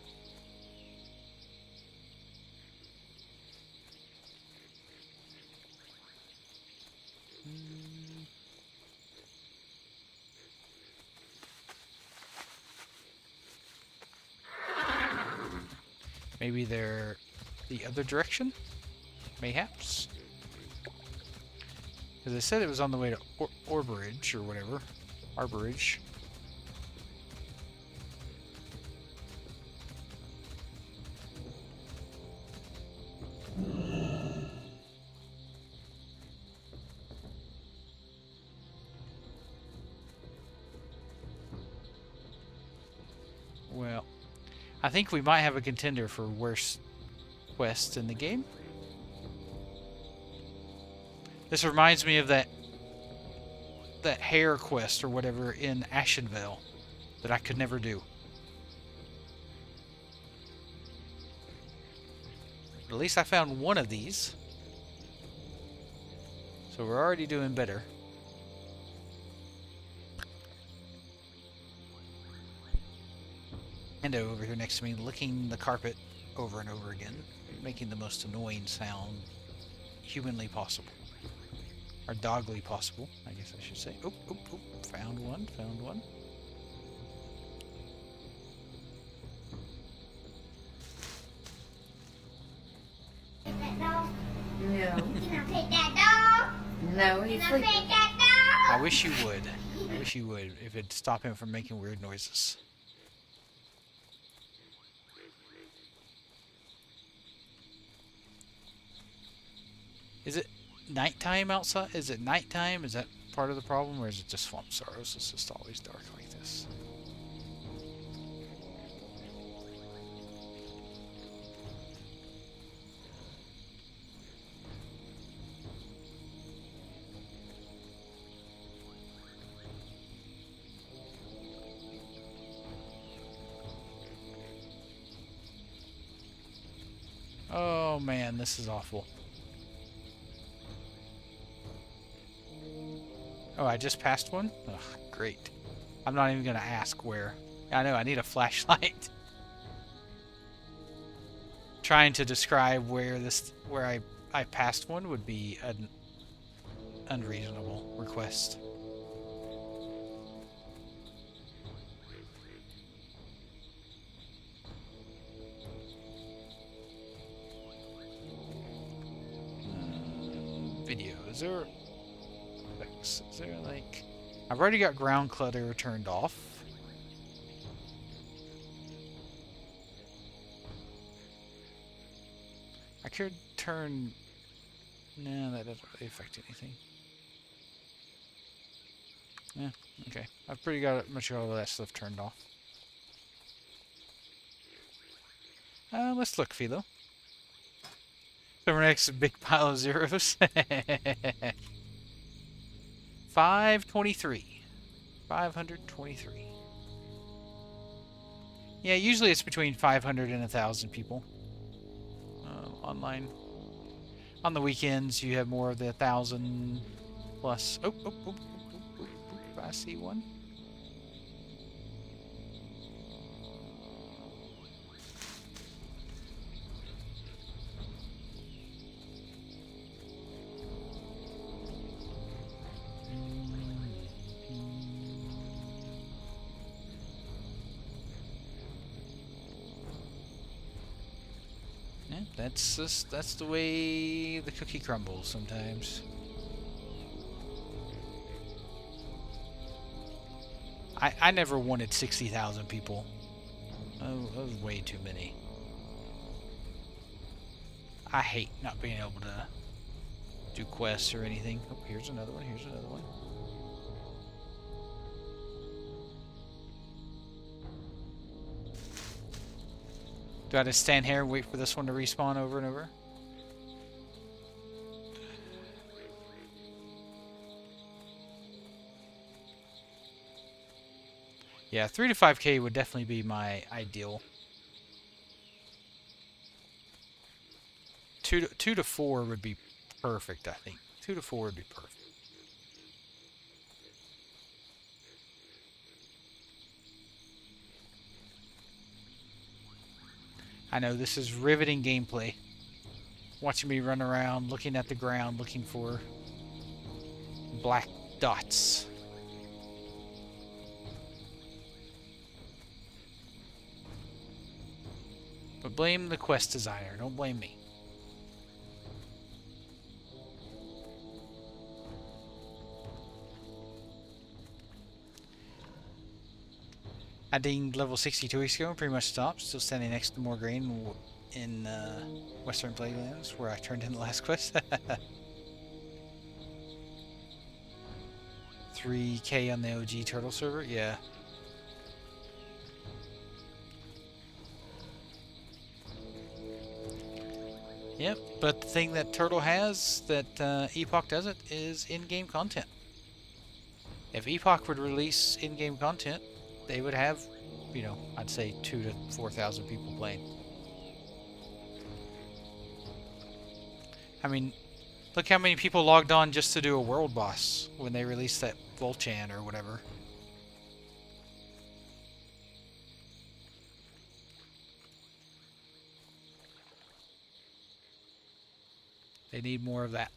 Maybe they're the other direction? Mayhaps? Because they said it was on the way to Orberage or whatever. Arborage. Well, I think we might have a contender for worst quest in the game. This reminds me of that hair quest or whatever in Ashenvale that I could never do. But at least I found one of these. So we're already doing better. Endo over here next to me licking the carpet over and over again, making the most annoying sound humanly possible. Or dogly possible, I guess I should say. Oop, oop, oop. Found one, found one. No. No. You gonna pet that dog? No, You he's gonna sleeping. pet that dog? I wish you would. I wish you would, if it'd stop him from making weird noises. Is it nighttime outside? Is it nighttime? Is that part of the problem? Or is it just Swamp Sorrows? It's just always dark like this. Oh man, this is awful. Oh, I just passed one? Ugh, great. I'm not even gonna ask where. I know, I need a flashlight. Trying to describe where I passed one would be an unreasonable request. Video, is there... Is there like... I've already got ground clutter turned off. I could turn... No, that doesn't really affect anything. Yeah, okay. I've pretty got much of all that stuff turned off. Let's look, Philo. So we're next, a big pile of zeros. 523. 523. Yeah, usually it's between 500 and 1,000 people. Online. On the weekends, you have more of the 1,000 plus. Oh, 5 I see one. Yeah, that's the way the cookie crumbles sometimes. I never wanted 60,000 people. Oh, that was way too many. I hate not being able to do quests or anything. Oh, here's another one. Here's another one. Do I just stand here and wait for this one to respawn over and over? Yeah, 3 to 5K would definitely be my ideal. 2 to 4 would be perfect, I think. 2 to 4 would be perfect. I know this is riveting gameplay. Watching me run around, looking at the ground, looking for black dots. But blame the quest designer, don't blame me. I dinged level 60 2 weeks ago and pretty much stopped. Still standing next to more grain in Western Playlands where I turned in the last quest. 3K on the OG Turtle server? Yeah. Yep, but the thing that Turtle has that Epoch doesn't is in-game content. If Epoch would release in-game content, they would have, you know, I'd say 2,000 to 4,000 people playing. I mean, look how many people logged on just to do a world boss when they released that Volchan or whatever. They need more of that.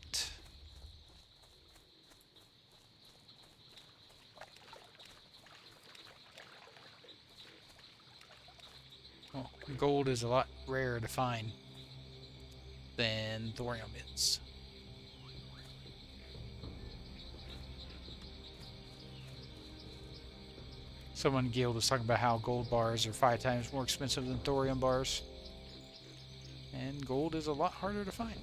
Well, gold is a lot rarer to find than thorium is. Someone in Guild was talking about how gold bars are 5 times more expensive than thorium bars. And gold is a lot harder to find.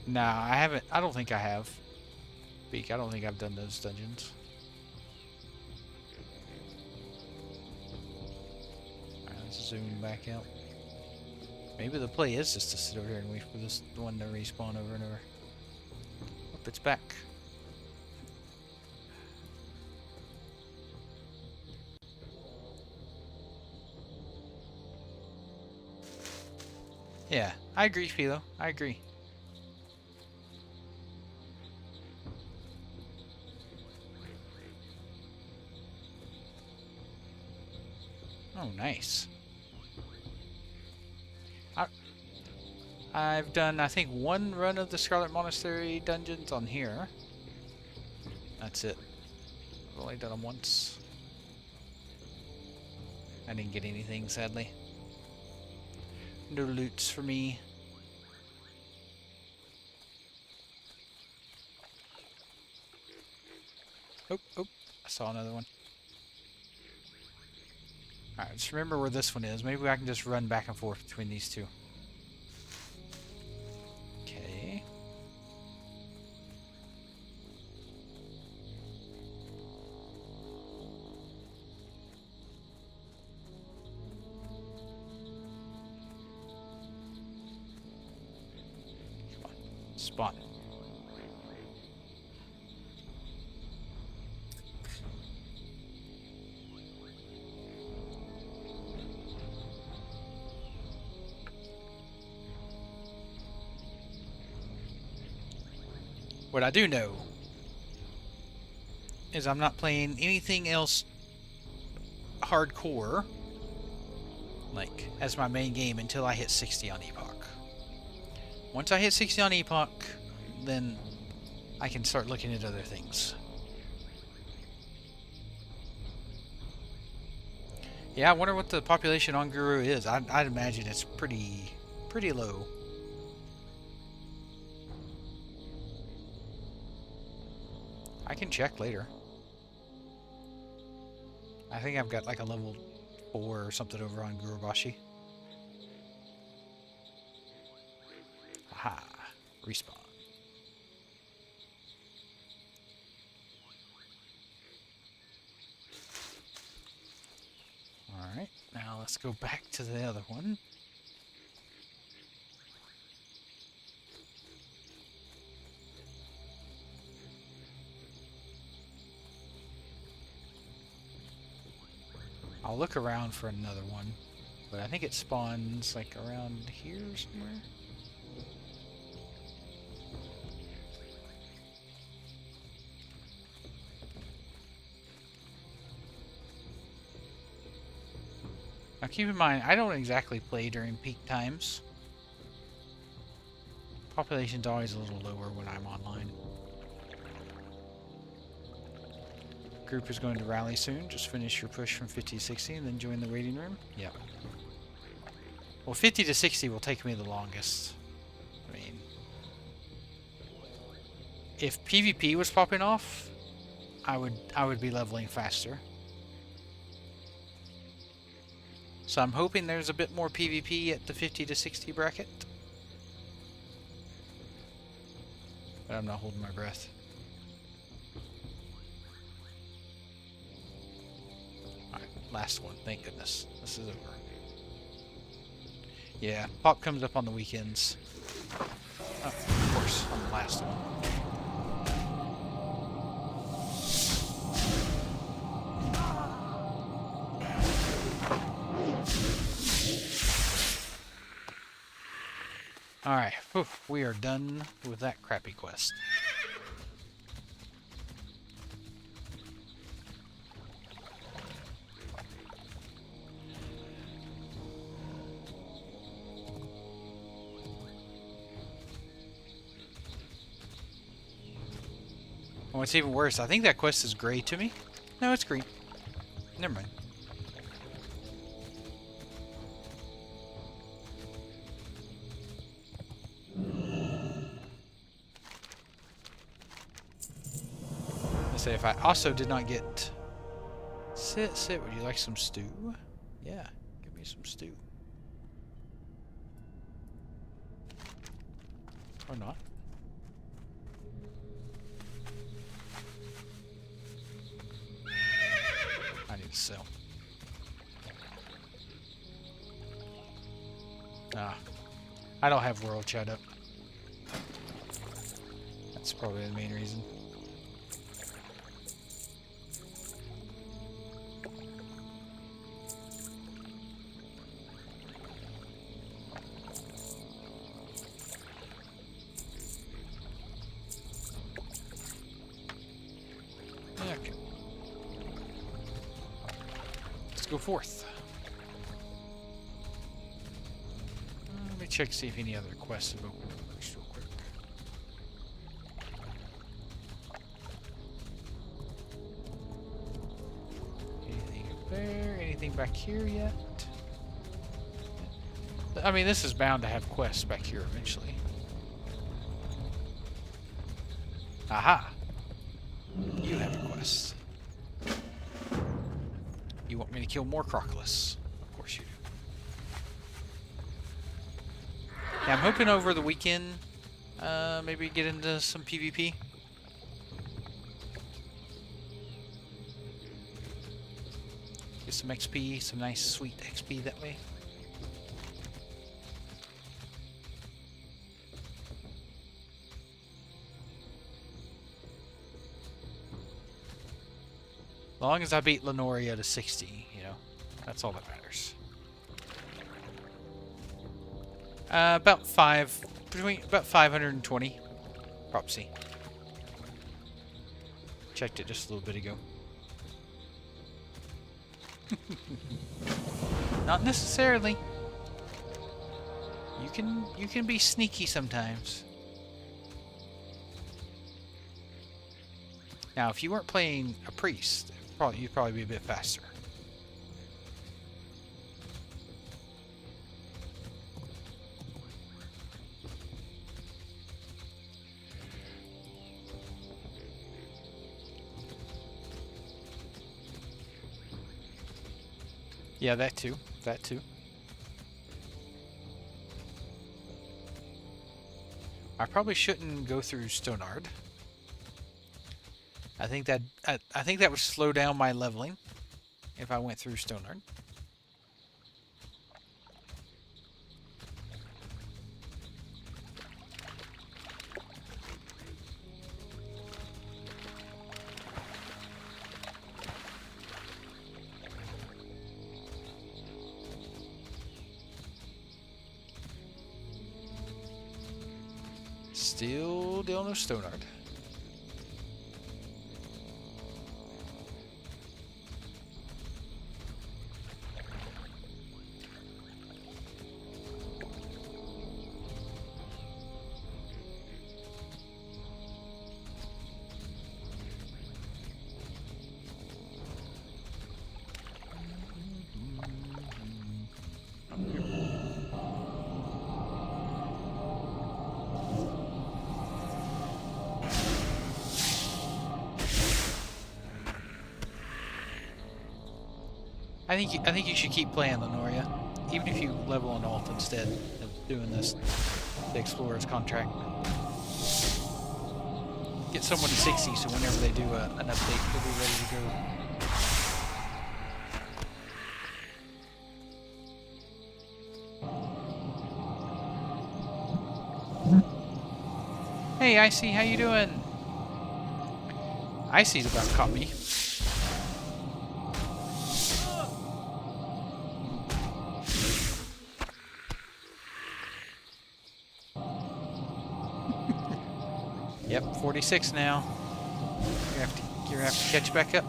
Nah, I haven't. I don't think I have. Beak, I don't think I've done those dungeons. Alright, let's zoom back out. Maybe the play is just to sit over here and wait for this one to respawn over and over. Oh, it's back. Yeah, I agree, Philo. I agree. Oh, nice. I've done, I think, 1 run of the Scarlet Monastery dungeons on here. That's it. I've only done them once. I didn't get anything, sadly. No loots for me. Oh, I saw another one. Alright, just remember where this one is. Maybe I can just run back and forth between these two. Okay. Come on. Spawn. What I do know is I'm not playing anything else hardcore, like, as my main game until I hit 60 on Epoch. Once I hit 60 on Epoch, then I can start looking at other things. Yeah, I wonder what the population on Guru is. I'd imagine it's pretty low. I can check later. I think I've got like a level 4 or something over on Gurubashi. Aha. Respawn. Alright, now let's go back to the other one. I'll look around for another one, but I think it spawns like around here somewhere. Now keep in mind, I don't exactly play during peak times. Population's always a little lower when I'm online. Group is going to rally soon. Just finish your push from 50 to 60 and then join the waiting room. Yep. Well, 50 to 60 will take me the longest. I mean, if PvP was popping off, I would be leveling faster. So I'm hoping there's a bit more PvP at the 50 to 60 bracket. But I'm not holding my breath. Alright, last one. Thank goodness. This is over. Yeah, pop comes up on the weekends. Oh, of course, on the last one. Alright, we are done with that crappy quest. Oh, what's even worse, I think that quest is gray to me. No, it's green. Never mind. Say if I also did not get sit, would you like some stew? Yeah, give me some stew. Or not. I need to sell. I don't have world chat up. That's probably the main reason. Okay. Let's go forth. Let me check see if any other quests have opened up first real quick. Anything up there? Anything back here yet? I mean, this is bound to have quests back here eventually. Aha! You have a quest. You want me to kill more Crocolus? Of course you do. Yeah, I'm hoping over the weekend, maybe get into some PvP. Get some XP, some nice sweet XP that way. As long as I beat Lenoria to 60, you know, that's all that matters. About 520 Prop C. Checked it just a little bit ago. Not necessarily. You can be sneaky sometimes. Now, if you weren't playing a priest, you'd probably be a bit faster. Yeah, that too. That too. I probably shouldn't go through Stonard. I think that would slow down my leveling if I went through Stonard. Still dealing with Stonard. I think you should keep playing Lenoria, even if you level on alt instead of doing the Explorer's contract. Get someone to 60, so whenever they do an update, they'll be ready to go. Hey, Icy, how you doing? Icy's about caught me. Yep, 46 now. You're gonna have to catch back up.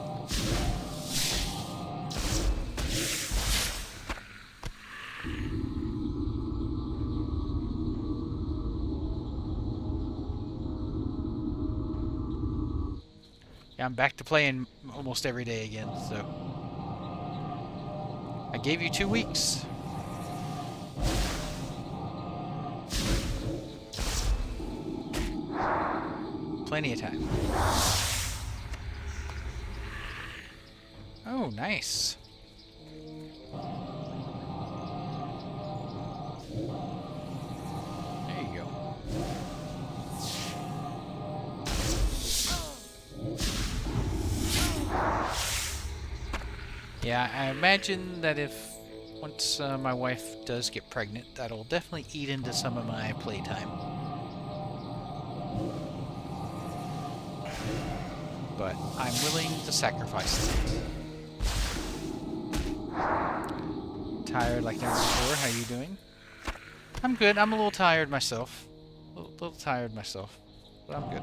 Yeah, I'm back to playing almost every day again, so I gave you 2 weeks. Plenty of time. Oh, nice. There you go. Yeah, I imagine that once my wife does get pregnant, that'll definitely eat into some of my playtime. But I'm willing to sacrifice that. Tired like never before. How you doing? I'm good. I'm a little tired myself. A little tired myself, but I'm good.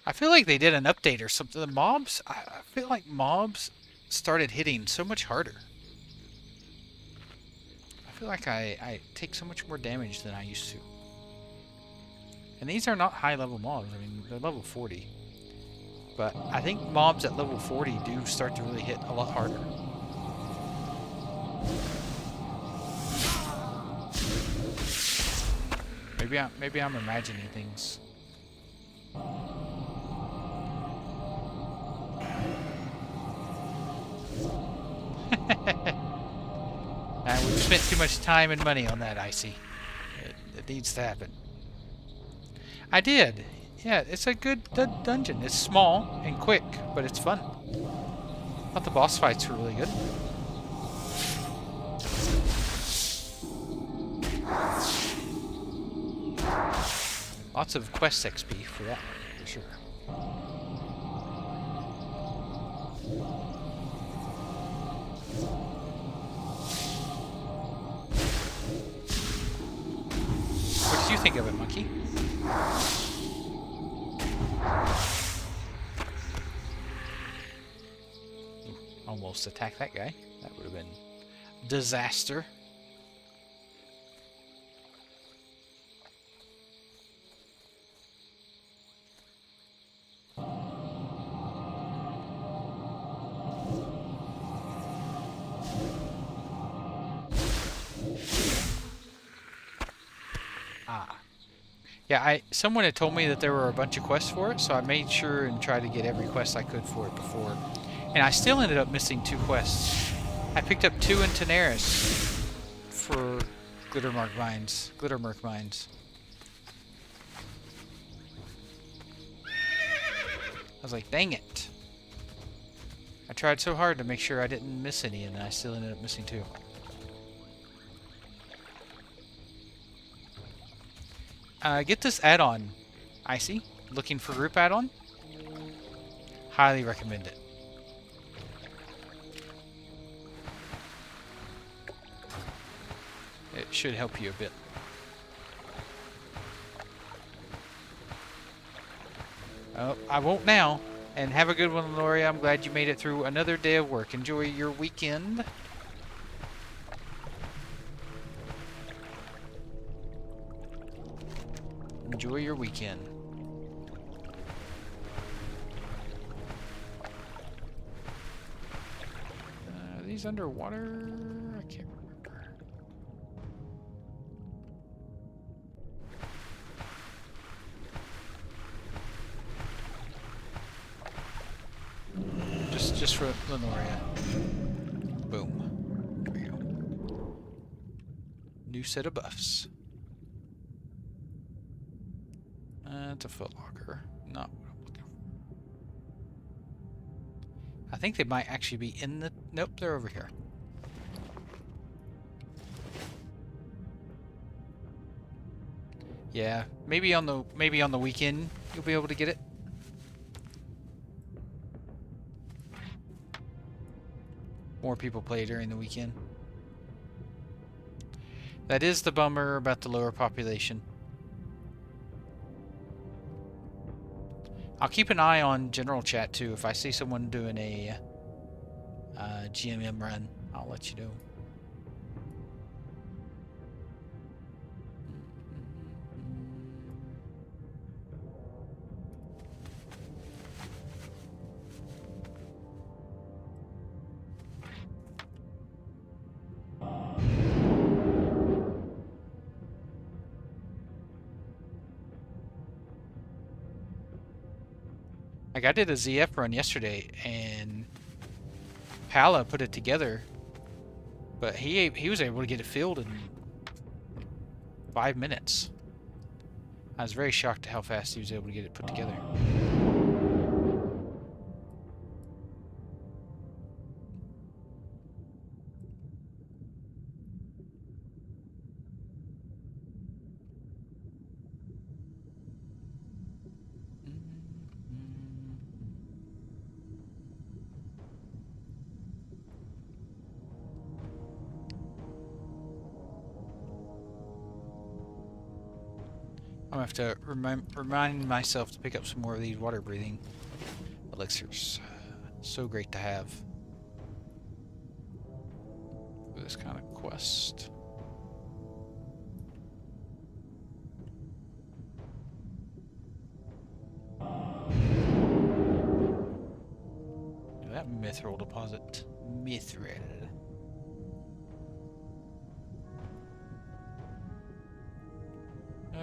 I feel like they did an update or something. The mobs, I feel like mobs started hitting so much harder. I feel like I take so much more damage than I used to. And these are not high level mobs. I mean, they're level 40. But I think mobs at level 40 do start to really hit a lot harder. Maybe I'm imagining things. We've spent too much time and money on that, Icy. It needs to happen. I did. Yeah, it's a good dungeon. It's small and quick, but it's fun. I thought the boss fights were really good. Lots of quest XP for that, for sure. leg of it, monkey. Almost attacked that guy. That would have been disaster. Yeah, someone had told me that there were a bunch of quests for it, so I made sure and tried to get every quest I could for it before. And I still ended up missing 2 quests. I picked up 2 in Tenaris for Glittermark Mines. I was like, dang it. I tried so hard to make sure I didn't miss any, and I still ended up missing 2. Get this add-on, Icy. Looking for group add-on? Highly recommend it. It should help you a bit. Oh, I won't now. And have a good one, Lori. I'm glad you made it through another day of work. Enjoy your weekend. Enjoy your weekend. Are these underwater? I can't remember. Just for Lenoria. Boom. There we go. New set of buffs. It's a footlocker. Not what I'm looking for. I think they might actually be in the... Nope, they're over here. Yeah, maybe on the weekend you'll be able to get it. More people play during the weekend. That is the bummer about the lower population. I'll keep an eye on general chat too. If I see someone doing a GMM run, I'll let you know. Like I did a ZF run yesterday, and Pala put it together, but he was able to get it filled in 5 minutes. I was very shocked at how fast he was able to get it put together. I'm gonna have to remind myself to pick up some more of these water breathing elixirs. So great to have for this kind of quest. That mithril deposit. Mithril.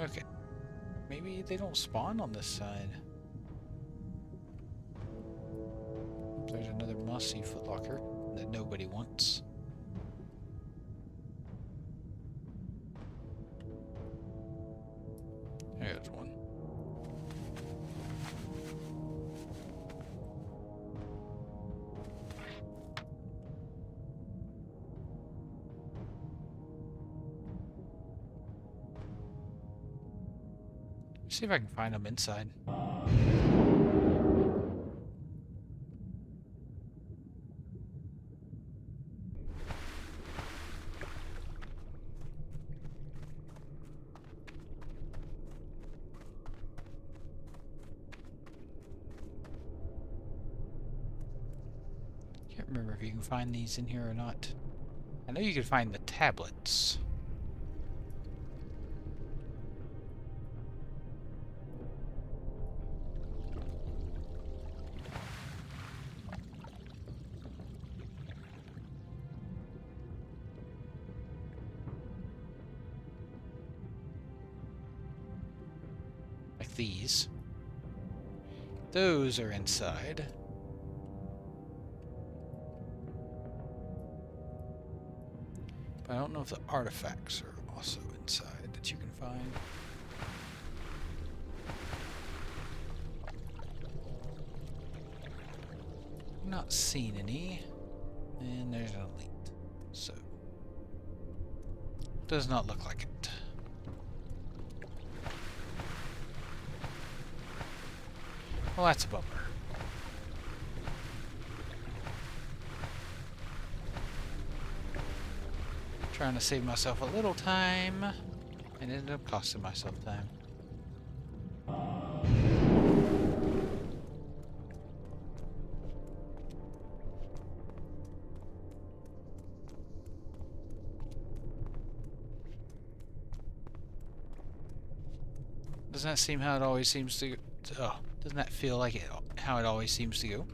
Okay. Maybe they don't spawn on this side. There's another mossy footlocker that nobody wants. There's one. See if I can find them inside. Can't remember if you can find these in here or not. I know you can find the tablets. Like these. Those are inside. But I don't know if the artifacts are also inside that you can find. I'm not seeing any. And there's an elite. So. Does not look like it. Well, that's a bummer. Trying to save myself a little time, and ended up costing myself time. Doesn't that seem how it always seems to oh, doesn't that feel like it, how it always seems to go?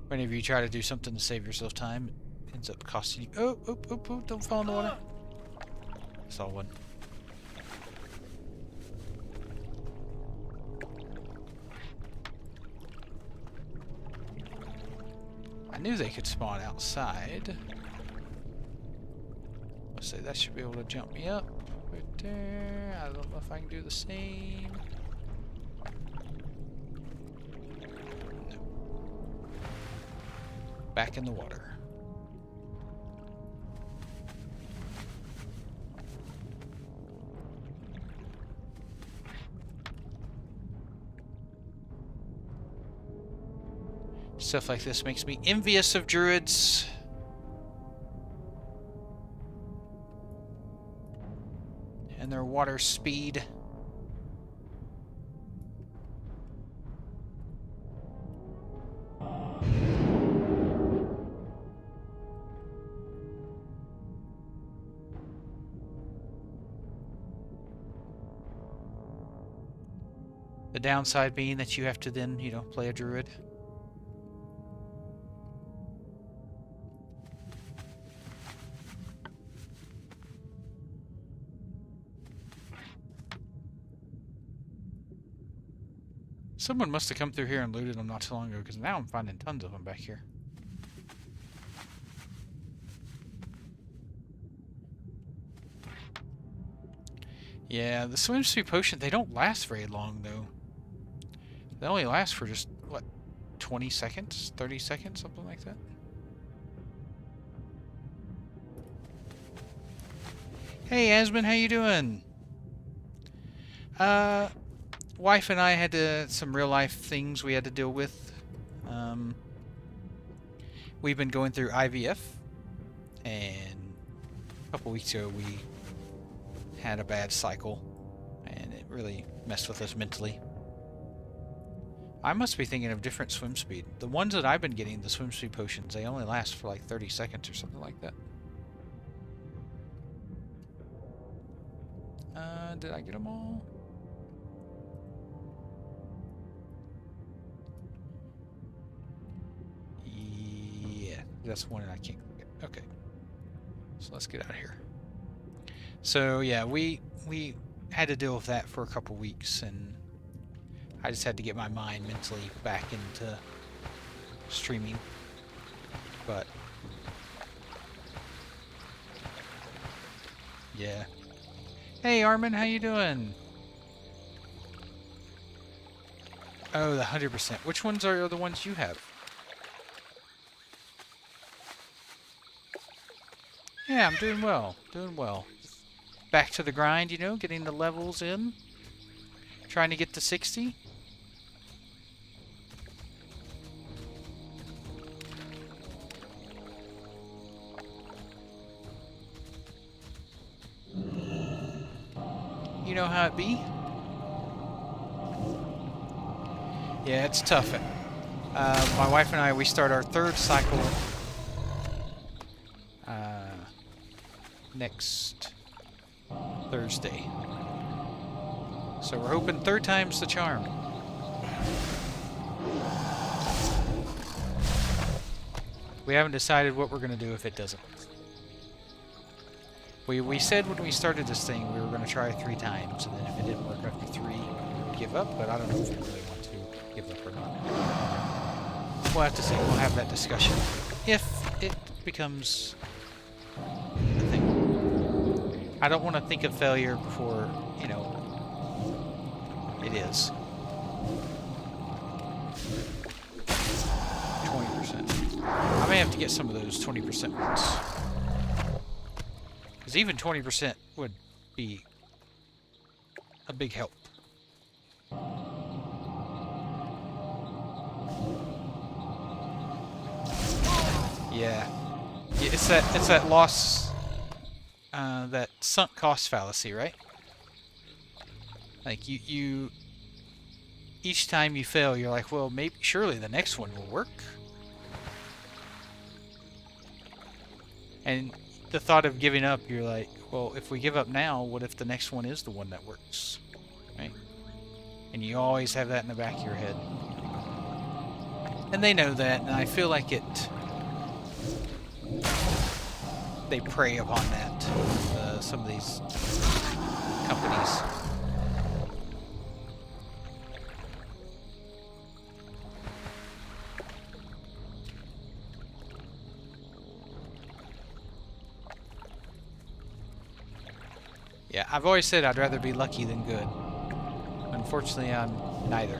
Whenever you try to do something to save yourself time, it ends up costing you. Oh, oh, oh, oh, don't fall in the water. I saw one. I knew they could spawn outside. Let's say that should be able to jump me up right there. I don't know if I can do the same. No. Back in the water. Stuff like this makes me envious of druids. And their water speed. The downside being that you have to then, you know, play a druid. Someone must have come through here and looted them not too long ago, because now I'm finding tons of them back here. Yeah, the swimsuit potion, they don't last very long, though. They only last for just, what, 20 seconds? 30 seconds? Something like that? Hey, Asmund, how you doing? Wife and I had some real life things we had to deal with. We've been going through IVF, and a couple weeks ago we had a bad cycle, and it really messed with us mentally. I must be thinking of different swim speed. The ones that I've been getting, the swim speed potions, they only last for like 30 seconds or something like that. Did I get them all? Yeah, that's one that I can't get. Okay. So let's get out of here. So yeah, we had to deal with that for a couple weeks, and I just had to get my mind mentally back into streaming. But yeah. Hey Armin, how you doing? Oh, the 100%. Which ones are the ones you have? Yeah, I'm doing well. Doing well. Back to the grind, you know, getting the levels in. Trying to get to 60. You know how it be? Yeah, it's tough. My wife and I, we start our third cycle next Thursday. So we're hoping third time's the charm. We haven't decided what we're going to do if it doesn't. We said when we started this thing we were going to try 3 times, and then if it didn't work after 3, we would give up, but I don't know if we really want to give up or not. We'll have to see. We'll have that discussion if it becomes a thing. I don't want to think of failure before, you know, it is. 20%. I may have to get some of those 20% ones. Because even 20% would be a big help. Yeah. It's that loss, that sunk cost fallacy, right? Like you each time you fail, you're like, well, maybe surely the next one will work. And the thought of giving up, you're like, well, if we give up now, what if the next one is the one that works? Right? And you always have that in the back of your head. And they know that, and I feel like they prey upon that, some of these companies. Yeah, I've always said I'd rather be lucky than good. Unfortunately, I'm neither.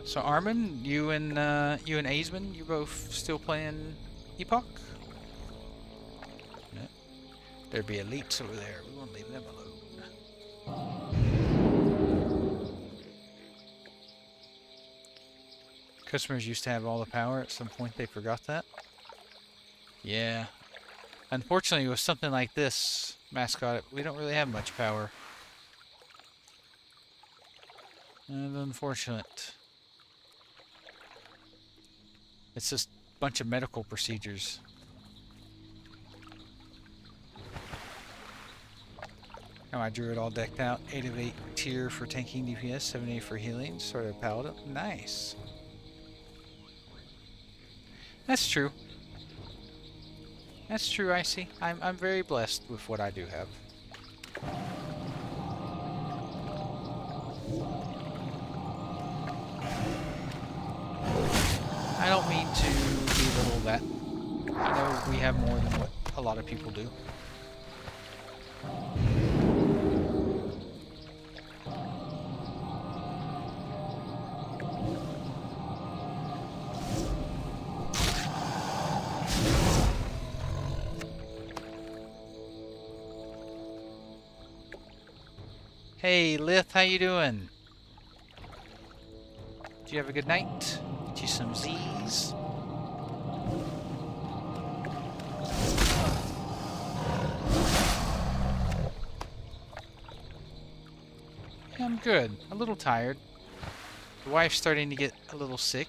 So Armin, you and Azeman, you both still playing Epoch? No. There'd be elites over there. We won't leave them alone. Customers used to have all the power. At some point they forgot that. Yeah. Unfortunately, with something like this, Mascot, we don't really have much power. And unfortunate. It's just a bunch of medical procedures. Got my druid all decked out. 8 of 8 tier for tanking DPS, 7 for healing. Sort of paladin. Nice. That's true. That's true, I see. I'm very blessed with what I do have. I don't mean to belittle that. I know we have more than what a lot of people do. Hey, Lith, how you doing? Did you have a good night? Get you some Z's. Yeah, I'm good. A little tired. The wife's starting to get a little sick.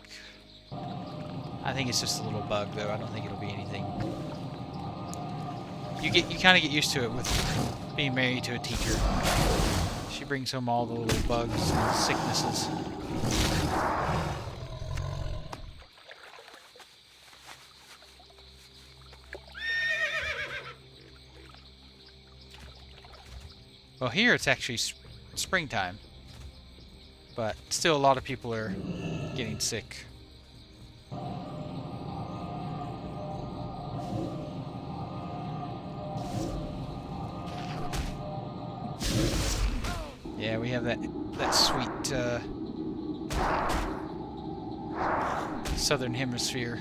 I think it's just a little bug, though. I don't think it'll be anything. You kind of get used to it with being married to a teacher. She brings home all the little bugs and sicknesses. Well, here it's actually springtime, but still a lot of people are getting sick. Yeah, we have that sweet southern hemisphere.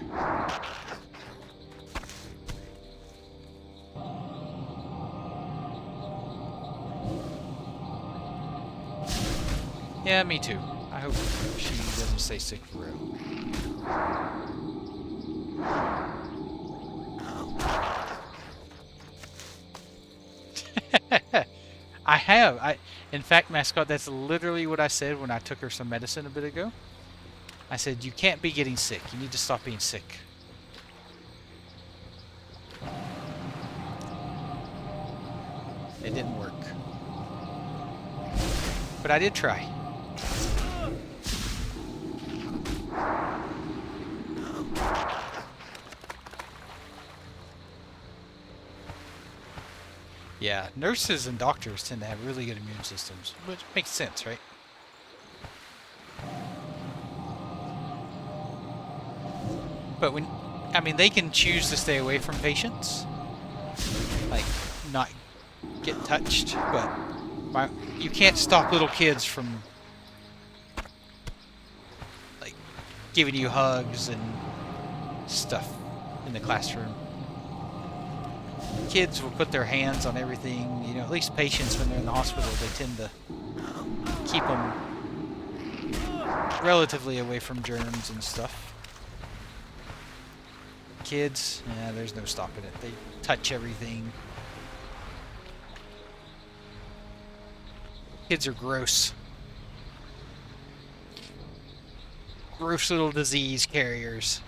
Yeah, me too. I hope she doesn't stay sick for real. I have. In fact, mascot, that's literally what I said when I took her some medicine a bit ago. I said, you can't be getting sick. You need to stop being sick. It didn't work. But I did try. Yeah, nurses and doctors tend to have really good immune systems, which makes sense, right? But I mean, they can choose to stay away from patients, like not get touched, but you can't stop little kids from like giving you hugs and stuff in the classroom. Kids will put their hands on everything, you know, at least patients when they're in the hospital, they tend to keep them relatively away from germs and stuff. Kids, yeah, there's no stopping it. They touch everything. Kids are gross. Gross little disease carriers.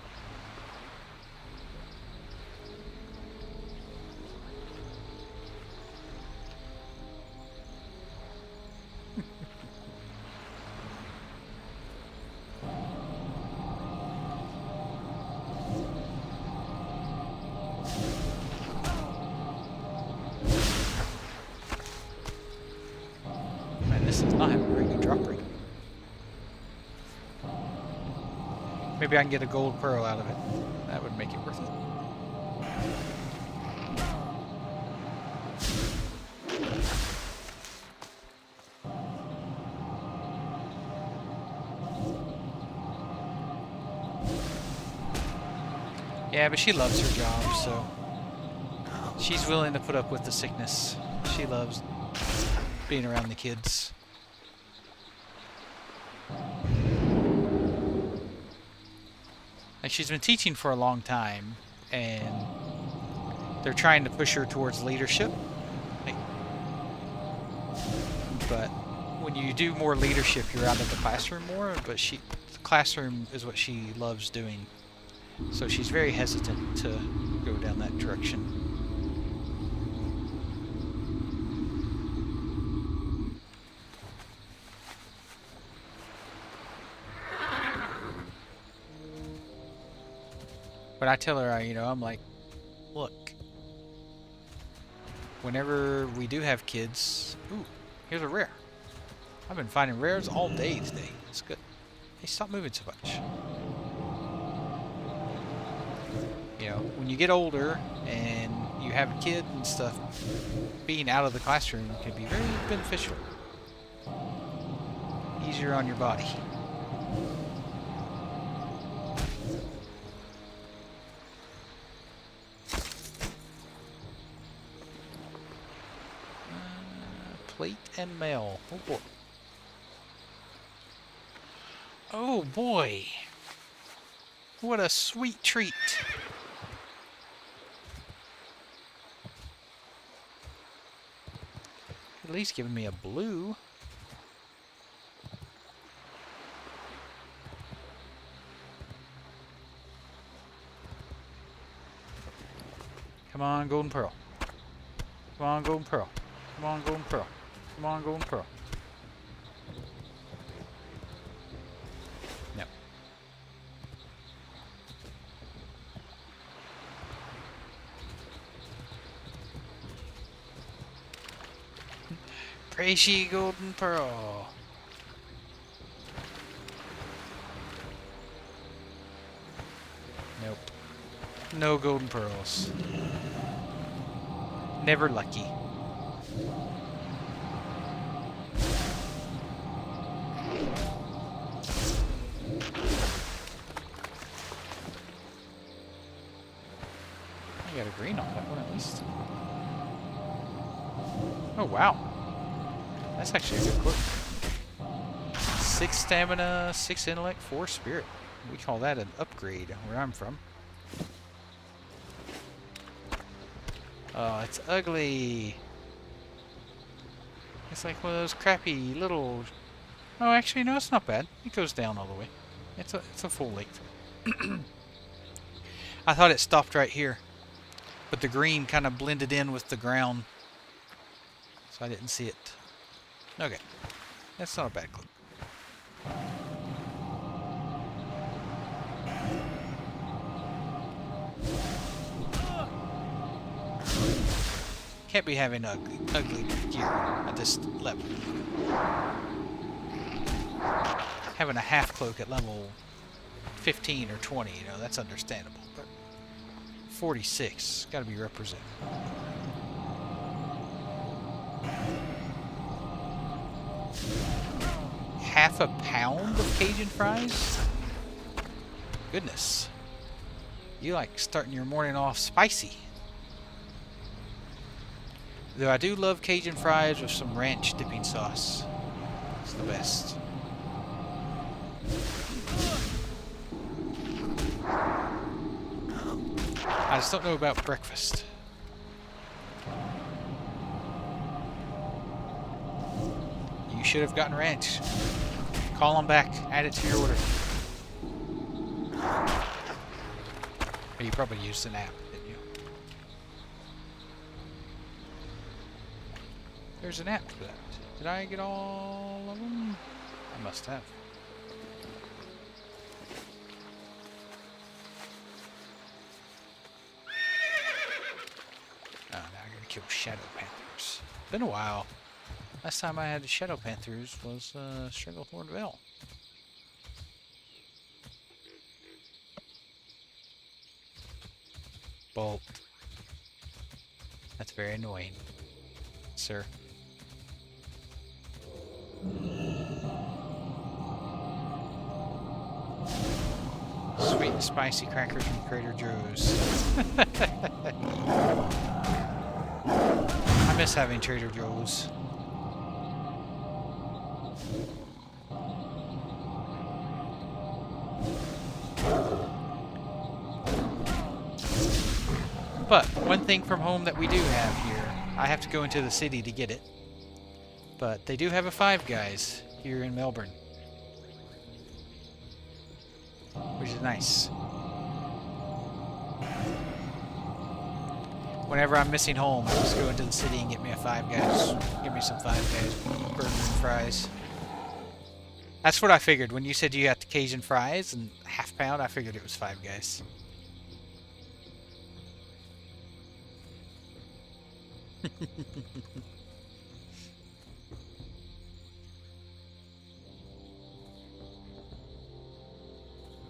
This does not have a very good drop rate. Maybe I can get a gold pearl out of it. That would make it worth it. Yeah, but she loves her job, so she's willing to put up with the sickness. She loves being around the kids. Like, she's been teaching for a long time, and they're trying to push her towards leadership. But when you do more leadership, you're out of the classroom more, but the classroom is what she loves doing. So she's very hesitant to go down that direction. But I tell her, I'm like, look, whenever we do have kids, ooh, here's a rare. I've been finding rares all day today. It's good. Hey, stop moving so much. You know, when you get older and you have a kid and stuff, being out of the classroom can be very beneficial. Easier on your body. Plate and mail. Oh boy. Oh boy. What a sweet treat. At least giving me a blue. Come on, golden pearl. Come on, golden pearl. Come on, golden pearl. Come on, golden pearl. No. Praise ye, golden pearl. Nope. No golden pearls. Never lucky. I got a green on that one at least. Oh wow. That's actually a good quote. 6 stamina, 6 intellect, 4 spirit. We call that an upgrade where I'm from. Oh, it's ugly. It's like one of those crappy little... Oh, actually, no, it's not bad. It goes down all the way. It's a full length. I thought it stopped right here, but the green kind of blended in with the ground, so I didn't see it. Okay, that's not a bad clip. Can't be having ugly gear at this level. Having a half cloak at level 15 or 20, you know, that's understandable. But 46, gotta be represented. Half a pound of Cajun fries? Goodness. You like starting your morning off spicy. Though I do love Cajun fries with some ranch dipping sauce. It's the best. I just don't know about breakfast. You should have gotten ranch. Call them back. Add it to your order. But you probably used an app, didn't you? There's an app for that. Did I get all of them? I must have. Oh, now I gotta kill Shadow Panthers. Been a while. Last time I had the Shadow Panthers was Stranglethorn Vale. Bolt. That's very annoying, sir. Sweet and spicy crackers from Trader Joe's. I miss having Trader Joe's. But one thing from home that we do have here, I have to go into the city to get it. But they do have a Five Guys here in Melbourne, which is nice. Whenever I'm missing home, I just go into the city and get me a Five Guys. Give me some Five Guys burger and fries. That's what I figured. When you said you got the Cajun fries and half pound, I figured it was Five Guys.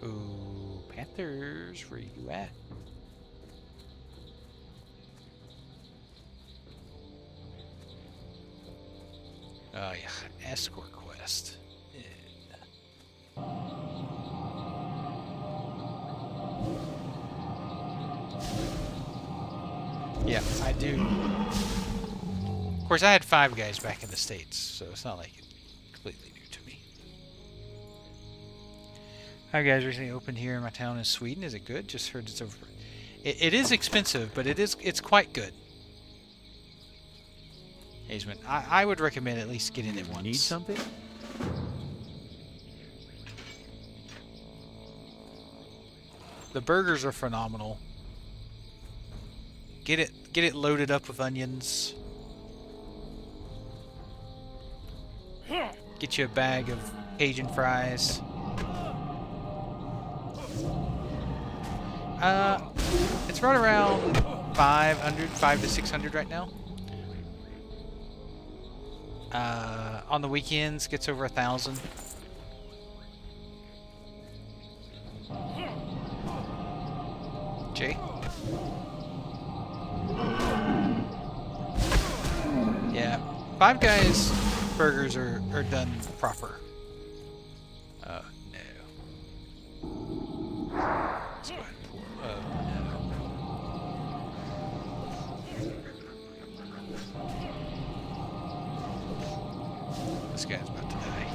Ooh, Panthers, where you at? Oh yeah, escort quest. Yeah, I do. Of course, I had Five Guys back in the States, so it's not like it's completely new to me. Five Guys recently opened here in my town in Sweden. Is it good? Just heard it's over. It is expensive, but it's quite good. Hazeman, I would recommend at least getting it once. Need something? The burgers are phenomenal. Get it loaded up with onions. Get you a bag of Cajun fries. It's right around 500 to 600 right now. On the weekends, gets over 1,000. Jay? Yeah, Five Guys burgers are done proper. No. Let's go ahead and pour. No. This guy's about to die.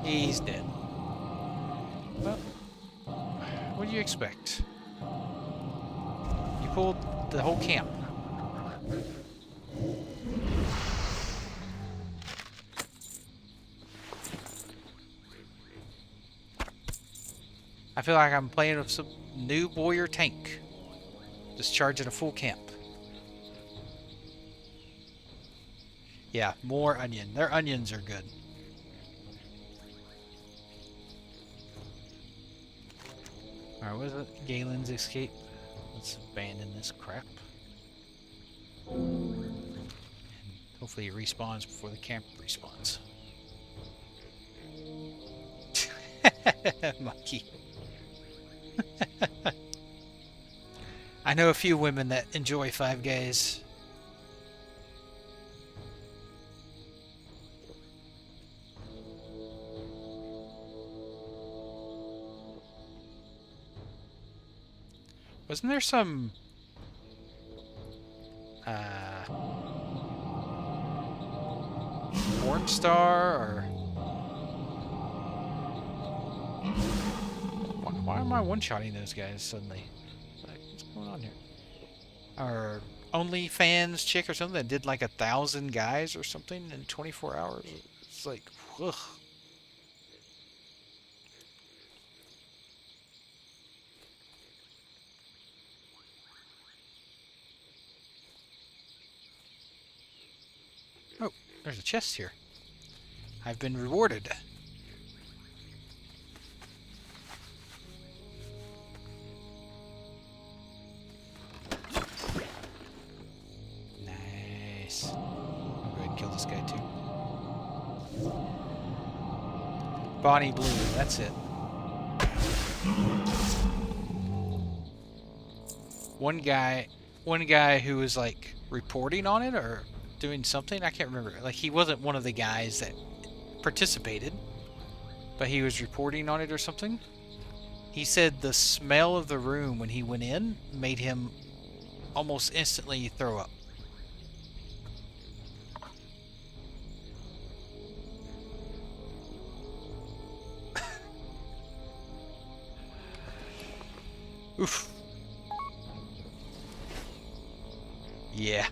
He's dead. Well, what do you expect? pulled the whole camp. I feel like I'm playing with some new warrior tank. Just charging a full camp. Yeah, more onion. Their onions are good. Alright, what is it? Galen's escape. Let's abandon this crap. And hopefully it respawns before the camp respawns. Monkey. I know a few women that enjoy Five Guys. Wasn't there some porn star or why am I one-shotting those guys suddenly? Like, what's going on here? Or OnlyFans chick or something that did like 1,000 guys or something in 24 hours. It's like, ugh. Oh, there's a chest here. I've been rewarded. Nice. I'll go ahead and kill this guy too. Bonnie Blue, that's it. One guy who was like reporting on it or doing something, I can't remember. Like he wasn't one of the guys that participated, but he was reporting on it or something. He said the smell of the room when he went in made him almost instantly throw up. Oof. Yeah.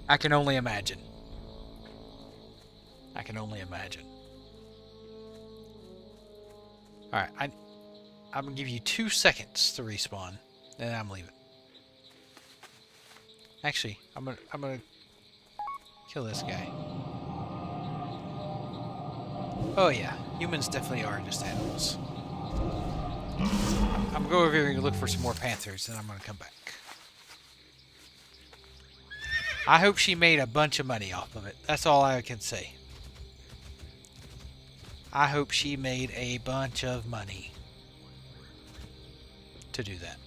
I can only imagine. I can only imagine. Alright, I'm gonna give you 2 seconds to respawn, then I'm leaving. Actually, I'm gonna kill this guy. Oh yeah, humans definitely are just animals. I'm gonna go over here and look for some more panthers, then I'm gonna come back. I hope she made a bunch of money off of it. That's all I can say. I hope she made a bunch of money to do that.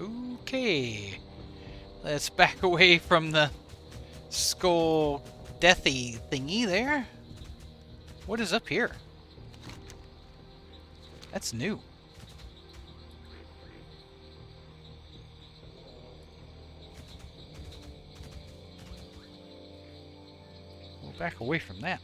Okay. Let's back away from the skull deathy thingy there. What is up here? That's new. We'll back away from that.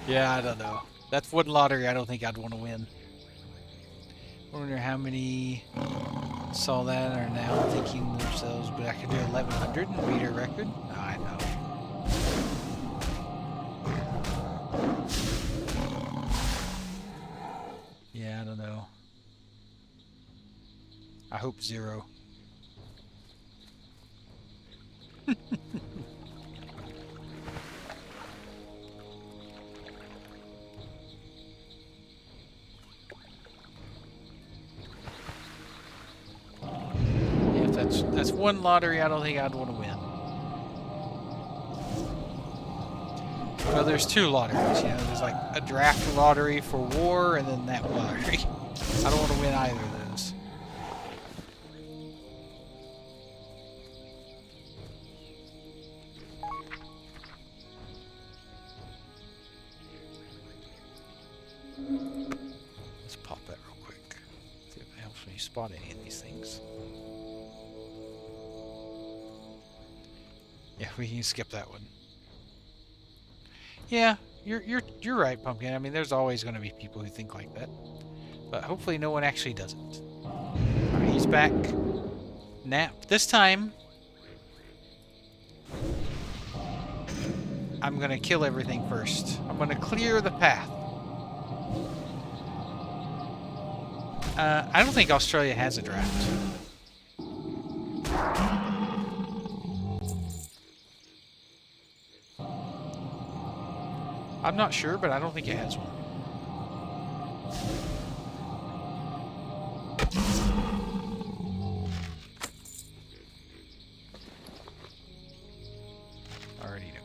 Yeah, I don't know. That's one lottery I don't think I'd want to win. I wonder how many saw that and are now thinking themselves, but I could do 1100 and beat her record? No, I know. Yeah, I don't know. I hope 0. one lottery I don't think I'd want to win. Well, there's two lotteries, you know. There's like a draft lottery for war, and then that lottery. I don't want to win either of those. Let's pop that real quick. See if it helps me spot any of these things. Yeah, we can skip that one. Yeah, you're right, Pumpkin. I mean, there's always going to be people who think like that, but hopefully no one actually doesn't. All right, he's back. Nap. This time, I'm going to kill everything first. I'm going to clear the path. I don't think Australia has a draft. I'm not sure, but I don't think it has one. Already know.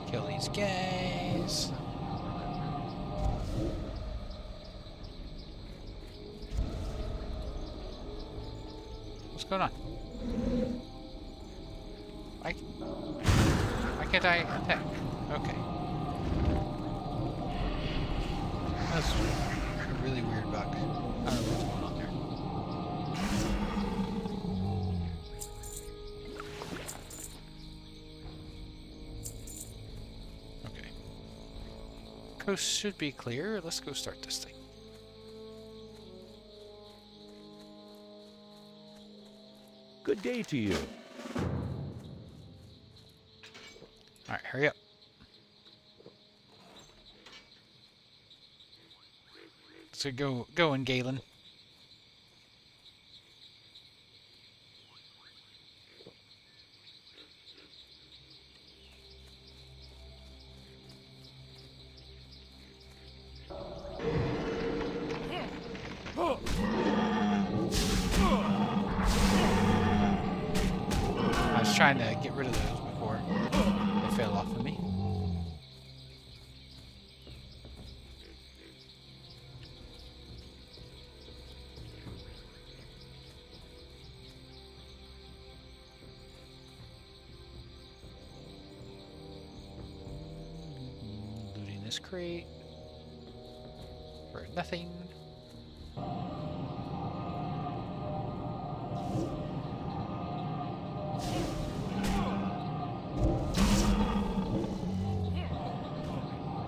Kill these guys. What's going on? Why can't I attack? Okay. That's a really weird bug. I don't know what's going on there. Okay. Coast should be clear. Let's go start this thing. Good day to you. Alright, hurry up. So go in, Galen. I was trying to get rid of those before they fell off of me. Looting this crate for nothing.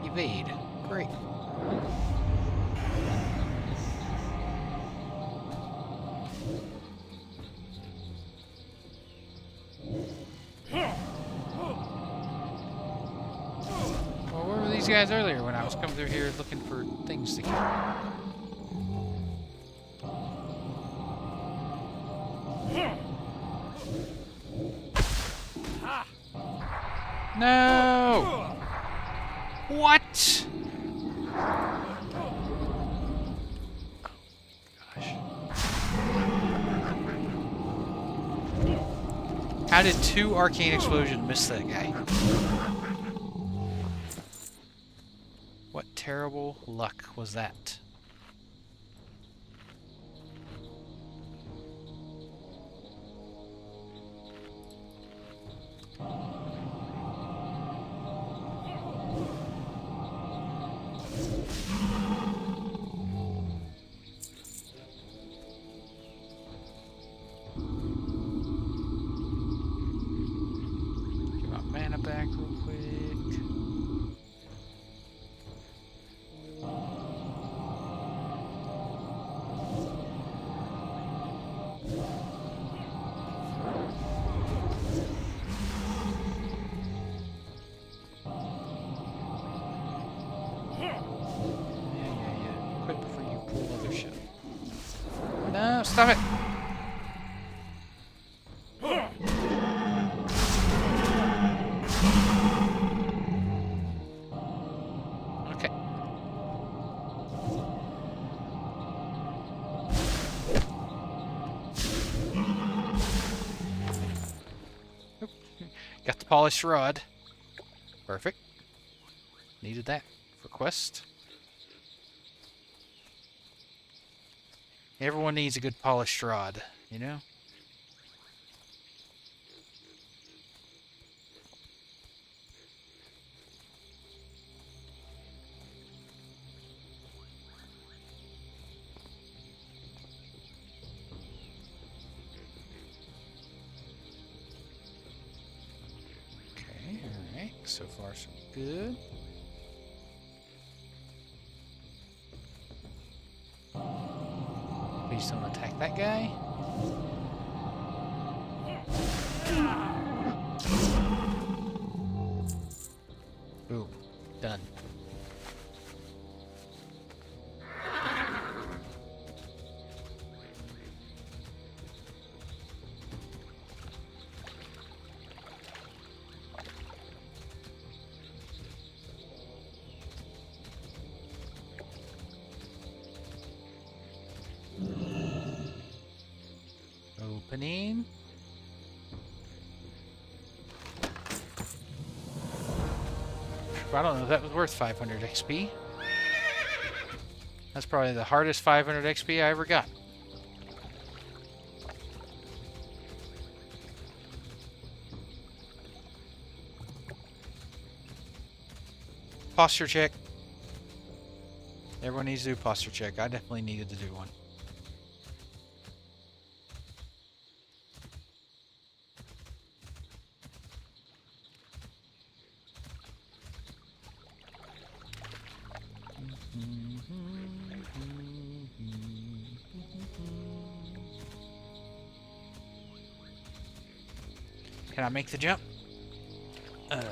Evade. Great. Well, where were these guys earlier when I was coming through here looking for things to kill? No! What? Gosh. How did two arcane explosions miss that guy? What terrible luck was that? Get my mana back real quick. Stop it! Okay. Oop. Got the polished rod. Perfect. Needed that for quest. Everyone needs a good polished rod, you know? Okay, alright. So far, so good. Please don't attack that guy. Boom. Done. Opening. I don't know if that was worth 500 XP. That's probably the hardest 500 XP I ever got. Posture check. Everyone needs to do a posture check. I definitely needed to do one. Can I make the jump? Nope.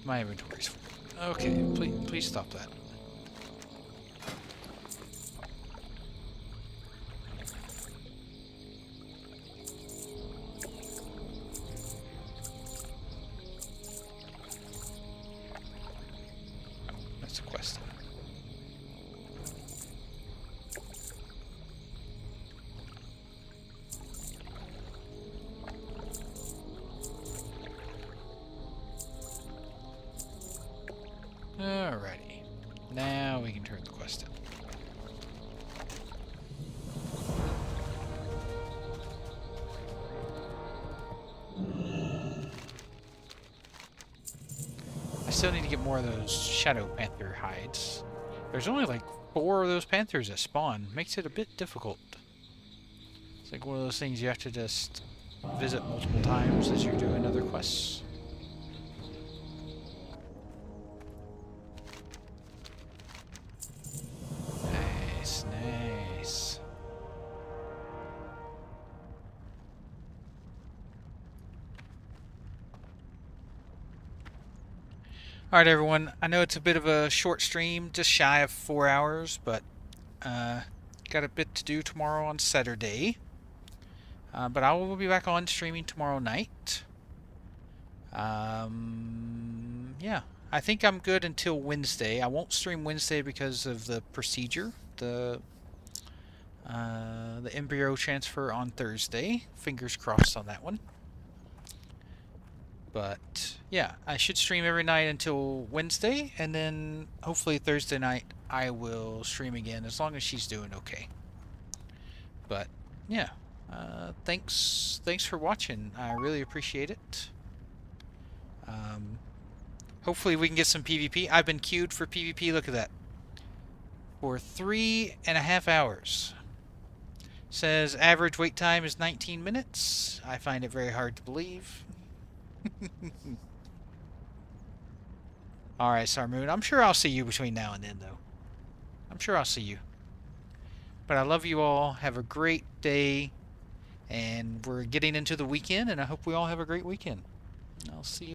My inventory's full. Okay, please stop that. That's a quest. Alrighty. Now we can turn the quest in. I still need to get more of those Shadow Panther hides. There's only like 4 of those panthers that spawn. Makes it a bit difficult. It's like one of those things you have to just visit multiple times as you're doing other quests. Nice, nice. Alright everyone, I know it's a bit of a short stream, just shy of 4 hours, but got a bit to do tomorrow on Saturday. But I will be back on streaming tomorrow night. Yeah, I think I'm good until Wednesday. I won't stream Wednesday because of the procedure, the embryo transfer on Thursday. Fingers crossed on that one. But yeah, I should stream every night until Wednesday, and then hopefully Thursday night I will stream again as long as she's doing okay. But yeah, thanks for watching. I really appreciate it. Hopefully we can get some PvP. I've been queued for PvP. Look at that, for 3.5 hours. Says average wait time is 19 minutes. I find it very hard to believe. Alright, Sarmoon. I'm sure I'll see you between now and then, though. I'm sure I'll see you. But I love you all. Have a great day. And we're getting into the weekend, and I hope we all have a great weekend. I'll see you.